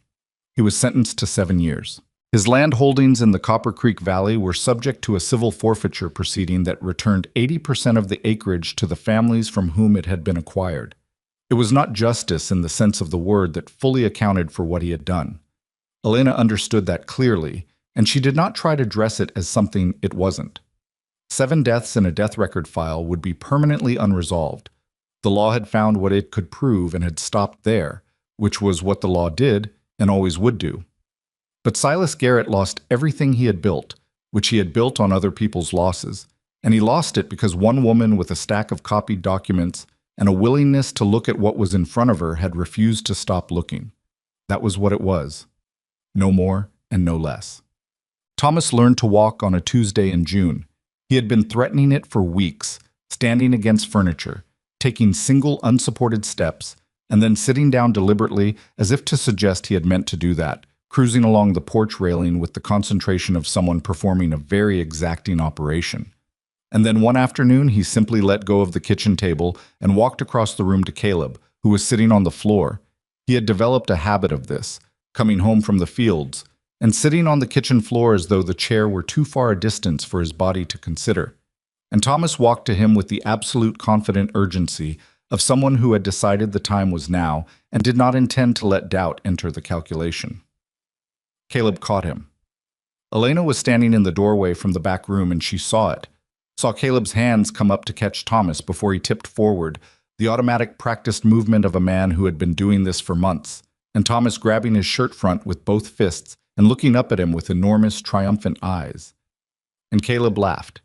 He was sentenced to 7 years. His land holdings in the Copper Creek Valley were subject to a civil forfeiture proceeding that returned 80% of the acreage to the families from whom it had been acquired. It was not justice in the sense of the word that fully accounted for what he had done. Elena understood that clearly, and she did not try to dress it as something it wasn't. 7 deaths in a death record file would be permanently unresolved. The law had found what it could prove and had stopped there, which was what the law did and always would do. But Silas Garrett lost everything he had built, which he had built on other people's losses, and he lost it because one woman with a stack of copied documents and a willingness to look at what was in front of her had refused to stop looking. That was what it was. No more and no less. Thomas learned to walk on a Tuesday in June. He had been threatening it for weeks, standing against furniture, taking single unsupported steps, and then sitting down deliberately as if to suggest he had meant to do that, cruising along the porch railing with the concentration of someone performing a very exacting operation. And then one afternoon, he simply let go of the kitchen table and walked across the room to Caleb, who was sitting on the floor. He had developed a habit of this, coming home from the fields, and sitting on the kitchen floor as though the chair were too far a distance for his body to consider. And Thomas walked to him with the absolute confident urgency of someone who had decided the time was now and did not intend to let doubt enter the calculation. Caleb caught him. Elena was standing in the doorway from the back room and she saw it, saw Caleb's hands come up to catch Thomas before he tipped forward, the automatic practiced movement of a man who had been doing this for months, and Thomas grabbing his shirt front with both fists and looking up at him with enormous, triumphant eyes. And Caleb laughed.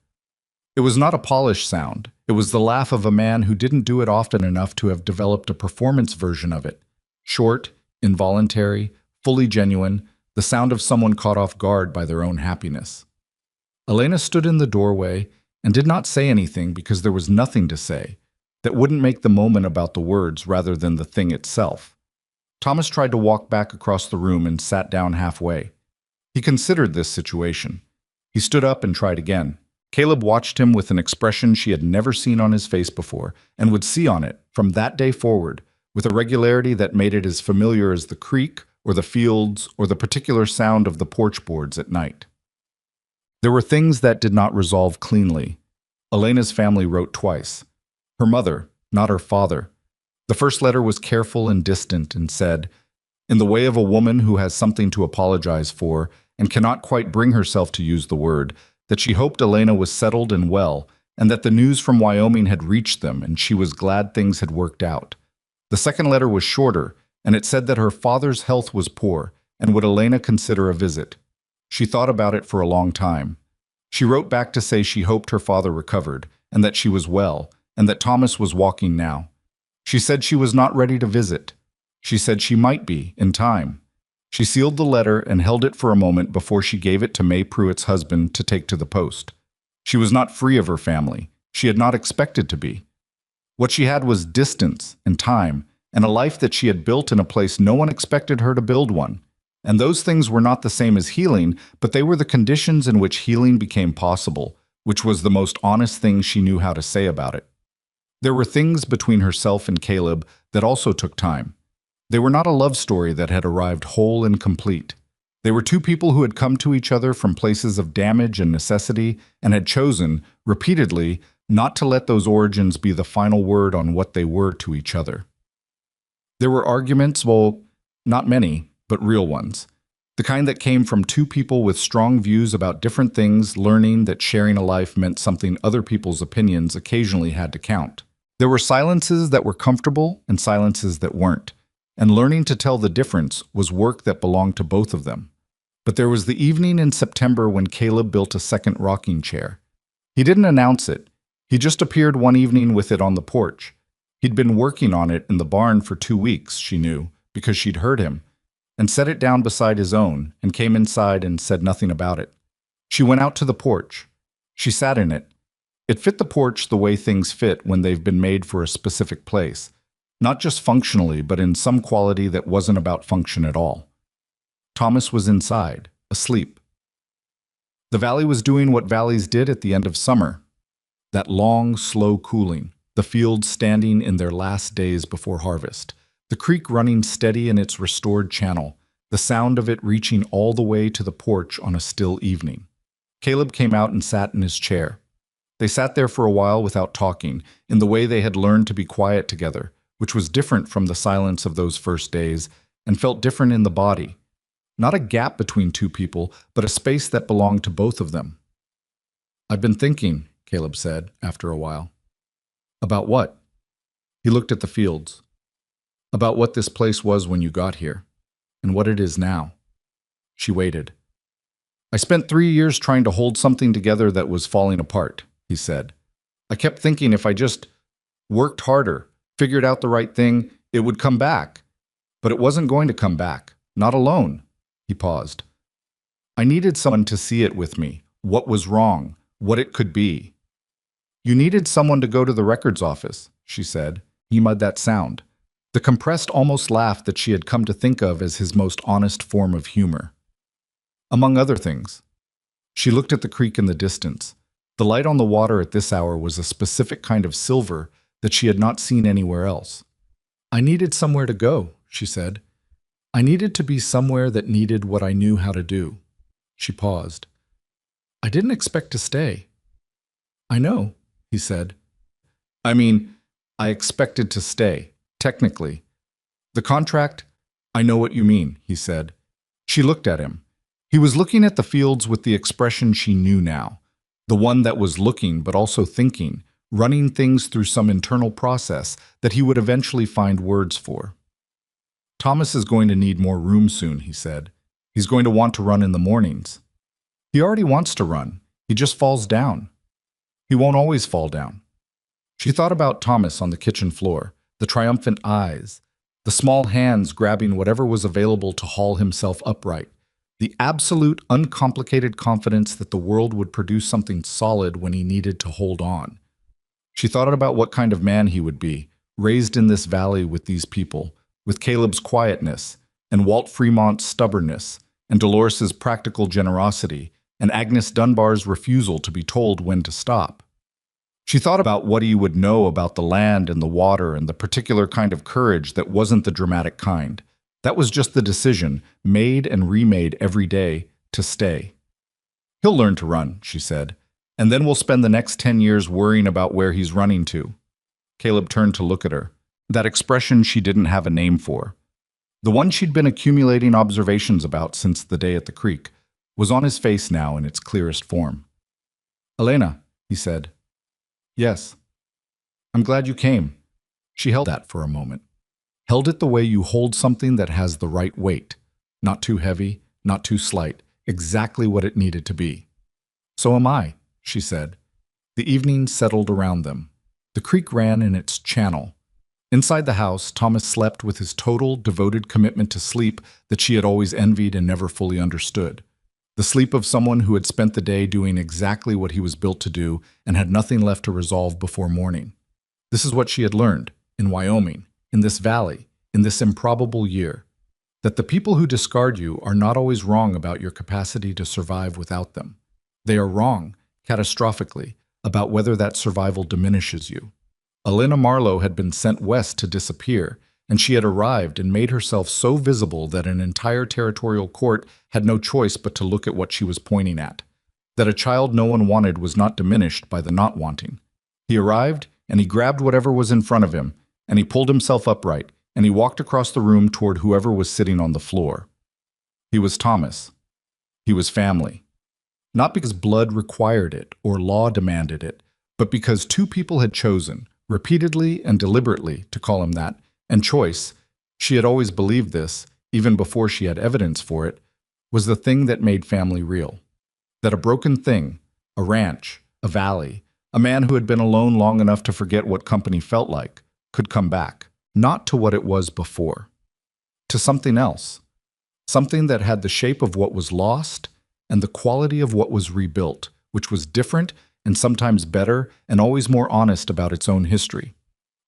It was not a polished sound. It was the laugh of a man who didn't do it often enough to have developed a performance version of it. Short, involuntary, fully genuine, the sound of someone caught off guard by their own happiness. Elena stood in the doorway and did not say anything because there was nothing to say that wouldn't make the moment about the words rather than the thing itself. Thomas tried to walk back across the room and sat down halfway. He considered this situation. He stood up and tried again. Caleb watched him with an expression she had never seen on his face before and would see on it from that day forward with a regularity that made it as familiar as the creek or the fields or the particular sound of the porch boards at night. There were things that did not resolve cleanly. Elena's family wrote twice. Her mother, not her father. The first letter was careful and distant and said, in the way of a woman who has something to apologize for and cannot quite bring herself to use the word, that she hoped Elena was settled and well, and that the news from Wyoming had reached them and she was glad things had worked out. The second letter was shorter, and it said that her father's health was poor and would Elena consider a visit. She thought about it for a long time. She wrote back to say she hoped her father recovered and that she was well and that Thomas was walking now. She said she was not ready to visit. She said she might be, in time. She sealed the letter and held it for a moment before she gave it to May Pruitt's husband to take to the post. She was not free of her family. She had not expected to be. What she had was distance and time, and a life that she had built in a place no one expected her to build one. And those things were not the same as healing, but they were the conditions in which healing became possible, which was the most honest thing she knew how to say about it. There were things between herself and Caleb that also took time. They were not a love story that had arrived whole and complete. They were two people who had come to each other from places of damage and necessity and had chosen, repeatedly, not to let those origins be the final word on what they were to each other. There were arguments, well, not many, but real ones. The kind that came from two people with strong views about different things, learning that sharing a life meant something other people's opinions occasionally had to count. There were silences that were comfortable and silences that weren't, and learning to tell the difference was work that belonged to both of them. But there was the evening in September when Caleb built a second rocking chair. He didn't announce it. He just appeared one evening with it on the porch. He'd been working on it in the barn for 2 weeks, she knew, because she'd heard him, and set it down beside his own and came inside and said nothing about it. She went out to the porch. She sat in it. It fit the porch the way things fit when they've been made for a specific place, not just functionally, but in some quality that wasn't about function at all. Thomas was inside, asleep. The valley was doing what valleys did at the end of summer. That long, slow cooling, the fields standing in their last days before harvest, the creek running steady in its restored channel, the sound of it reaching all the way to the porch on a still evening. Caleb came out and sat in his chair. They sat there for a while without talking, in the way they had learned to be quiet together, which was different from the silence of those first days, and felt different in the body. Not a gap between two people, but a space that belonged to both of them. "I've been thinking," Caleb said, after a while. "About what?" He looked at the fields. "About what this place was when you got here, and what it is now." She waited. "I spent 3 years trying to hold something together that was falling apart," he said. "I kept thinking if I just worked harder, figured out the right thing, it would come back. But it wasn't going to come back, not alone." He paused. "I needed someone to see it with me, what was wrong, what it could be." "You needed someone to go to the records office," she said. He mud that sound, the compressed almost laugh that she had come to think of as his most honest form of humor. "Among other things." She looked at the creek in the distance. The light on the water at this hour was a specific kind of silver that she had not seen anywhere else. "I needed somewhere to go," she said. "I needed to be somewhere that needed what I knew how to do." She paused. "I didn't expect to stay." "I know," he said. "I mean, I expected to stay, technically. The contract, I know what you mean," he said. She looked at him. He was looking at the fields with the expression she knew now, the one that was looking but also thinking, running things through some internal process that he would eventually find words for. "Thomas is going to need more room soon," he said. "He's going to want to run in the mornings." "He already wants to run. He just falls down." "He won't always fall down." She thought about Thomas on the kitchen floor, the triumphant eyes, the small hands grabbing whatever was available to haul himself upright, the absolute, uncomplicated confidence that the world would produce something solid when he needed to hold on. She thought about what kind of man he would be, raised in this valley with these people, with Caleb's quietness, and Walt Fremont's stubbornness, and Dolores's practical generosity, and Agnes Dunbar's refusal to be told when to stop. She thought about what he would know about the land and the water and the particular kind of courage that wasn't the dramatic kind. That was just the decision, made and remade every day, to stay. "He'll learn to run," she said, "and then we'll spend the next 10 years worrying about where he's running to." Caleb turned to look at her. That expression she didn't have a name for, the one she'd been accumulating observations about since the day at the creek, was on his face now in its clearest form. "Elena," he said. "Yes." "I'm glad you came." She held that for a moment. Held it the way you hold something that has the right weight, not too heavy, not too slight, exactly what it needed to be. "So am I," she said. The evening settled around them. The creek ran in its channel. Inside the house, Thomas slept with his total, devoted commitment to sleep that she had always envied and never fully understood. The sleep of someone who had spent the day doing exactly what he was built to do and had nothing left to resolve before morning. This is what she had learned, in Wyoming, in this valley, in this improbable year, that the people who discard you are not always wrong about your capacity to survive without them. They are wrong, catastrophically, about whether that survival diminishes you. Elena Marlowe had been sent west to disappear, and she had arrived and made herself so visible that an entire territorial court had no choice but to look at what she was pointing at. That a child no one wanted was not diminished by the not wanting. He arrived, and he grabbed whatever was in front of him, and he pulled himself upright, and he walked across the room toward whoever was sitting on the floor. He was Thomas. He was family. Not because blood required it or law demanded it, but because two people had chosen, repeatedly and deliberately, to call him that, and choice, she had always believed this, even before she had evidence for it, was the thing that made family real. That a broken thing, a ranch, a valley, a man who had been alone long enough to forget what company felt like, could come back, not to what it was before, to something else, something that had the shape of what was lost and the quality of what was rebuilt, which was different and sometimes better and always more honest about its own history.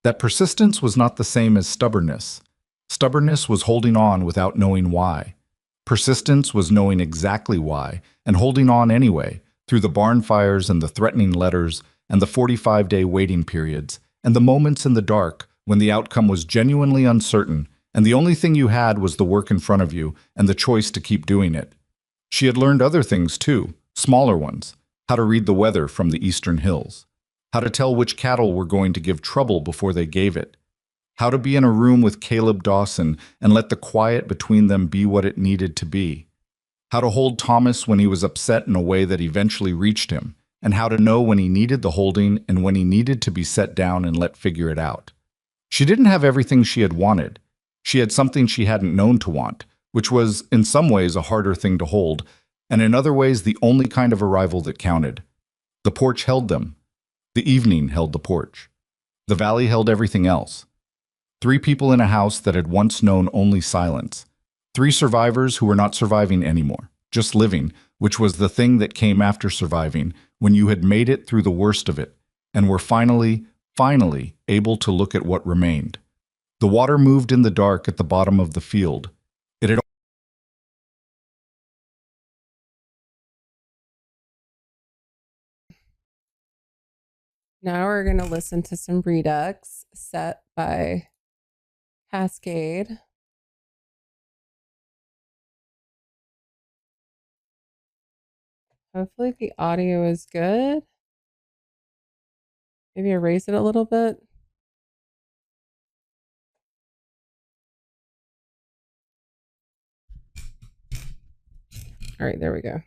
That persistence was not the same as stubbornness. Stubbornness was holding on without knowing why. Persistence was knowing exactly why and holding on anyway, through the barn fires and the threatening letters and the 45-day waiting periods and the moments in the dark when the outcome was genuinely uncertain and the only thing you had was the work in front of you and the choice to keep doing it. She had learned other things too, smaller ones, how to read the weather from the eastern hills, how to tell which cattle were going to give trouble before they gave it, how to be in a room with Caleb Dawson and let the quiet between them be what it needed to be, how to hold Thomas when he was upset in a way that eventually reached him, and how to know when he needed the holding and when he needed to be set down and let figure it out. She didn't have everything she had wanted. She had something she hadn't known to want, which was, in some ways, a harder thing to hold, and in other ways, the only kind of arrival that counted. The porch held them. The evening held the porch. The valley held everything else. 3 people in a house that had once known only silence. 3 survivors who were not surviving anymore, just living, which was the thing that came after surviving, when you had made it through the worst of it, and were finally able to look at what remained. The water moved in the dark at the bottom of the field. It had Now we're going to listen to some Redux set by Cascade. Hopefully the audio is good. Maybe erase it a little bit. All right, there we go.